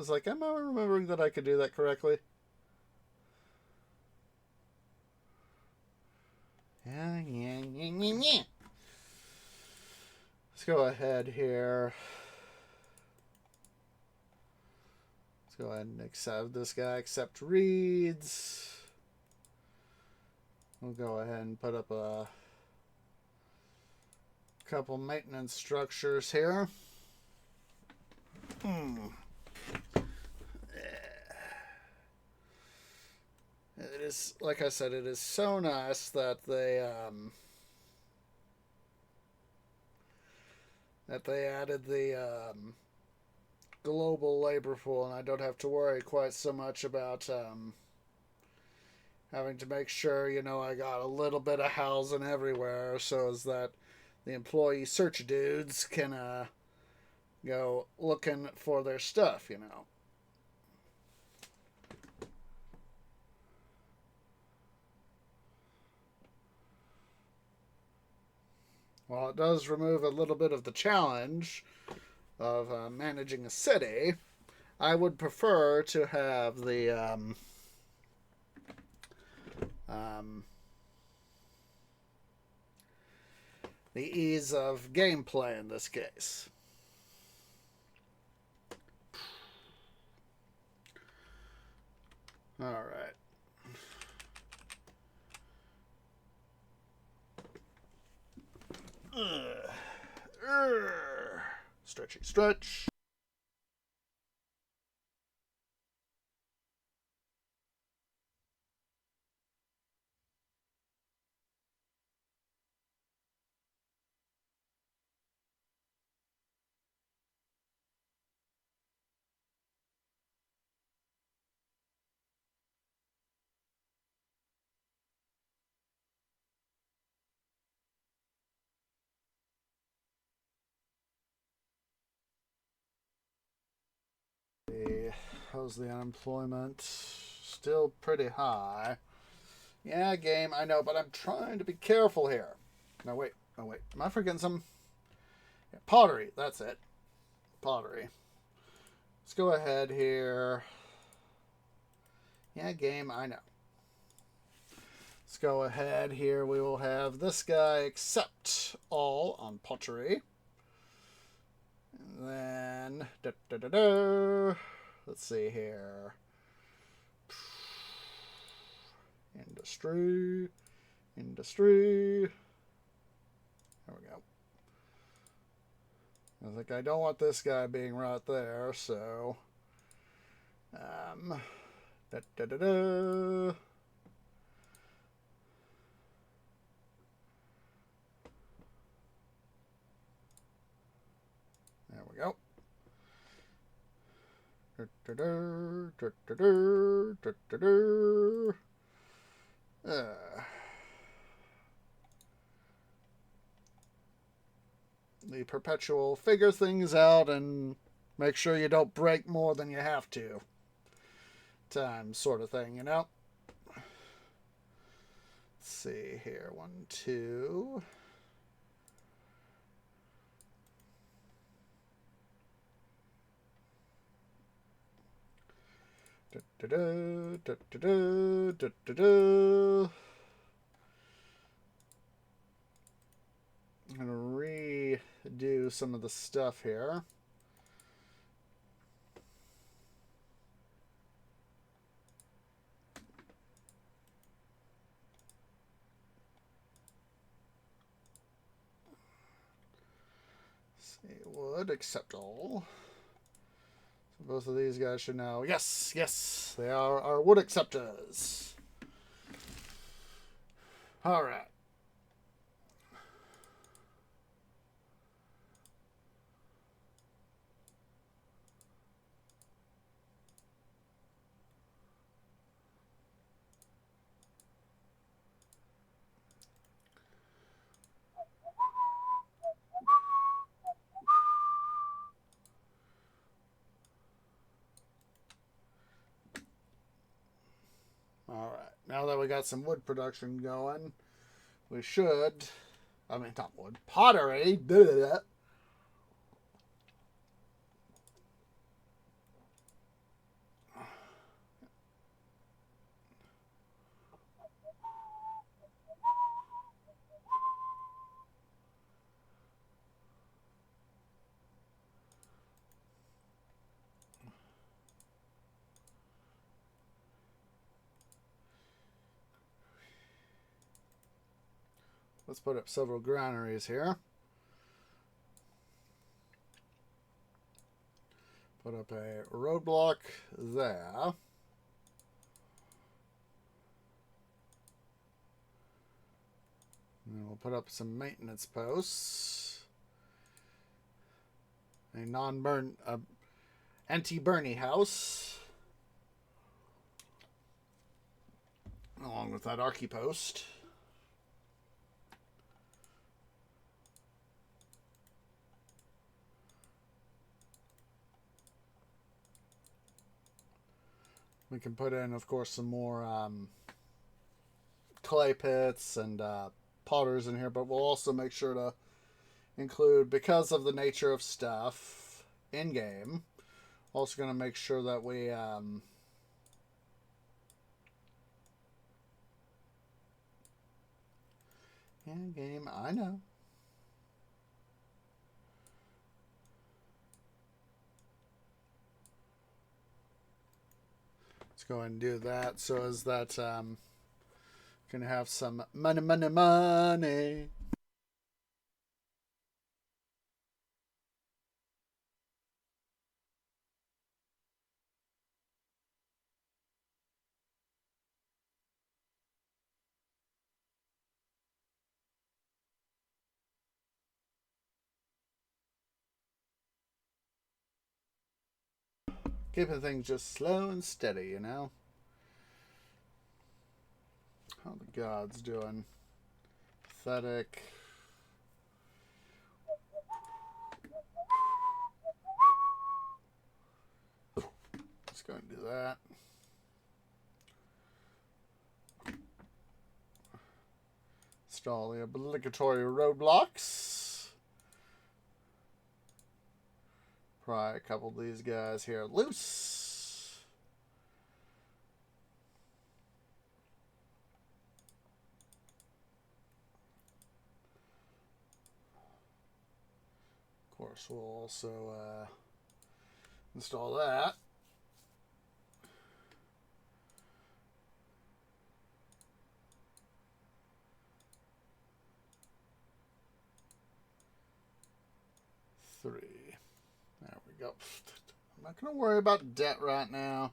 [SPEAKER 1] like, am I remembering that I could do that correctly? Yeah. Let's go ahead here. Let's go ahead and accept this guy. Accept reads. We'll go ahead and put up a couple maintenance structures here. It is, like I said, it is so nice that they added the global labor pool, and I don't have to worry quite so much about having to make sure, I got a little bit of housing everywhere, so as that the employee search dudes can go looking for their stuff, While it does remove a little bit of the challenge of managing a city, I would prefer to have the ease of gameplay in this case. All right. Stretchy stretch. How's the unemployment? Still pretty high. Yeah, game, I know, but I'm trying to be careful here. No, wait. Am I forgetting some? Yeah, pottery, that's it. Pottery. Let's go ahead here. Yeah, game, I know. Let's go ahead here. We will have this guy accept all on pottery. And then then, let's see here. Industry. There we go. I was like, I don't want this guy being right there, so there we go. The perpetual figure things out and make sure you don't break more than you have to time sort of thing, you know? Let's see here. 1, 2. I'm going to redo some of the stuff here. See, wood, accept all. So both of these guys should know. Yes, yes, they are our wood acceptors. All right. All right. Now that we got some wood production going, we should. I mean, not wood. Pottery. Let's put up several granaries here. Put up a roadblock there. And we'll put up some maintenance posts. A non-burn, anti-Bernie house. Along with that Archie post. We can put in, of course, some more clay pits and potters in here, but we'll also make sure to include, because of the nature of stuff in game, also going to make sure that we in game, I know. Let's go ahead and do that so as that can have some money. Keeping things just slow and steady, you know. How are the gods doing? Pathetic. Let's go and do that. Install the obligatory roadblocks. Pry a couple of these guys here loose. Of course, we'll also Install that. Three. There we go. I'm not going to worry about debt right now.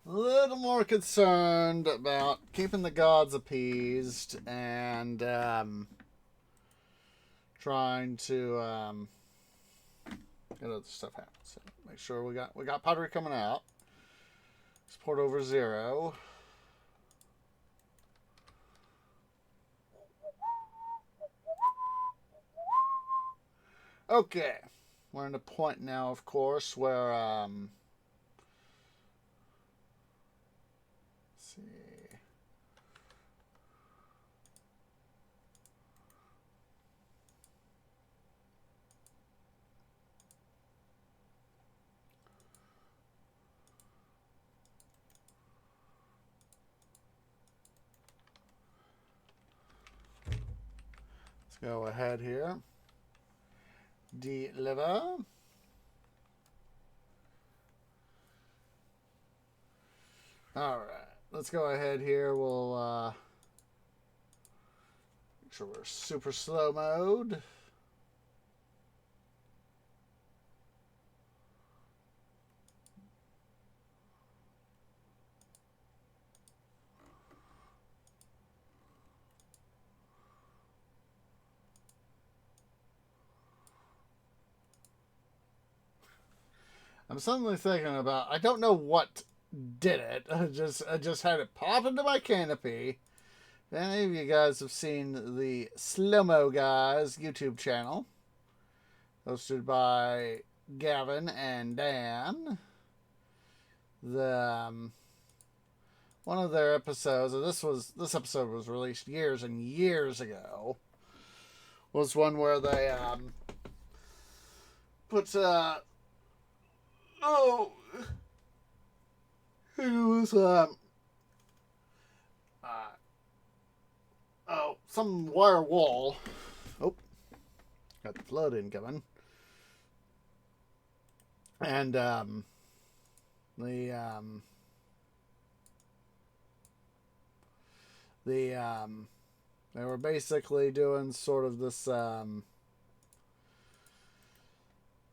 [SPEAKER 1] A little more concerned about keeping the gods appeased and trying to get other stuff happen. So make sure we got pottery coming out. Support over 0. Okay, we're in a point now, of course, where let's see. Let's go ahead here. Deliver. All right, let's go ahead here. We'll make sure we're super slow mode. I'm suddenly thinking about, I don't know what did it. I just had it pop into my canopy. If any of you guys have seen the Slow-Mo Guys YouTube channel, hosted by Gavin and Dan, the one of their episodes, and this episode was released years and years ago, was one where they put it was some wire wall. Oh, got the flood incoming. And they were basically doing sort of this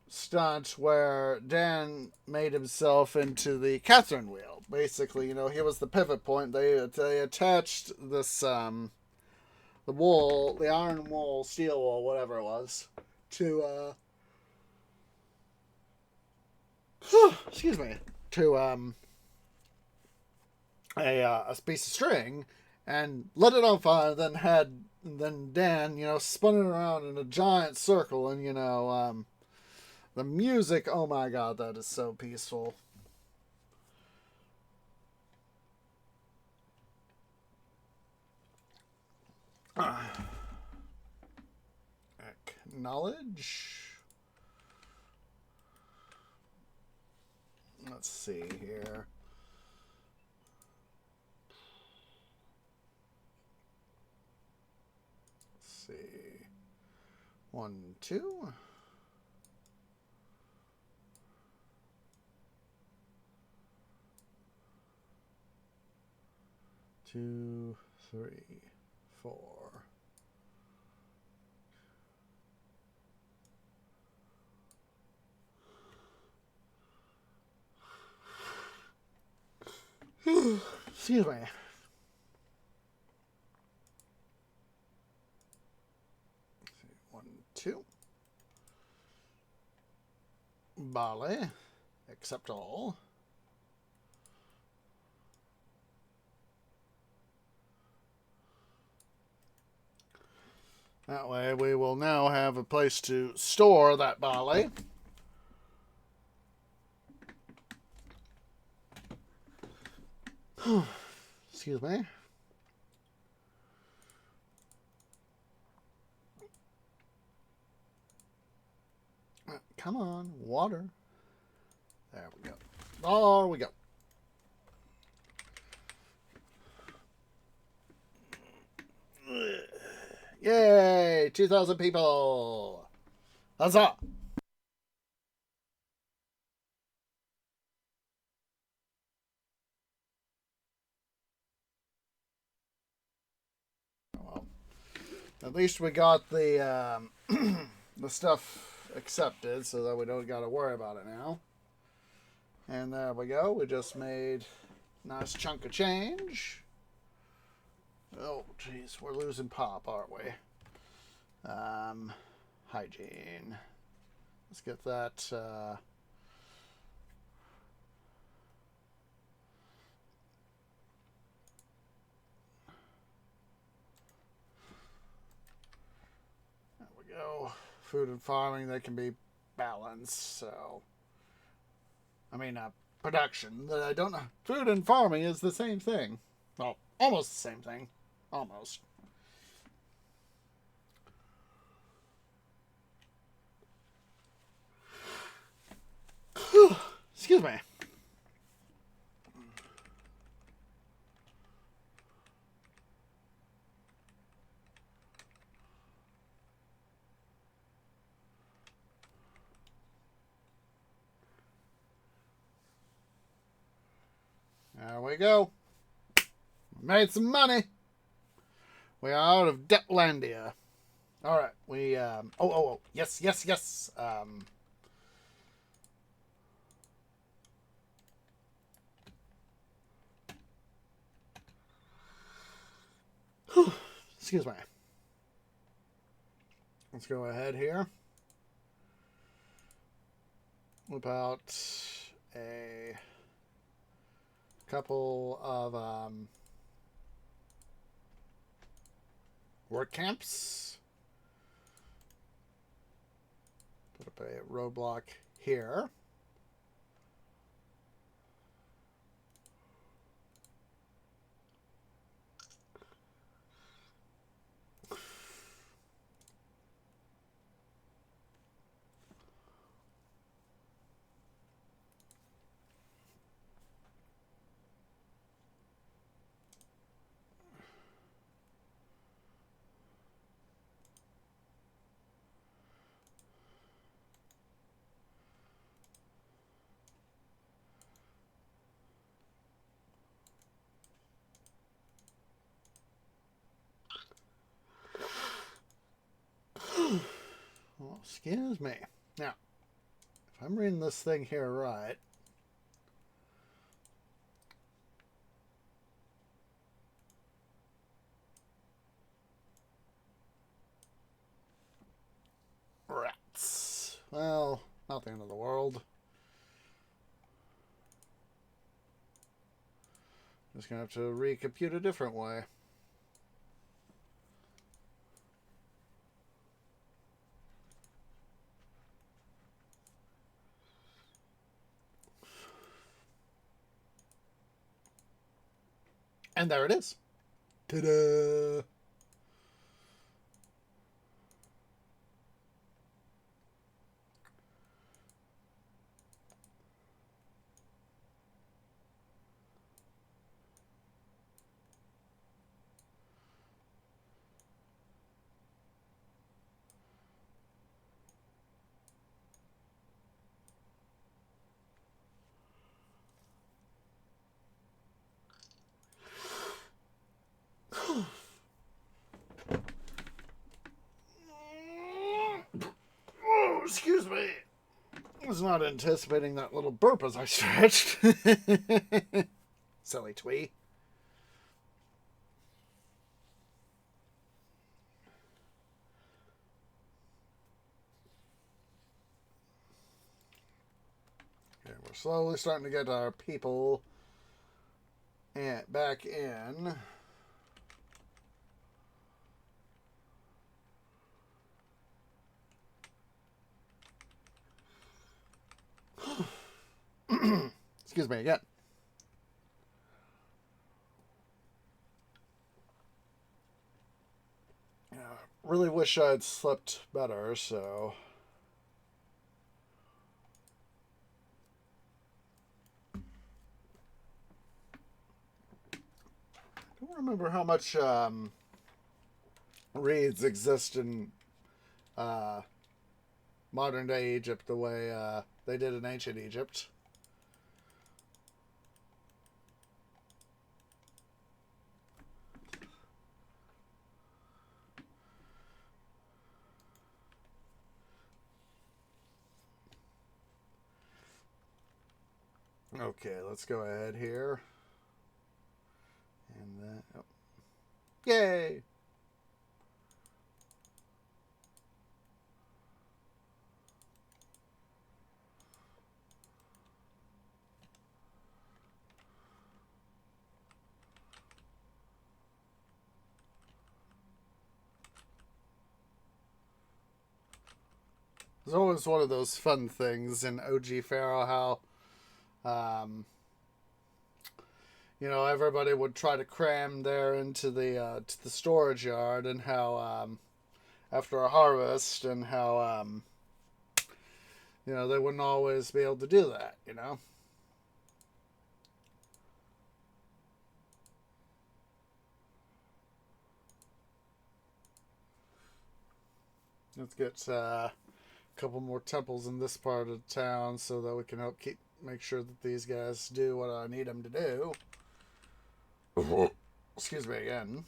[SPEAKER 1] stunt where Dan made himself into the Catherine wheel. Basically, he was the pivot point. They attached this the wall, the iron wall, steel wall, whatever it was, to excuse me, to a piece of string, and lit it on fire. Then Dan, spun it around in a giant circle, and the music. Oh my God, that is so peaceful. Acknowledge. Let's see here. Let's see. 1, 2. 2, 3, 4. Excuse me. One, 2. Barley. Accept all. That way we will now have a place to store that barley. Excuse me. Come on, water. There we go. There we go. Yay! 2,000 people! Huzzah! At least we got the the stuff accepted, so that we don't got to worry about it now. And there we go. We just made a nice chunk of change. Oh, jeez, we're losing pop, aren't we? Hygiene. Let's get that. There we go. Food and farming, they can be balanced. So, I mean, production. I don't know. Food and farming is the same thing. Well, almost the same thing. Almost. Excuse me. There we go. Made some money. We are out of Debtlandia. All right. We oh. Yes. Excuse me. Let's go ahead here. Whip out a couple of work camps. Put up a roadblock here. Well, excuse me. Now, if I'm reading this thing here right, rats. Well, not the end of the world. Just gonna have to recompute a different way. And there it is. Ta-da! Oh, excuse me. I was not anticipating that little burp as I stretched. Silly twee. Okay, we're slowly starting to get our people back in. Excuse me again. Really wish I'd slept better, so. I don't remember how much reeds exist in modern day Egypt the way they did in ancient Egypt. Okay, let's go ahead here. And then, oh. Yay! It's always one of those fun things in OG Pharaoh how, everybody would try to cram there into the storage yard, and how after a harvest, and how they wouldn't always be able to do that. Let's get a couple more temples in this part of town so that we can make sure that these guys do what I need them to do. Excuse me again.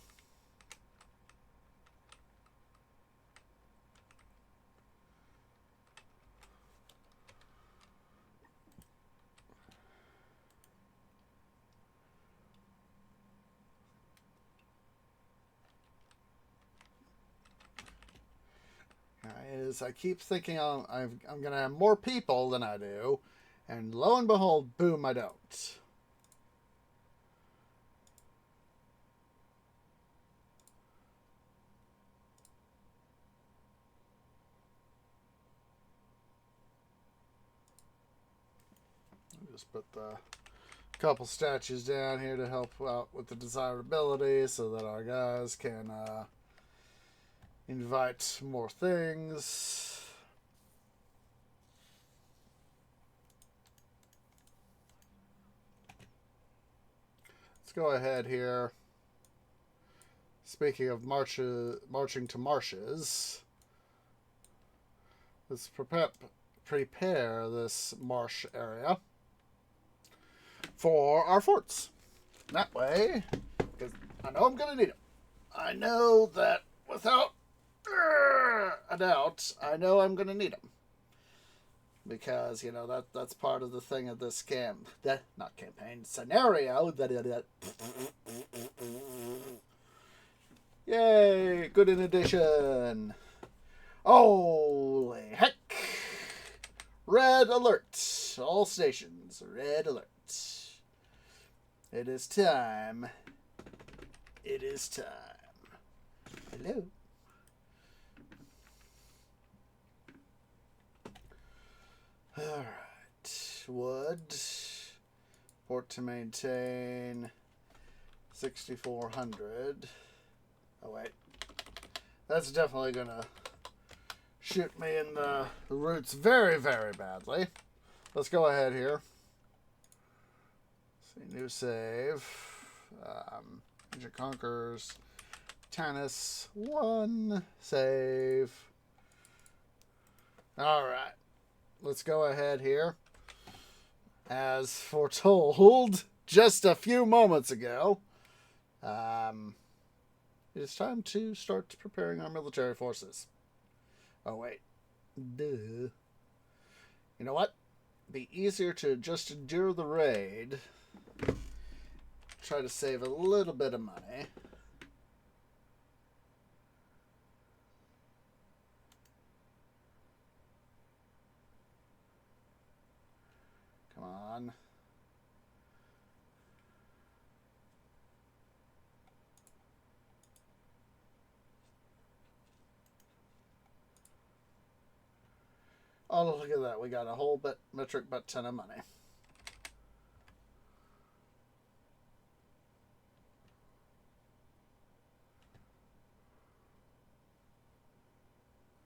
[SPEAKER 1] I keep thinking I'm going to have more people than I do, and lo and behold, boom, I don't. Just put the couple statues down here to help out with the desirability so that our guys can invite more things. Let's go ahead here. Speaking of marching to marshes, let's prepare this marsh area for our forts. That way, because I know I'm going to need them. I know that without a doubt, I know I'm going to need them. Because, that's part of the thing of this not campaign, scenario. Yay, good in addition. Holy heck. Red alert. All stations, red alert. It is time. It is time. Hello. Alright. Wood. Port to maintain. 6,400. Oh, wait. That's definitely going to shoot me in the roots very, very badly. Let's go ahead here. New save. Ninja Conquers. Tannis. 1. Save. Alright. Let's go ahead here. As foretold just a few moments ago, it is time to start preparing our military forces. Oh, wait. Duh. You know what? It'd be easier to just endure the raid. Try to save a little bit of money. Come on. Oh, look at that. We got a whole metric butt ton of money.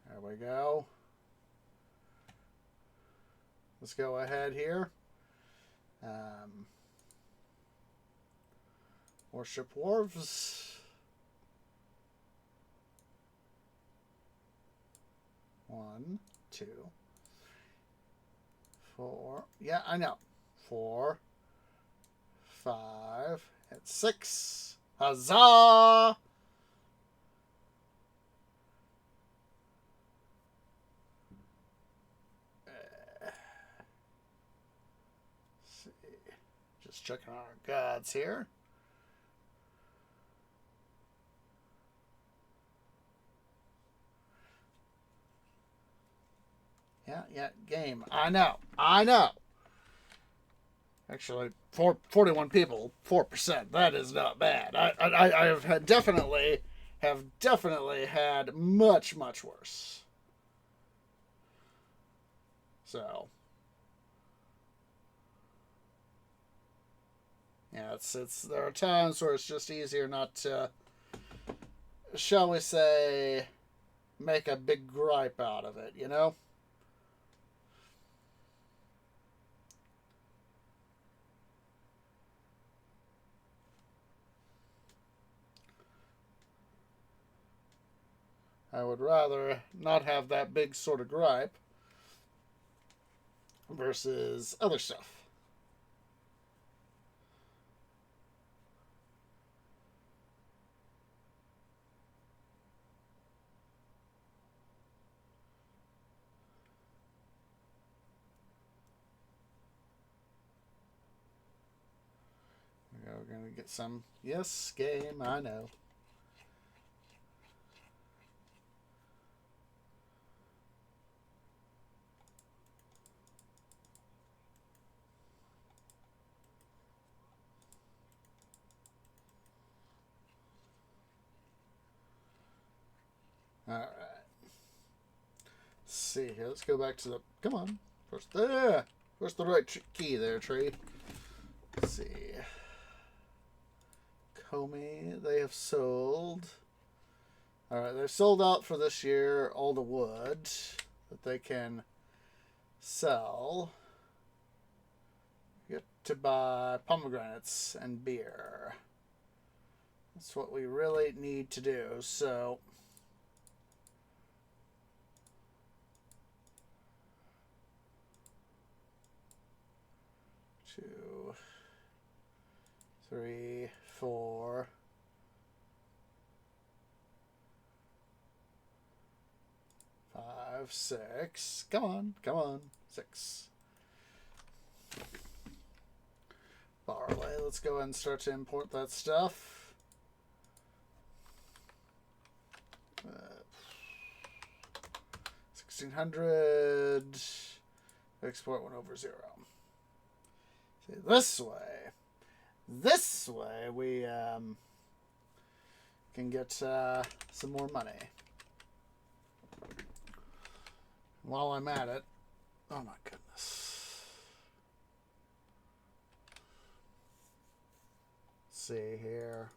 [SPEAKER 1] There we go. Let's go ahead here. Worship wharves. 1, 2, 4. Yeah, I know. 4, 5, and 6. Huzzah! See. checking our gods here. Yeah, game. I know. Actually, 41 people, 4%. That is not bad. I have definitely had much worse. So, yeah, it's there are times where it's just easier not to, shall we say, make a big gripe out of it, you know? I would rather not have that big sort of gripe versus other stuff. We're going to get some. Yes, game, I know. All right. Let's see here. Let's go back to the. Come on. First, there. Where's the right key there, tree? Let's see. Comey, they have sold. All right, they've sold out for this year all the wood that they can sell. You get to buy pomegranates and beer. That's what we really need to do. So, 2, 3, 4. 5, 6. Come on. 6. Barley. Let's go ahead and start to import that stuff. 1600. Export 1/0. See, this way we can get some more money. While I'm at it, oh my goodness. Let's see here.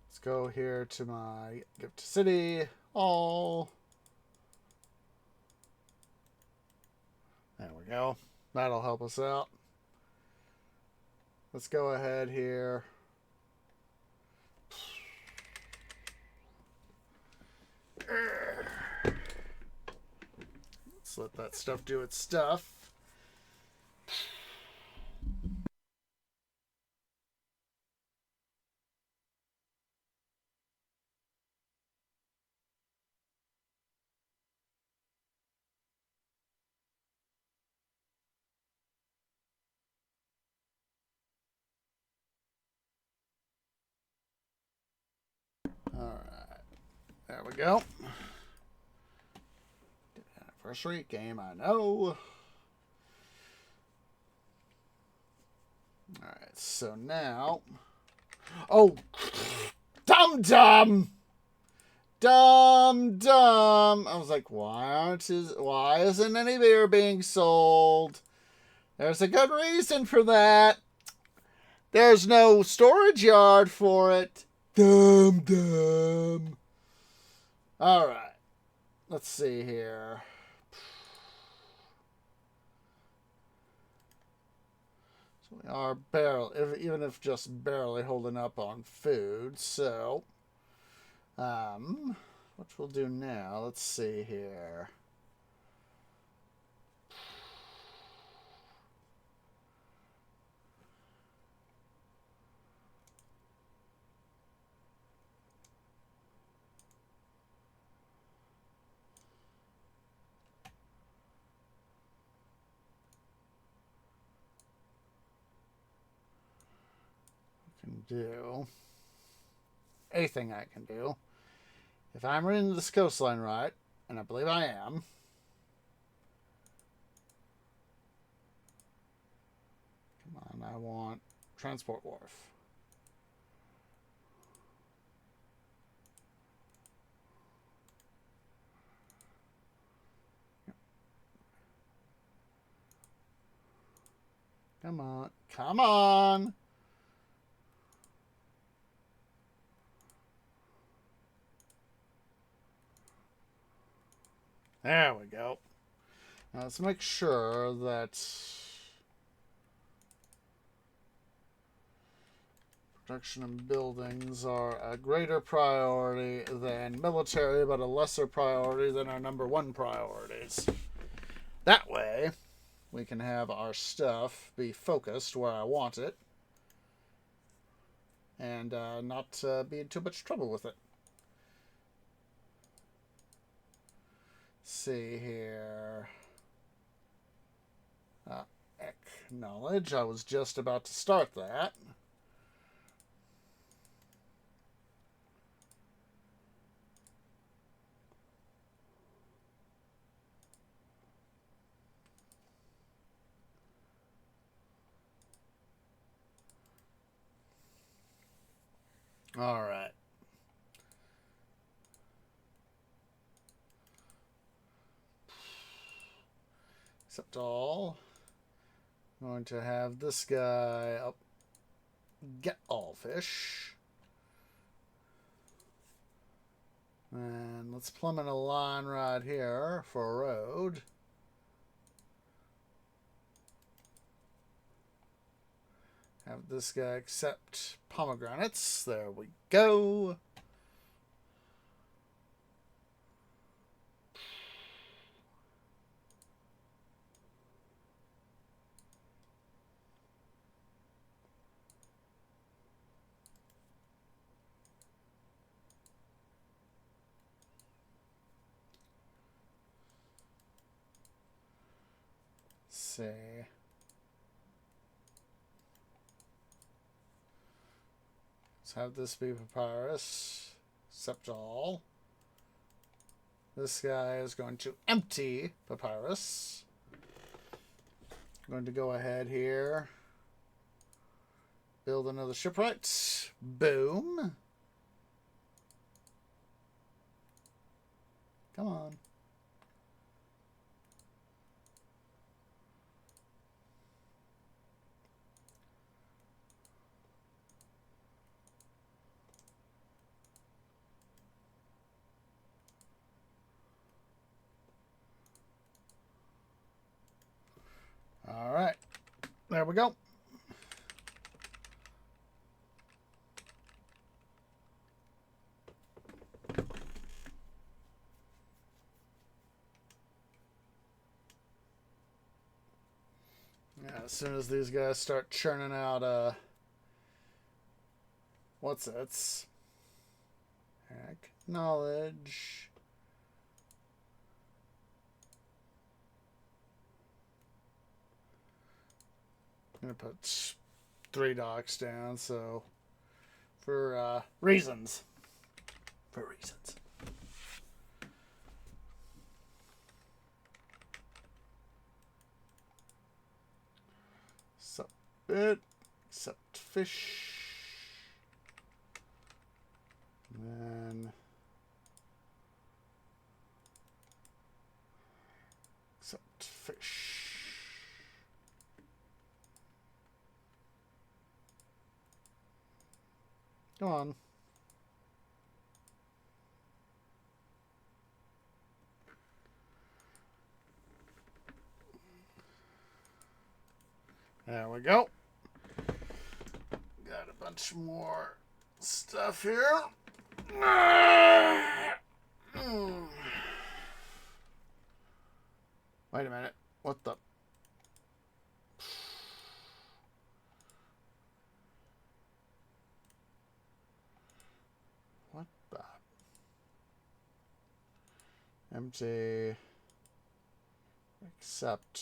[SPEAKER 1] Let's go here to my gift city. All. There we go. That'll help us out. Let's go ahead here. Let's let that stuff do its stuff. Alright. There we go. Anniversary game, I know. Alright, so now. Oh! Dum. I was like, why isn't any beer being sold? There's a good reason for that. There's no storage yard for it. Dum. Alright. Let's see here. So we are even if just barely holding up on food. So, what we'll do now, let's see here. do, a thing I can do, if I'm reading this coastline right, and I believe I am, come on, I want transport wharf. Come on. Come on! There we go. Now let's make sure that production and buildings are a greater priority than military, but a lesser priority than our number one priorities. That way, we can have our stuff be focused where I want it and not be in too much trouble with it. Let's see here. Acknowledge. I was just about to start that. All right. Except all. I'm going to have this guy up. Get all fish. And let's plumb in a line right here for a road. Have this guy accept pomegranates. There we go. Let's see. Let's have this be papyrus. Accept all. This guy is going to empty papyrus. I'm going to go ahead here. Build another shipwright. Boom. Come on. All right. There we go. Yeah, as soon as these guys start churning out what's it? Acknowledge. I'm gonna put 3 docks down, so for reasons. For reasons. Submit, accept fish. And then accept fish. Come on. There we go. Got a bunch more stuff here. Wait a minute. What the? What the? Empty. Accept.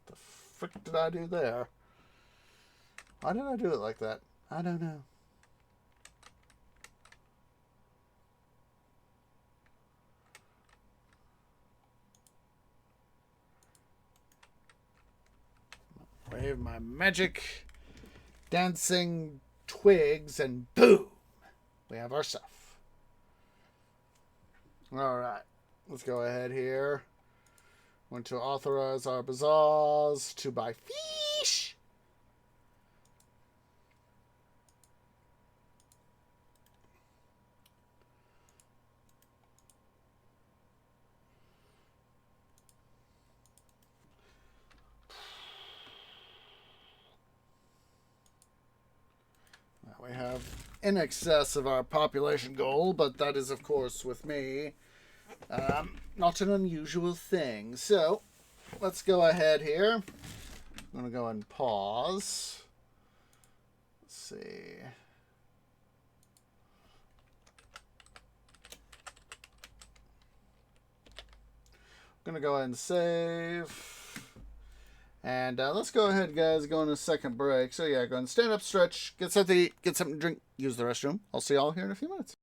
[SPEAKER 1] The frick did I do there? Why did I do it like that? I don't know. Wave my magic dancing twigs and boom! We have our stuff. Alright. Let's go ahead here. Want to authorize our bazaars to buy fish. We have in excess of our population goal, but that is, of course, with me, not an unusual thing. So, let's go ahead here. I'm going to go and pause. Let's see. I'm going to go ahead and save. And let's go ahead, guys, go on a second break. So, yeah, go and stand up, stretch, get something to eat, get something to drink, use the restroom. I'll see y'all here in a few minutes.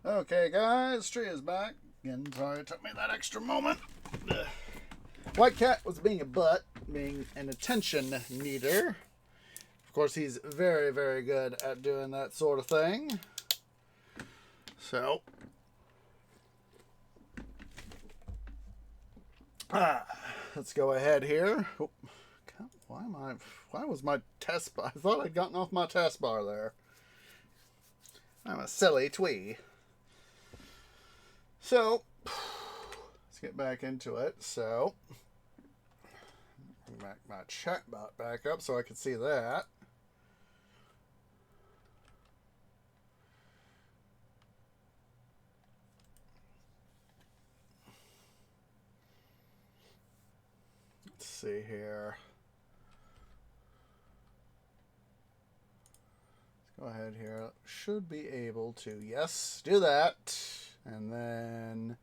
[SPEAKER 1] Okay, guys, tree is back. Again, sorry it took me that extra moment. White Cat was being a butt, being an attention needer. Of course, he's very, very good at doing that sort of thing. So, let's go ahead here. Oh, why was my test bar? I thought I'd gotten off my test bar there. I'm a silly twee. So, let's get back into it. So, bring back my chatbot back up so I can see that. Let's see here. Go ahead here. Should be able to, yes, do that. And then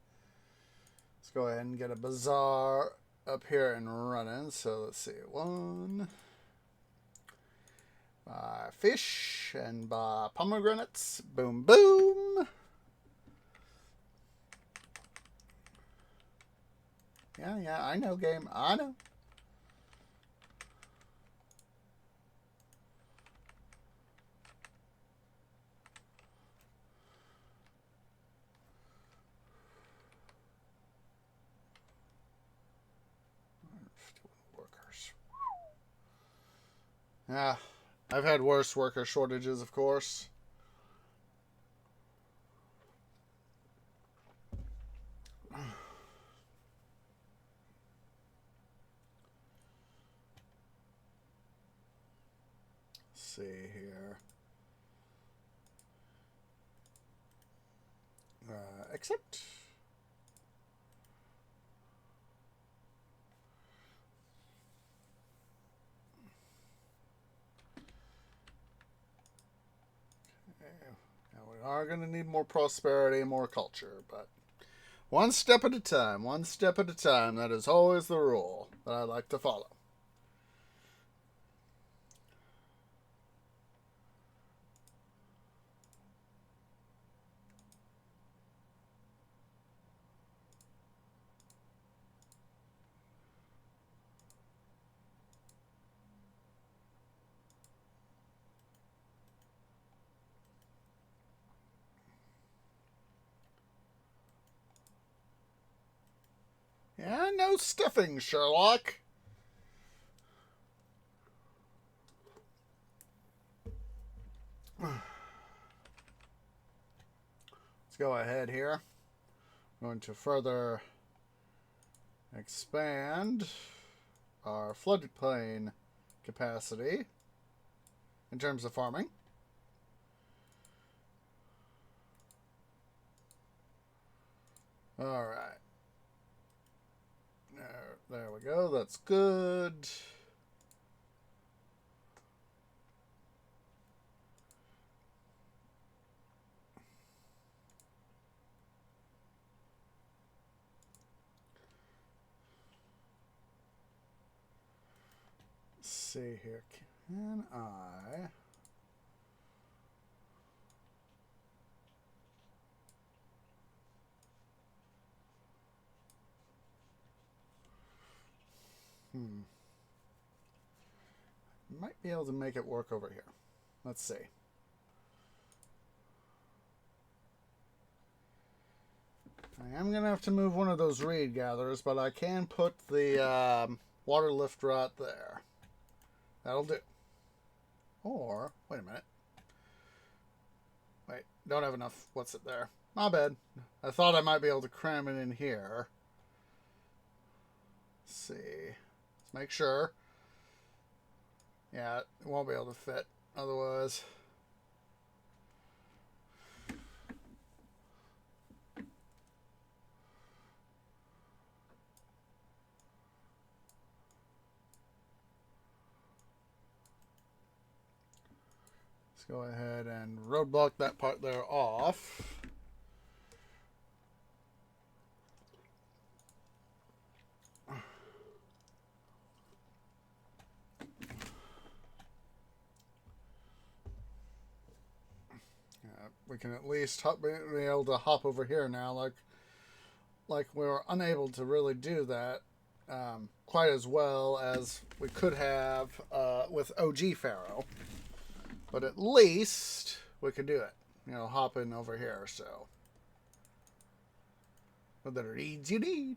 [SPEAKER 1] let's go ahead and get a bazaar up here and running. So let's see, one. Buy fish and buy pomegranates. Boom, boom. Yeah, I know, game. I know. Workers. Yeah, I've had worse worker shortages, of course. See here. Accept. Okay. Now we are going to need more prosperity and more culture, but one step at a time, one step at a time. That is always the rule that I like to follow. Yeah, no stuffing, Sherlock. Let's go ahead here. I'm going to further expand our floodplain capacity in terms of farming. All right. There we go. That's good. Let's see here. Can I... Might be able to make it work over here. Let's see. I am going to have to move one of those reed gatherers, but I can put the water lift right there. That'll do. Or, wait a minute. Wait, don't have enough. What's it there? My bad. I thought I might be able to cram it in here. Let's see. Let's make sure. Yeah, it won't be able to fit otherwise. Let's go ahead and roadblock that part there off. We can at least be able to hop over here now, like we were unable to really do that quite as well as we could have with OG Pharaoh. But at least we could do it. Hopping over here, so. What the reads you need.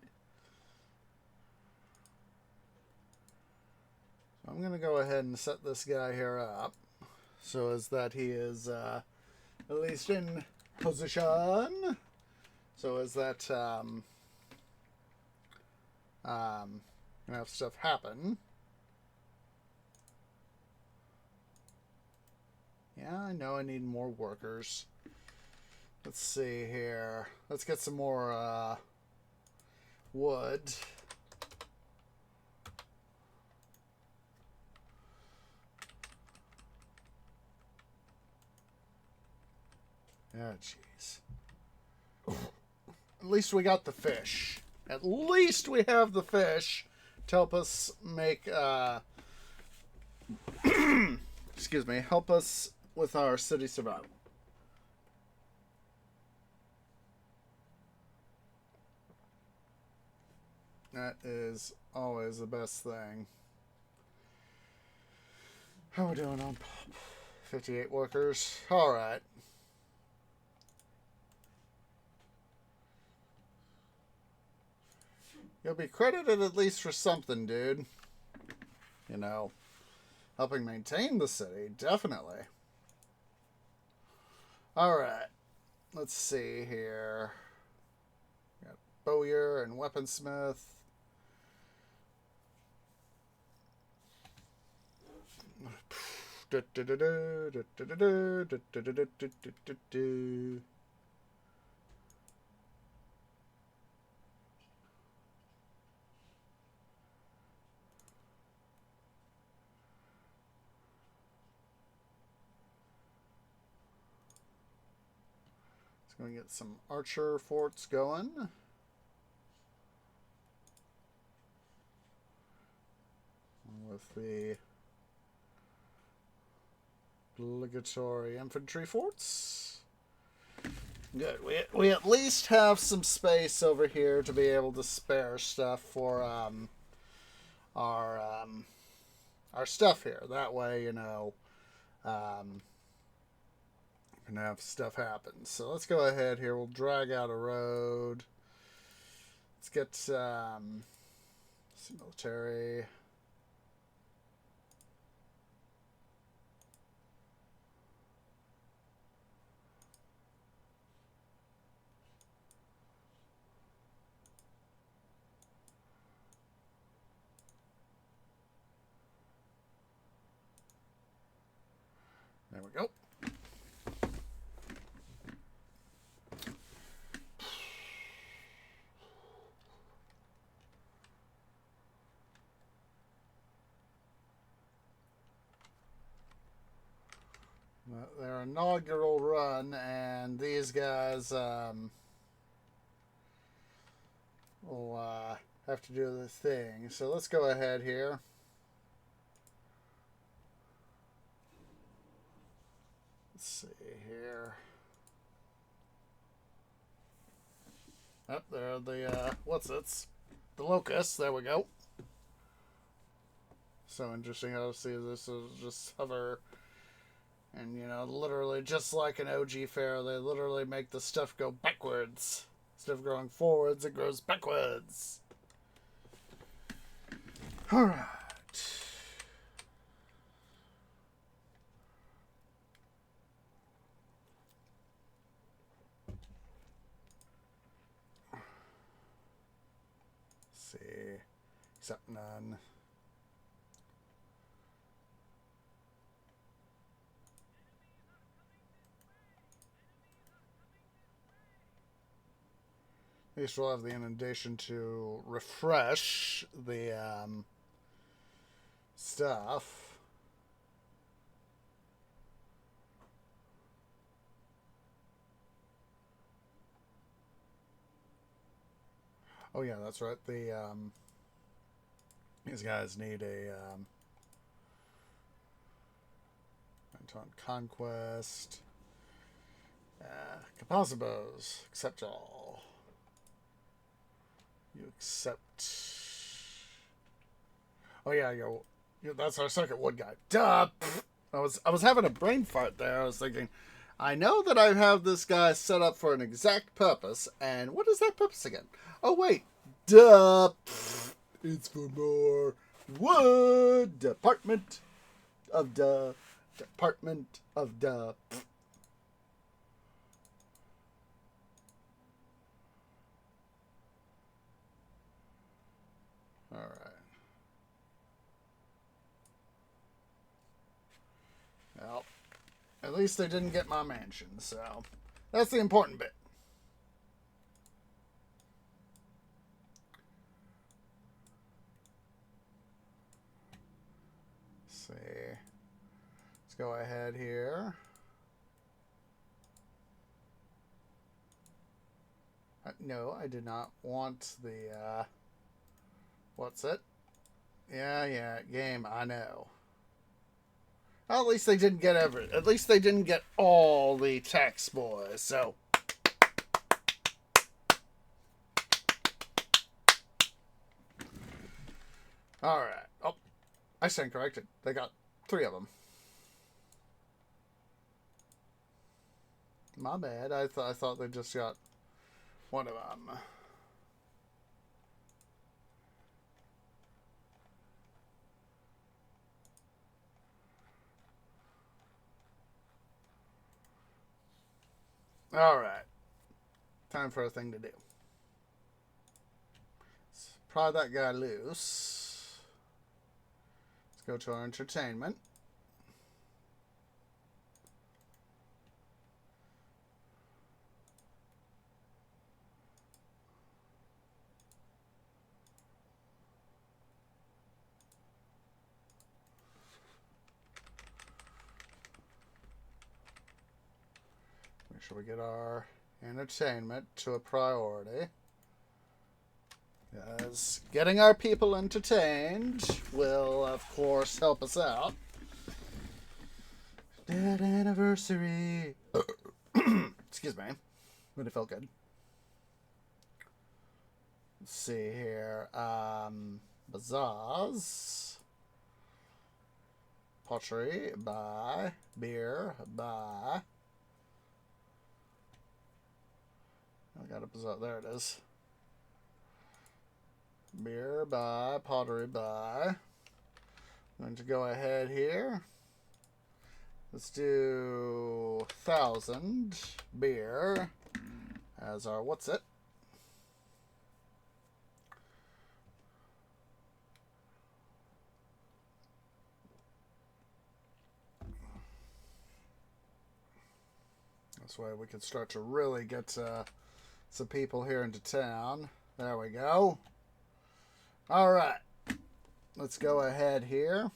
[SPEAKER 1] So I'm going to go ahead and set this guy here up so as that he is at least in position. So as that have stuff happen. Yeah, I know I need more workers. Let's see here. Let's get some more wood. Oh, jeez. At least we got the fish. At least we have the fish to help us make, excuse me, help us with our city survival. That is always the best thing. How are we doing on 58 workers? Alright. You'll be credited at least for something, dude. Helping maintain the city, definitely. Alright. Let's see here. Got bowyer and weaponsmith. It's going to get some archer forts going. With the obligatory infantry forts. Good. We at least have some space over here to be able to spare stuff for our stuff here. That way, can have stuff happen. So let's go ahead here. We'll drag out a road. Let's get some military. There we go. Their inaugural run, and these guys will have to do the thing. So let's go ahead here. Let's see here. Oh, there are the the locusts. There we go. So interesting how to see this is just hover. And, literally just like an OG Pharaoh, they literally make the stuff go backwards. Instead of growing forwards, it grows backwards. Alright. Let's see. Except none. At least we'll have the inundation to refresh the stuff. Oh yeah, that's right. These guys need a Anton Conquest. I suppose. Accept all. You accept. Oh yeah, that's our second wood guy. Duh. I was having a brain fart there. I was thinking, I know that I have this guy set up for an exact purpose, and what is that purpose again? Oh wait, duh. It's for more wood. Department of duh. Department of duh. All right. Well, at least they didn't get my mansion, so that's the important bit. Let's see. Let's go ahead here. No, I did not want the, what's it? Yeah, game, I know. Well, at least they didn't get at least they didn't get all the tax boys, so. Alright. Oh, I stand corrected. They got 3 of them. My bad. I thought they just got 1 of them. Alright. Time for a thing to do. Let's pry that guy loose. Let's go to our entertainment. Make sure we get our entertainment to a priority. Because getting our people entertained will, of course, help us out. Dead anniversary. Excuse me. But it felt good. Let's see here. Bazaars. Pottery. Buy. Beer. Buy. I got a bazaar. There it is. Beer, buy. Pottery, buy. I'm going to go ahead here. Let's do 1,000 beer as our what's it? This way we can start to really get some people here into town. There we go. All right. Let's go ahead here.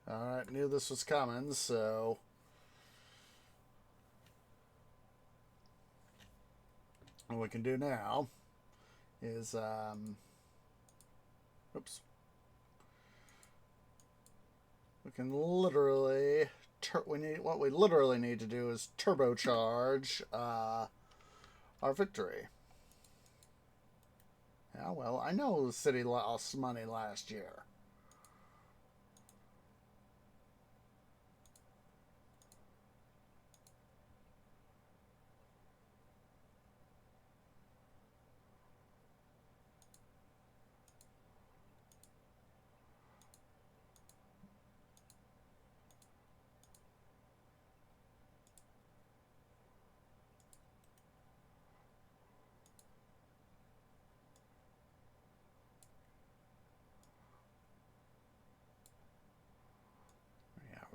[SPEAKER 1] All right, knew this was coming, so what we can do now is oops. We can literally what we literally need to do is turbocharge our victory. Yeah, well, I know the city lost money last year.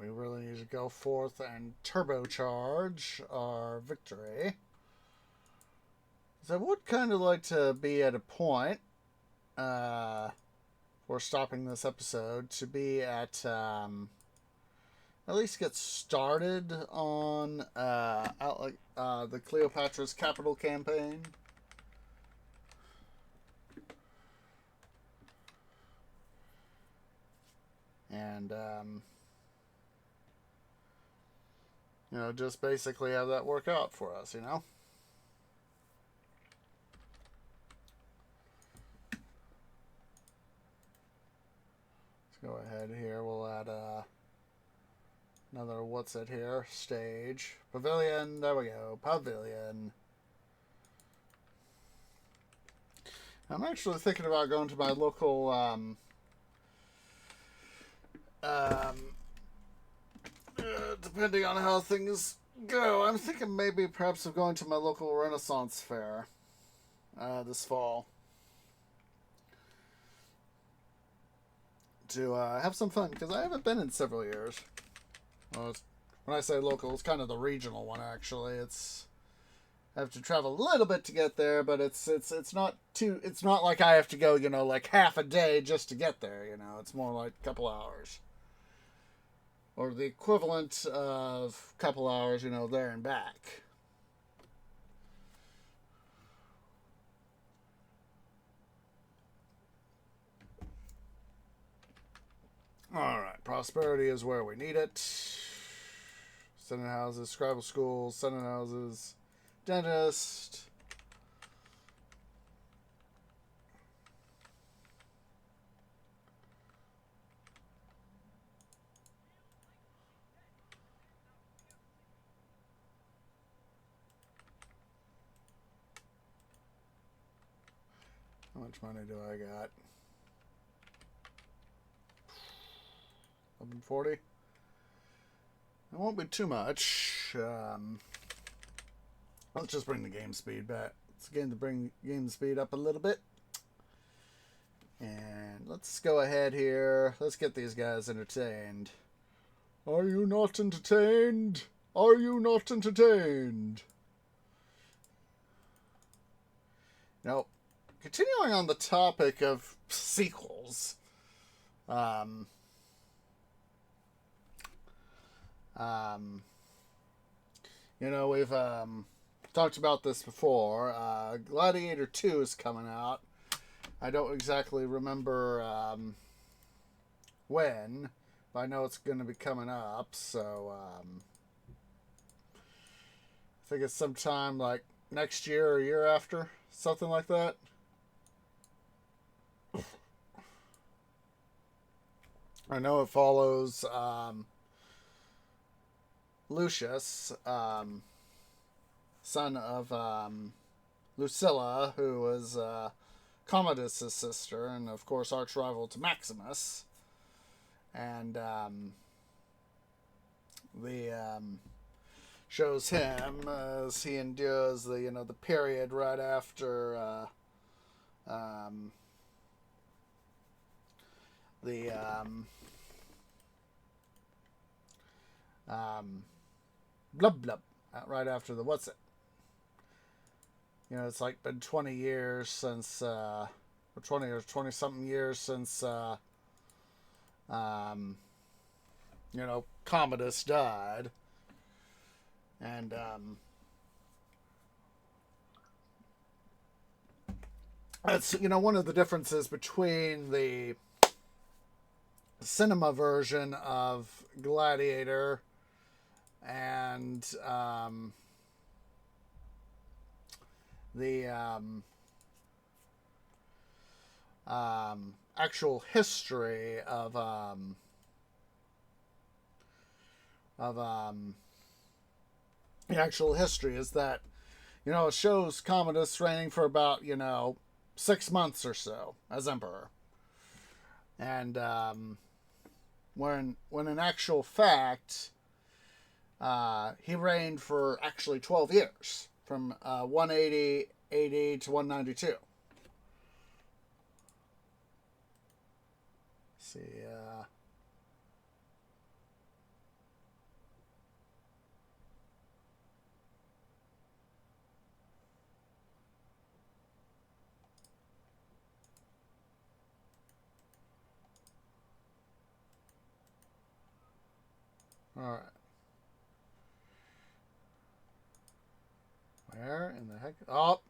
[SPEAKER 1] We really need to go forth and turbocharge our victory. So I would kind of like to be at a point, for stopping this episode, to be at least get started on the Cleopatra's capital campaign. and just basically have that work out for us. Let's go ahead here. We'll add another what's it here? Stage. Pavilion. There we go. Pavilion. I'm actually thinking about going to my local depending on how things go, I'm thinking maybe perhaps of going to my local Renaissance fair this fall to have some fun, because I haven't been in several years. Well, when I say local, it's kind of the regional one, actually. I have to travel a little bit to get there, but it's not like I have to go, like half a day just to get there, It's more like a couple hours. Or the equivalent of a couple hours, there and back. Alright, prosperity is where we need it. Senate houses, scribal schools, Senate houses, dentist. How much money do I got? 1140. It won't be too much. Let's just bring the game speed back. Let's bring game speed up a little bit. And let's go ahead here. Let's get these guys entertained. Are you not entertained? Are you not entertained? Now, continuing on the topic of sequels, we've talked about this before. Gladiator 2 is coming out. I don't exactly remember when, but I know it's going to be coming up, so I think it's sometime like next year or year after, something like that. I know it follows Lucius, son of Lucilla, who was Commodus' sister, and of course arch rival to Maximus. And shows him as he endures the period right after blub blub, right after the what's it? It's like been 20 years since, or 20 something years since, Commodus died. And, that's, one of the differences between the cinema version of Gladiator and the actual history of the actual history is that it shows Commodus reigning for about 6 months or so as emperor, and when in actual fact he reigned for actually 12 years, from 180 AD to 192. See, all right. Where in the heck? Oh,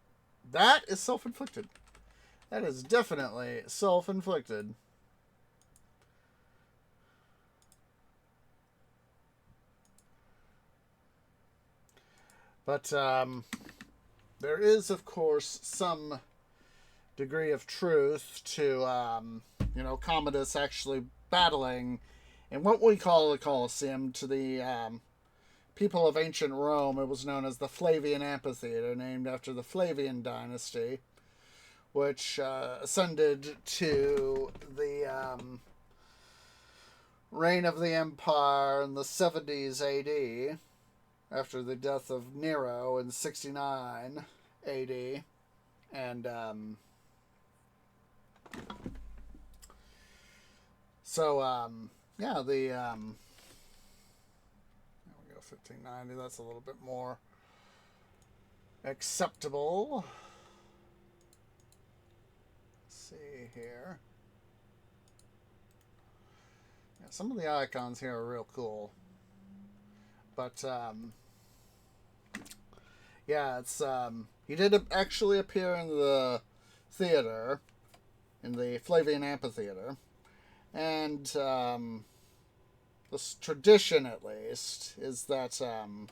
[SPEAKER 1] that is self-inflicted. That is definitely self-inflicted. But there is, of course, some degree of truth to, Commodus actually battling in what we call the Colosseum to the people of ancient Rome. It was known as the Flavian Amphitheater, named after the Flavian dynasty, which ascended to the reign of the empire in the 70s AD, after the death of Nero in 69 AD. And yeah, there we go, 1590. That's a little bit more acceptable. Let's see here. Yeah, some of the icons here are real cool. But yeah, it's he did actually appear in the theater, in the Flavian Amphitheater, and this tradition, at least, is that on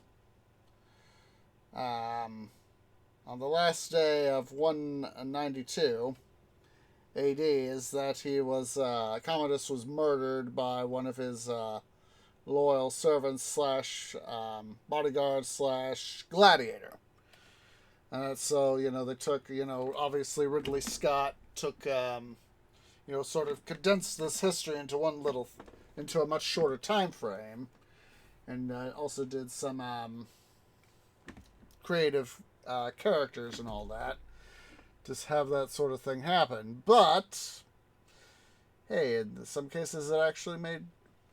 [SPEAKER 1] the last day of 192 AD, is that he was Commodus was murdered by one of his loyal servants slash bodyguard slash gladiator. So they took obviously Ridley Scott took sort of condensed this history into a much shorter time frame, and also did some creative characters and all that to have that sort of thing happen. But hey, in some cases it actually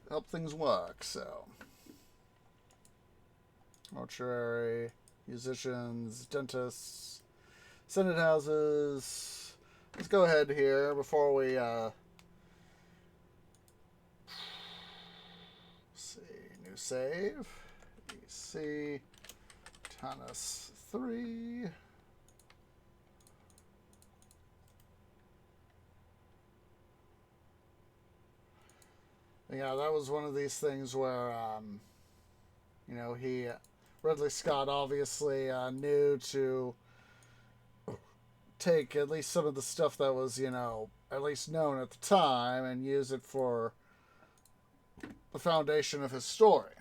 [SPEAKER 1] help things work. So mortuary, musicians, dentists, senate houses. Let's go ahead here before we see, new save. EC Tannis 3. Yeah, that was one of these things where he Ridley Scott obviously knew to take at least some of the stuff that was at least known at the time and use it for the foundation of his story.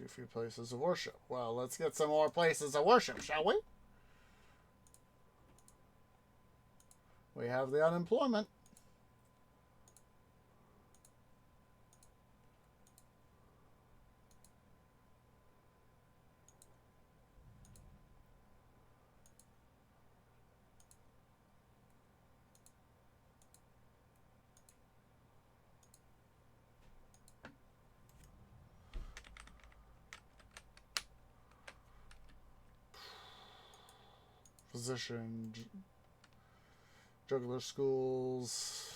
[SPEAKER 1] A few places of worship. Well, let's get some more places of worship, shall we? We have the unemployment. Physician, juggler schools.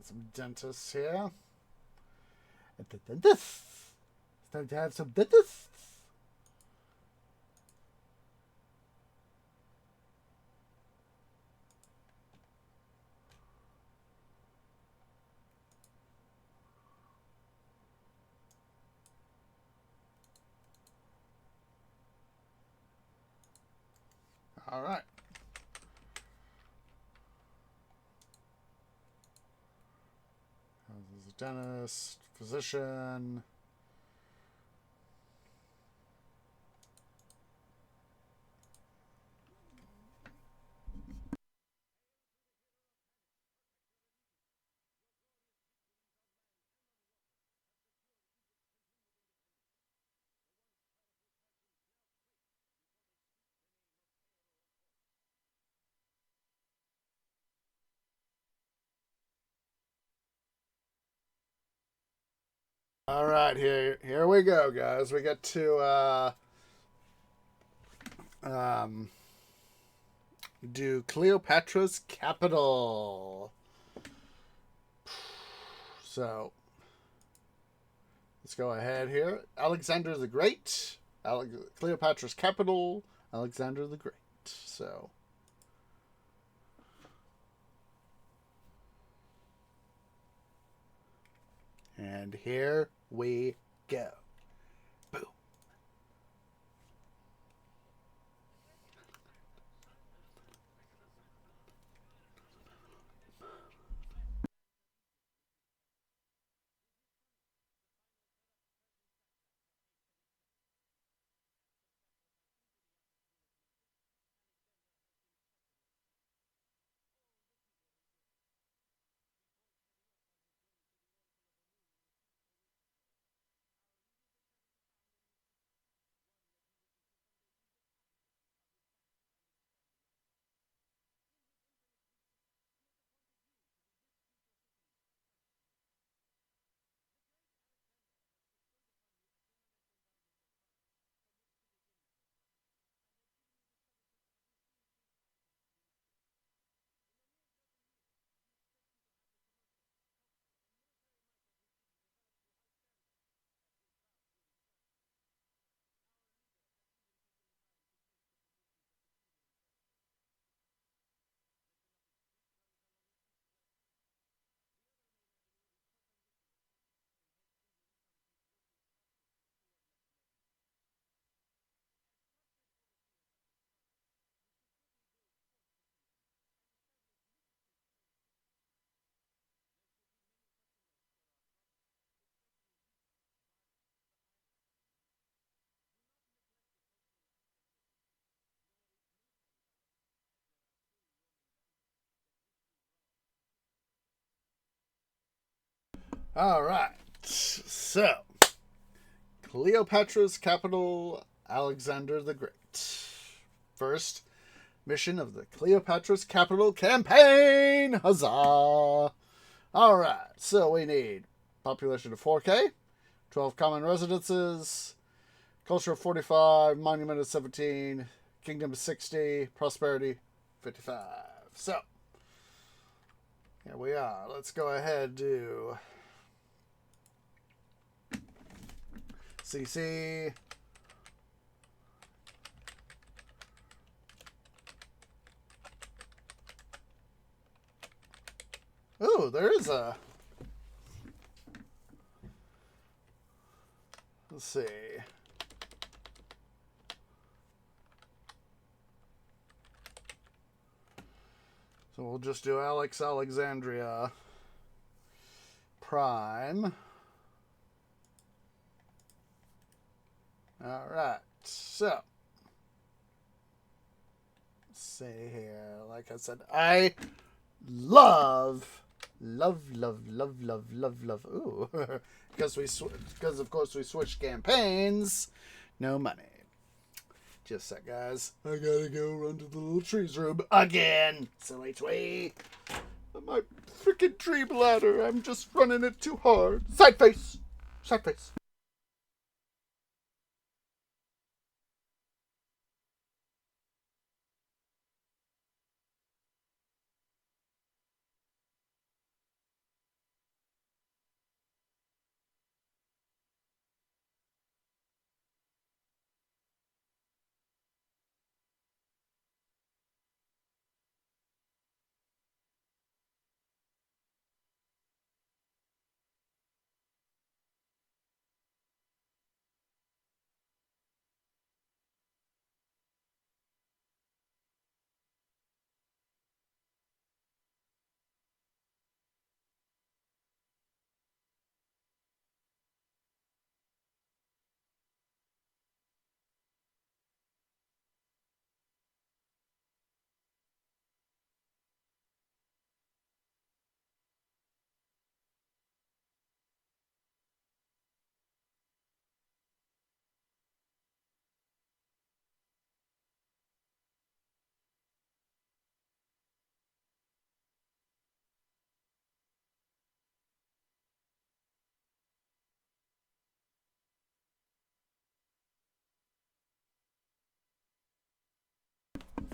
[SPEAKER 1] Some dentists here. The dentists. It's time to have some dentists. All right. There's a dentist, physician. All right, here we go, guys. We get to um, do Cleopatra's capital. So let's go ahead here. Alexander the Great. Cleopatra's capital. Alexander the Great. So. And here we go. Boom. All right. So, Cleopatra's capital, Alexander the Great. First mission of the Cleopatra's capital campaign. Huzzah! All right. So we need population of 4K, 12 common residences, culture of 45, monument of 17, kingdom of 60, prosperity 55. So, here we are. Let's go ahead and do CC. Ooh, there is a. Let's see. So we'll just do Alexandria Prime. All right. So, let's see here. Like I said, I love. Ooh, because of course we switched campaigns. No money. Just a sec, guys. I gotta go run to the little trees room again. Silly twee. My freaking tree bladder. I'm just running it too hard. Side face. Side face.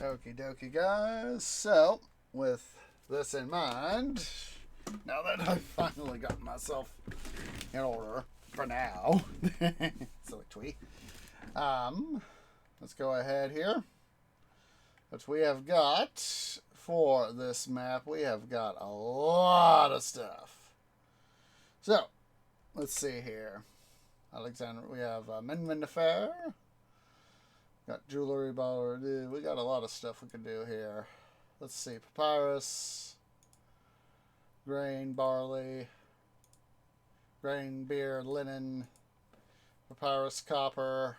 [SPEAKER 1] Okie dokie, guys. So, with this in mind, now that I've finally gotten myself in order for now, silly twee, let's go ahead here. What we have got for this map, we have got a lot of stuff. So, let's see here. Alexander, we have Amendment Affair. Got jewelry bar. We got a lot of stuff we can do here. Let's see. Papyrus. Grain, barley. Grain, beer, linen. Papyrus, copper.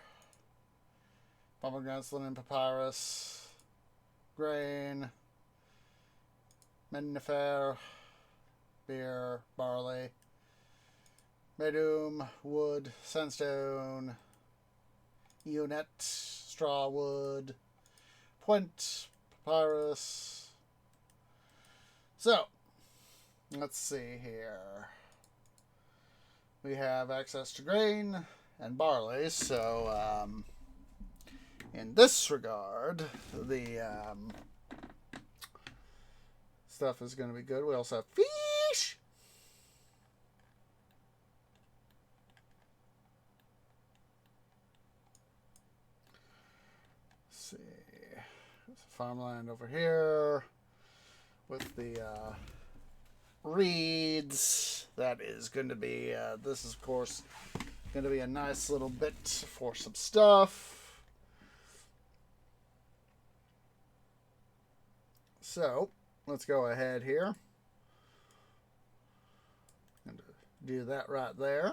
[SPEAKER 1] Pomegranates, linen, papyrus. Grain. Mennefer. Beer, barley. Medum, wood, sandstone. Unit, straw wood, point, papyrus. So, let's see here. We have access to grain and barley, so in this regard, the stuff is going to be good. We also have fish. Farmland over here with the reeds. That is going to be, this is of course going to be a nice little bit for some stuff. So let's go ahead here and do that right there.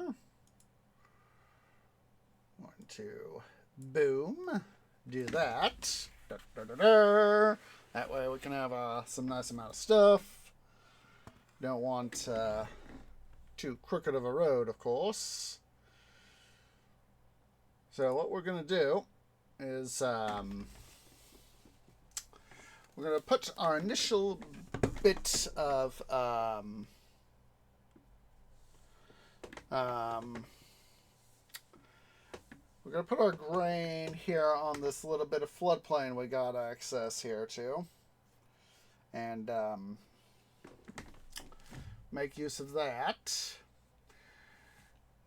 [SPEAKER 1] 1, 2, boom. Do that. That way we can have some nice amount of stuff. Don't want too crooked of a road, of course. So what we're going to do is we're going to put our initial bit of we're going to put our grain here on this little bit of floodplain we got access here to. And make use of that.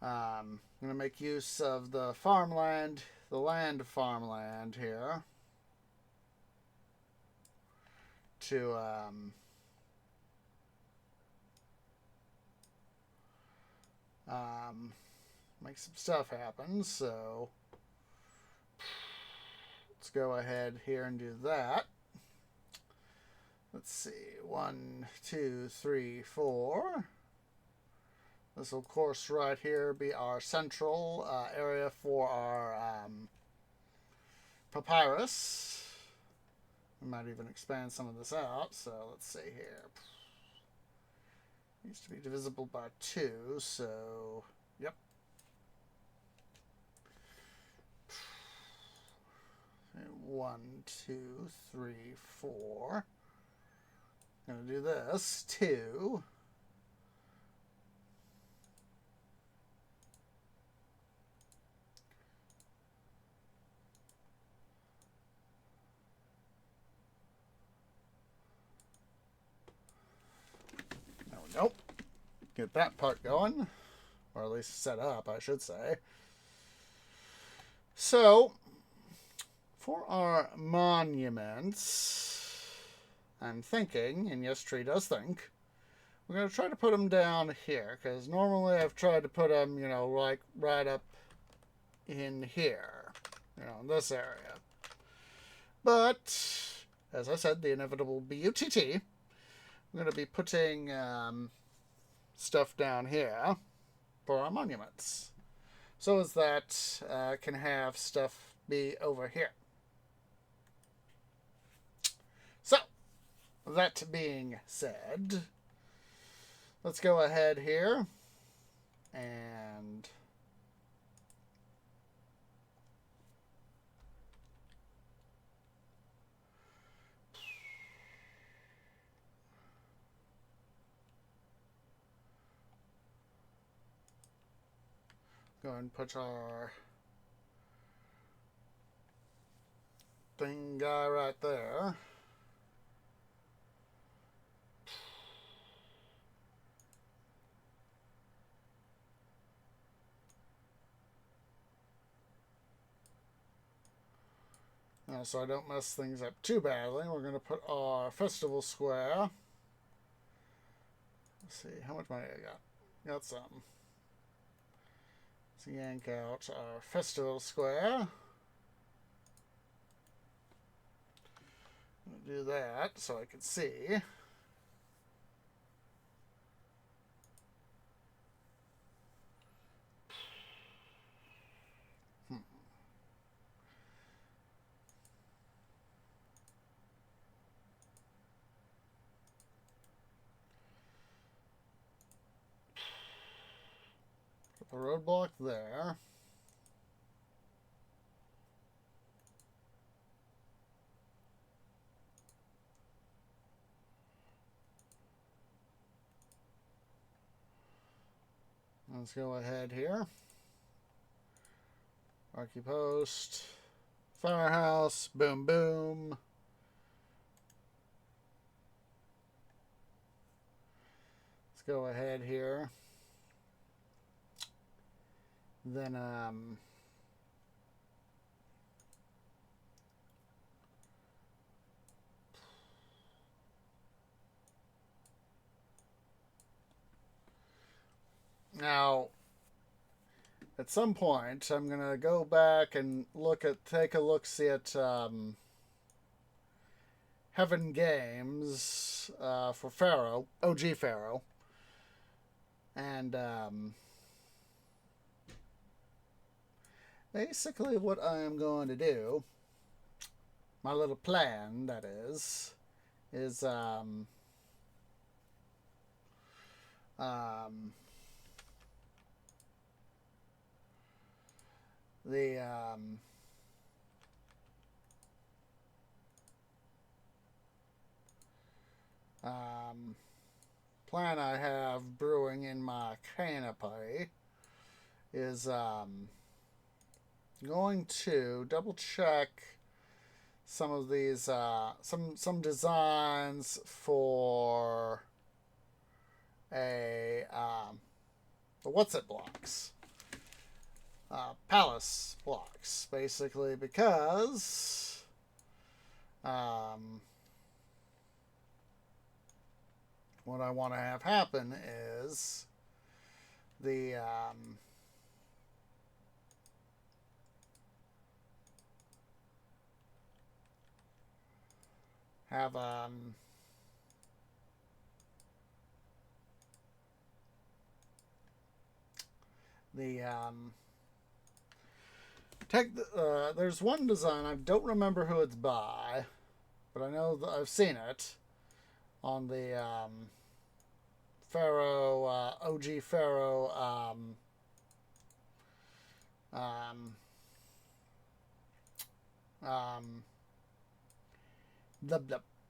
[SPEAKER 1] I'm going to make use of the farmland, the land farmland here. To make some stuff happen. So let's go ahead here and do that. Let's see, 1, 2, 3, 4. This will, of course, right here be our central area for our papyrus. We might even expand some of this out. So let's see here. Needs to be divisible by 2, so yep. 1, 2, 3, 4. I'm going to do this, 2. There we go. Get that part going, or at least set up, I should say. So, for our monuments, I'm thinking, and yes, Tree does think, we're going to try to put them down here, because normally I've tried to put them, you know, like right up in here, you know, in this area. But, as I said, the inevitable BUTT, I'm going to be putting stuff down here for our monuments, so as that can have stuff be over here. So, that being said, let's go ahead here and go and put our thing guy right there. Now, so I don't mess things up too badly, we're going to put our festival square. Let's see, how much money I got? Got some. Let's yank out our festival square. I'll do that so I can see. Put the roadblock there. Let's go ahead here. Archie Post. Firehouse. Boom, boom. Let's go ahead here. Then, now, at some point, I'm going to go back and take a look-see at Heaven Games for Pharaoh, OG Pharaoh. And basically what I am going to do, my little plan, that is the plan I have brewing in my canopy is going to double check some of these some designs for a the what's it blocks, palace blocks, basically, because what I want to have happen is the have the there's one design, I don't remember who it's by, but I know that I've seen it on the Pharaoh, OG Pharaoh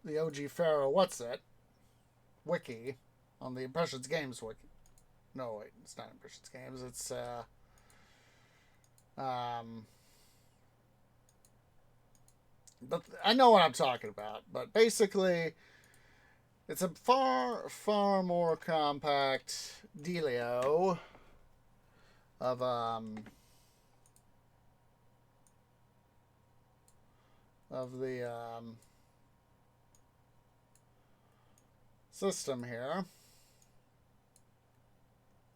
[SPEAKER 1] the OG Pharaoh what's it wiki on the Impressions Games wiki. No, wait, it's not Impressions Games. It's but I know what I'm talking about. But basically, it's a far more compact dealio of the system here.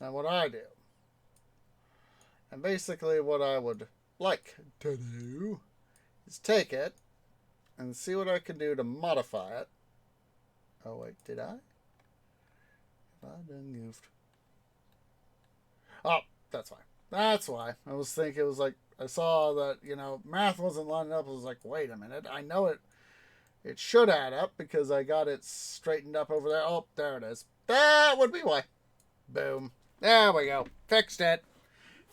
[SPEAKER 1] And what I do. And basically what I would like to do is take it and see what I can do to modify it. Oh wait, did I? Have I done goofed? Oh, that's fine. That's why. I was thinking, it was like, I saw that, math wasn't lining up. I was like, wait a minute. I know it should add up because I got it straightened up over there. Oh, there it is. That would be why. Boom. There we go. Fixed it.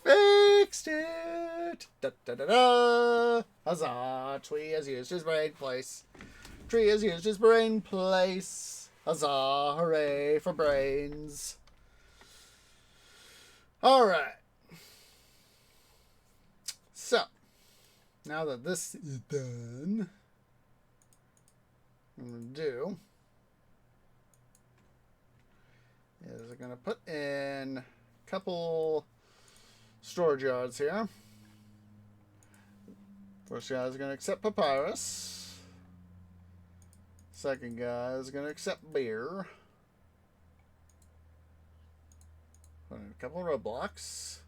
[SPEAKER 1] Fixed it. Da da da da. Huzzah. Tree has used his brain place. Tree has used his brain place. Huzzah. Hooray for brains. Alright. So, now that this is done, what I'm going to do is I'm going to put in a couple storage yards here. First guy is going to accept papyrus. Second guy is going to accept beer. Put in a couple of roadblocks.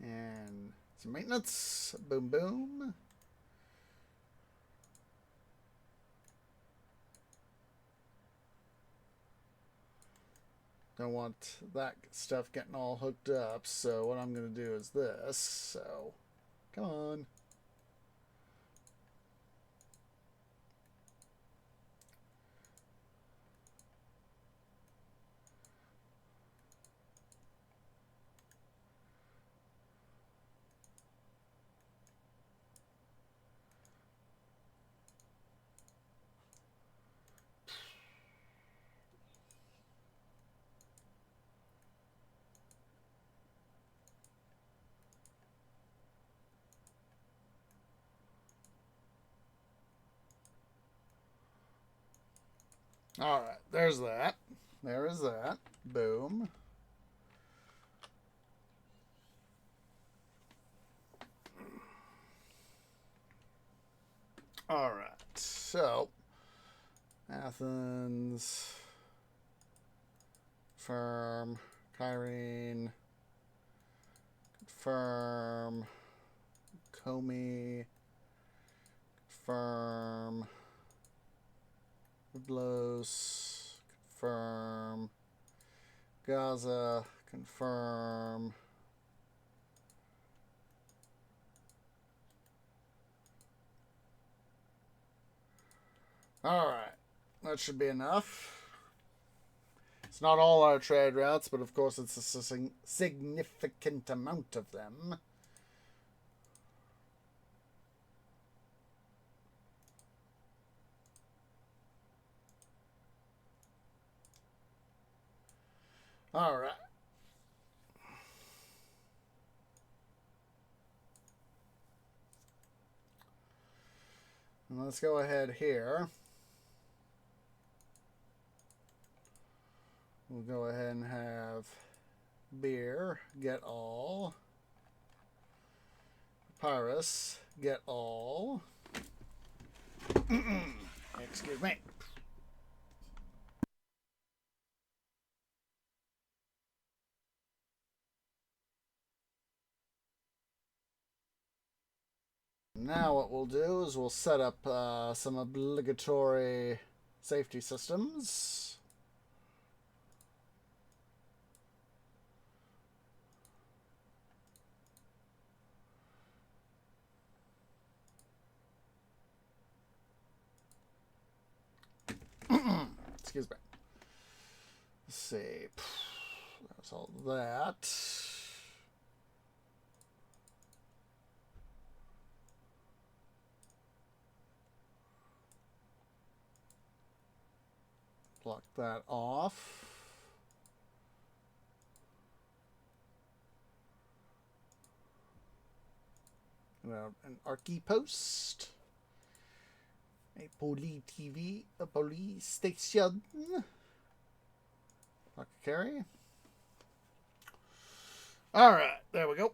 [SPEAKER 1] And some maintenance. Boom, boom. Don't want that stuff getting all hooked up, so what I'm going to do is this. So, come on. Alright, there's that. There is that. Boom. Alright, so Athens, confirm, Kyrene, confirm, Comey, confirm, Byblos, confirm, Gaza, confirm, alright, that should be enough. It's not all our trade routes, but of course it's a significant amount of them. Alright. And let's go ahead here. We'll go ahead and have beer, get all. Papyrus, get all. Excuse me. Now what we'll do is we'll set up some obligatory safety systems. Excuse me. Let's see. There's all that. Block that off. An Archie post. A police TV, a police station. Block carry. Alright, there we go.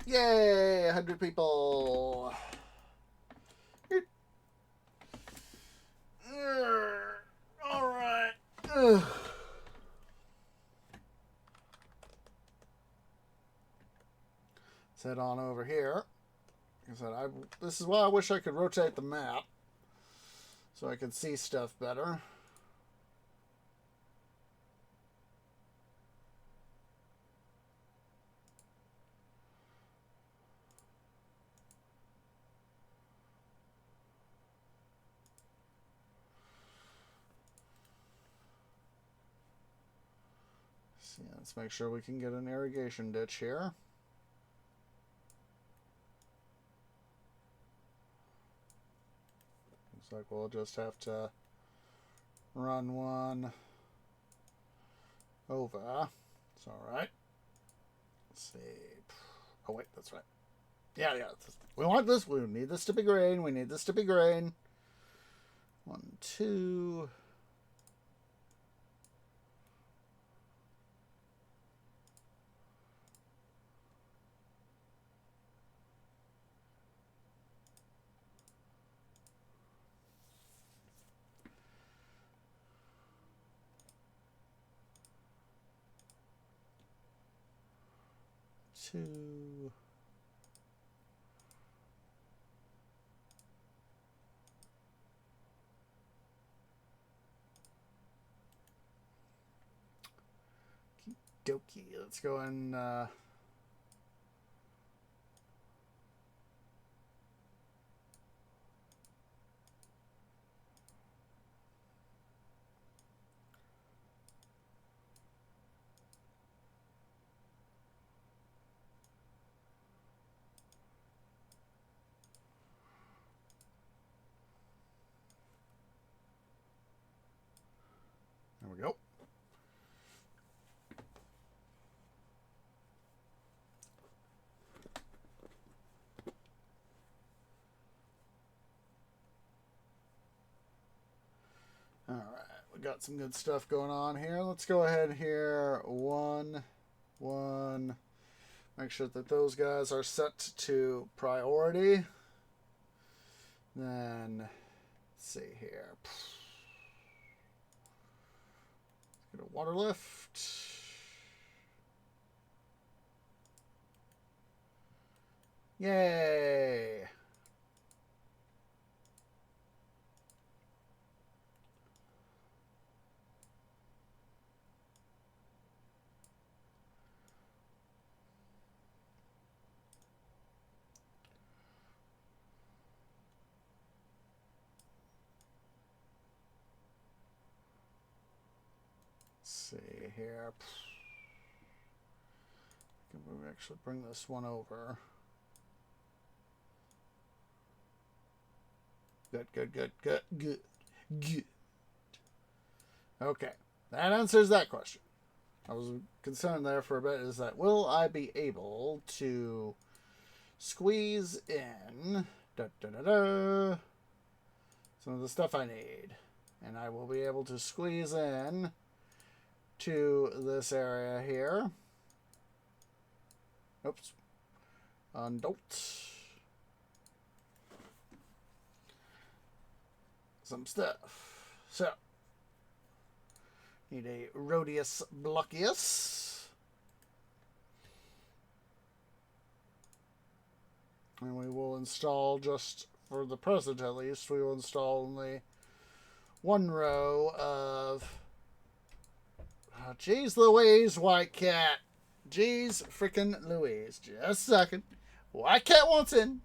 [SPEAKER 1] Yay, 100 people. Alright. Let's head on over here. Like I said, this is why I wish I could rotate the map so I could see stuff better. So yeah, let's make sure we can get an irrigation ditch here. Looks like we'll just have to run one over. It's alright. Let's see. Oh, wait, that's right. Yeah. We want this. We need this to be green. We need this to be green. 1, 2. Two. Dokie. Let's go in. There we go. All right, we got some good stuff going on here. Let's go ahead here. 1, 1. Make sure that those guys are set to priority. Then, let's see here. Get a water lift. Yay! See here. Can we actually bring this one over? Good. Okay, that answers that question. I was concerned there for a bit. Is that will I be able to squeeze in some of the stuff I need, and I will be able to squeeze in to this area here. Oops. Undolt. Some stuff. So, need a Rhodius Blockius. And we will install, just for the present at least, we will install only one row of... Oh, geez Louise, White Cat. Geez frickin' Louise. Just a second. White Cat wants in.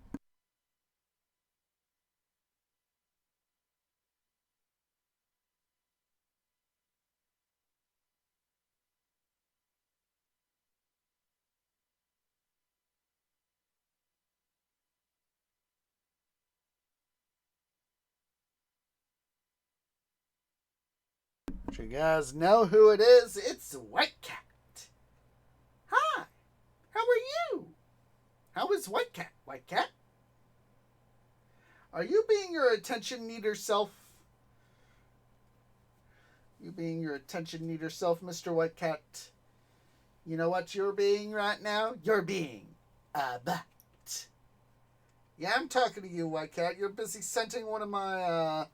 [SPEAKER 1] You guys know who it is? It's White Cat. Hi. How are you? How is White Cat, White Cat? Are you being your attention needer self? You being your attention needer self, Mr. White Cat? You know what you're being right now? You're being a bat. Yeah, I'm talking to you, White Cat. You're busy scenting one of my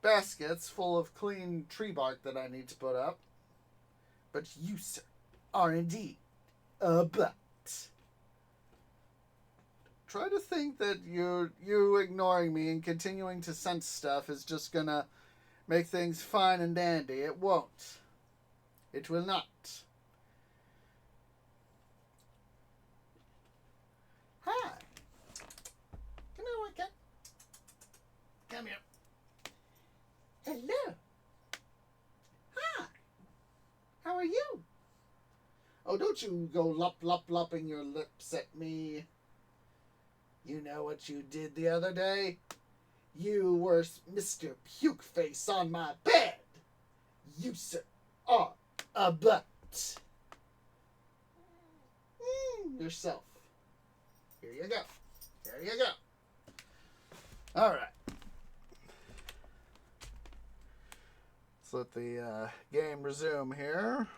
[SPEAKER 1] baskets full of clean tree bark that I need to put up. But you, sir, are indeed a bat. Try to think that you ignoring me and continuing to scent stuff is just gonna make things fine and dandy. It won't. It will not. Hi. Come here, White Cat. Come here. Hello. Hi. How are you? Oh, don't you go lopping your lips at me. You know what you did the other day? You were Mr. Pukeface on my bed. You, sir, are a butt. yourself. Here you go. There you go. All right. Let's let the game resume here.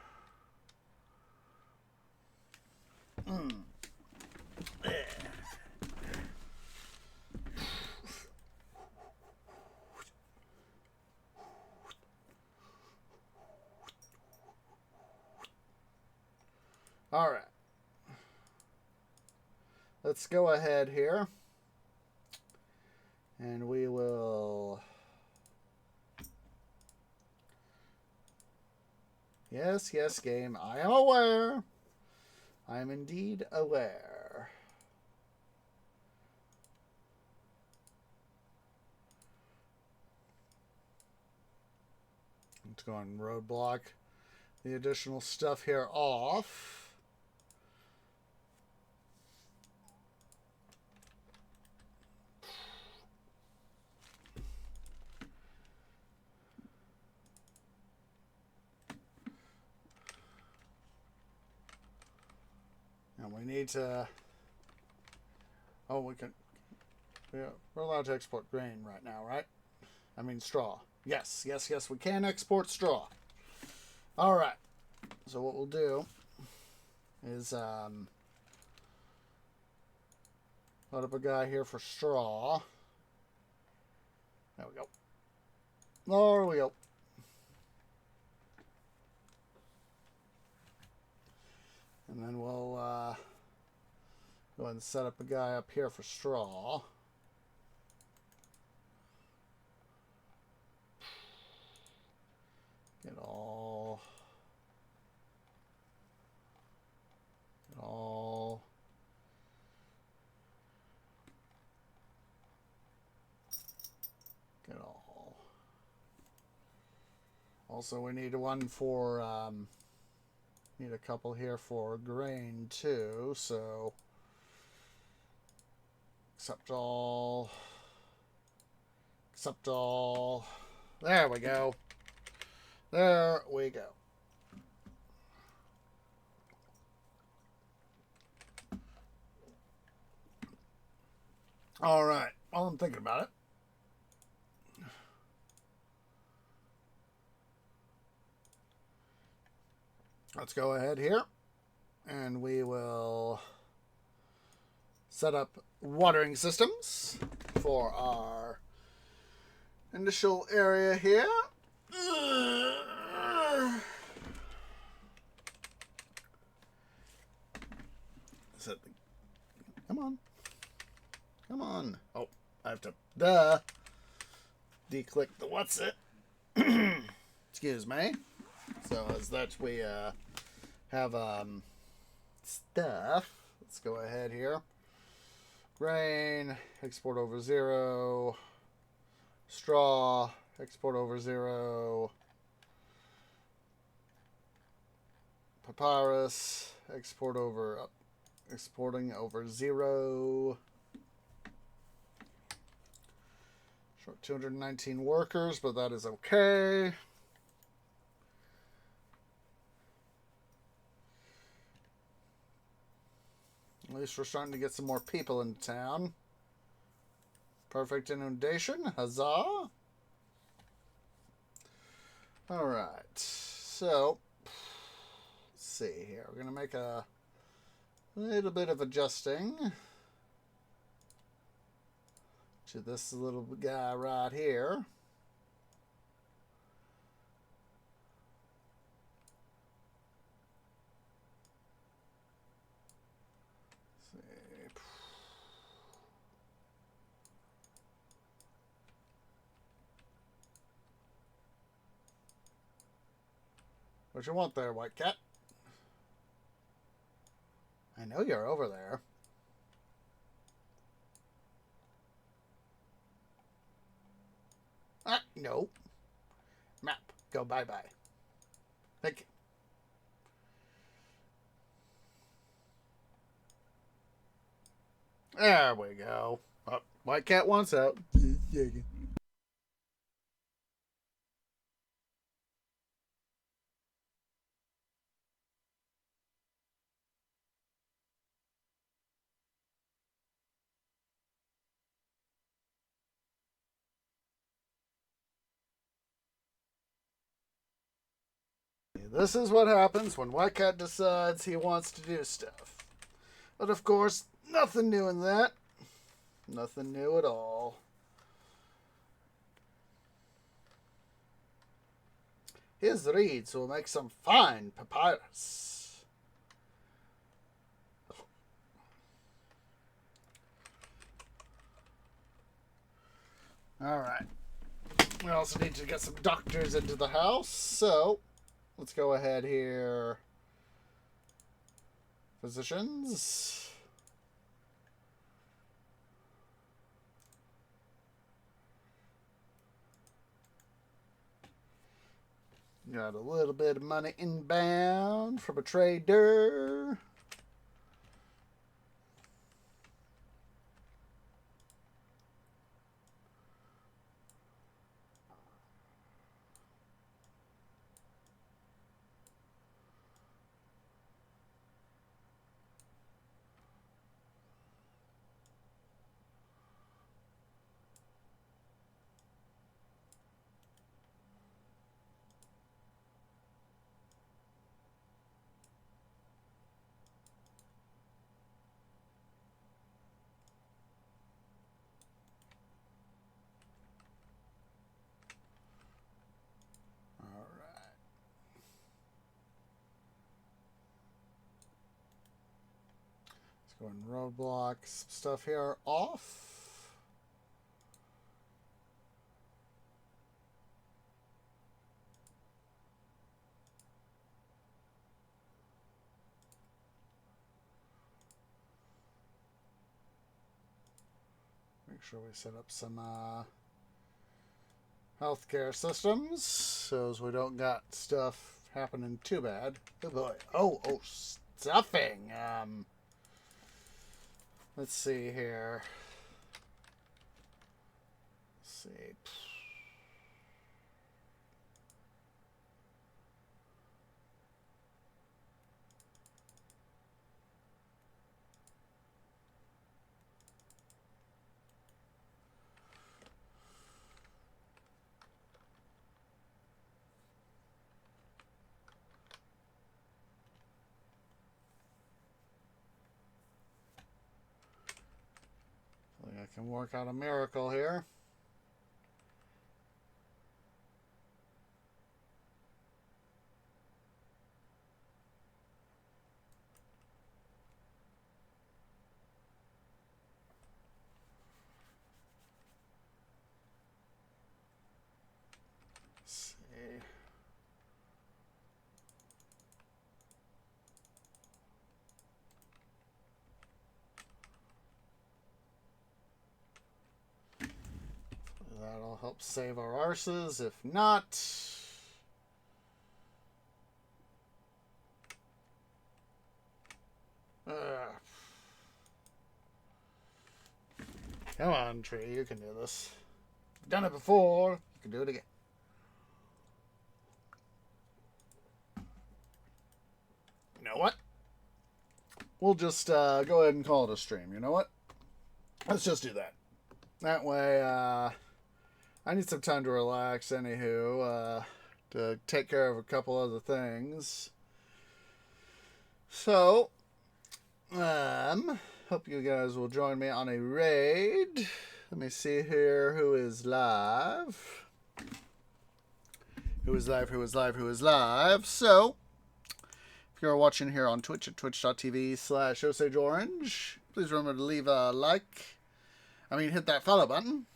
[SPEAKER 1] All right. Let's go ahead here. And we will... Yes, yes, game. I am aware. I am indeed aware. Let's go and roadblock the additional stuff here off. And we need to... Oh, we can... Yeah, we're allowed to export grain right now, right? I mean straw. Yes, yes, yes, we can export straw. All right. So what we'll do is load up a guy here for straw. There we go. There we go. And then we'll go ahead and set up a guy up here for straw. Get all... Also, we need one for, need a couple here for grain too, so accept all. There we go. There we go. All right. While I'm thinking about it, let's go ahead here and we will set up watering systems for our initial area here. Come on. Come on. Oh, I have to declick the what's it. Excuse me. So as that we have stuff. Let's go ahead here. Grain, export over 0. Straw, export over 0. Papyrus, exporting over 0. Short 219 workers, but that is okay. At least we're starting to get some more people in town. Perfect inundation. Huzzah. Alright. So, let's see here. We're going to make a little bit of adjusting to this little guy right here. What you want there, white cat? I know you're over there. Ah, no. Map, go bye-bye. Thank you. There we go. Oh, white cat wants out. this is what happens when White Cat decides he wants to do stuff. But of course, nothing new in that. Nothing new at all. His reeds will make some fine papyrus. Alright. We also need to get some doctors into the house, so let's go ahead here. Physicians. Got a little bit of money inbound from a trader. Go and roadblock stuff here off. Make sure we set up some healthcare systems so as we don't got stuff happening too bad. Oh boy. Oh, stuffing. Let's see here. Let's see. I can work out a miracle here. Let's see. That'll help save our arses. If not, come on, tree, you can do this. You've done it before. You can do it again. You know what? We'll just go ahead and call it a stream. You know what? Let's just do that. That way, I need some time to relax, anywho, to take care of a couple other things. So, hope you guys will join me on a raid. Let me see here who is live. Who is live. So, if you're watching here on Twitch at twitch.tv/OsageOrange, please remember to leave a like. Hit that follow button.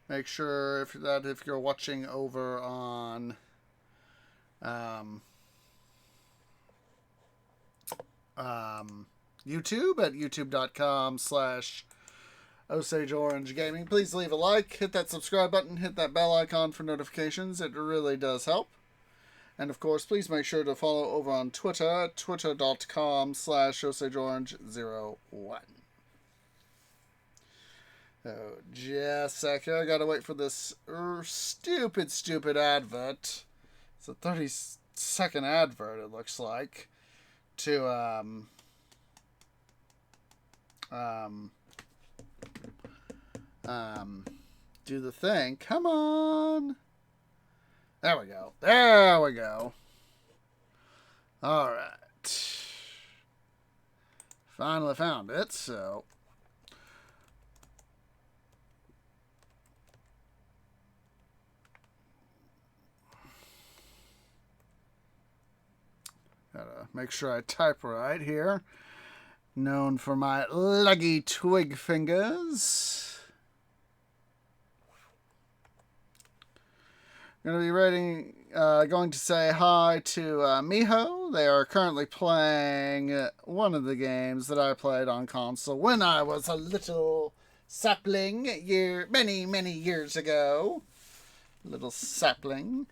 [SPEAKER 1] Make sure if you're watching over on YouTube at youtube.com/OsageOrangeGaming, please leave a like, hit that subscribe button, hit that bell icon for notifications. It really does help. And of course, please make sure to follow over on Twitter at twitter.com/OsageOrange01. Oh, just a sec here. I gotta wait for this stupid advert. It's a 30-second advert, it looks like, to do the thing. Come on! There we go. There we go. All right. Finally found it, so... Gotta make sure I type right here. Known for my leggy twig fingers. Going to be going to say hi to Miho. They are currently playing one of the games that I played on console when I was a little sapling many years ago. Little sapling.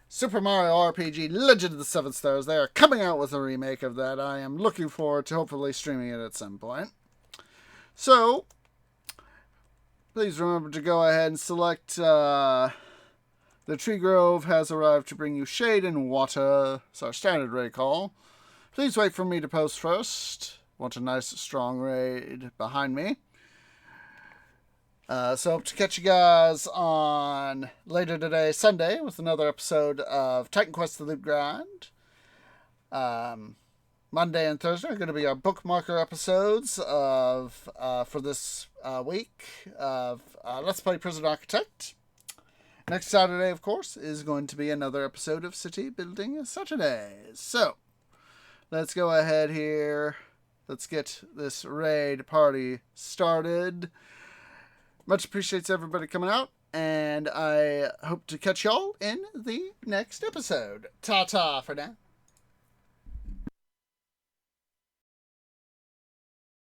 [SPEAKER 1] Super Mario RPG Legend of the Seven Stars. They are coming out with a remake of that. I am looking forward to hopefully streaming it at some point. So, please remember to go ahead and select... The Tree Grove has arrived to bring you shade and water. It's our standard raid call. Please wait for me to post first. Want a nice, strong raid behind me. So hope to catch you guys on later today, Sunday, with another episode of Titan Quest: The Loot Grind. Monday and Thursday are going to be our bookmarker episodes of for this week of Let's Play Prison Architect. Next Saturday, of course, is going to be another episode of City Building Saturdays. So, let's go ahead here. Let's get this raid party started. Much appreciates everybody coming out, and I hope to catch y'all in the next episode. Ta-ta for now.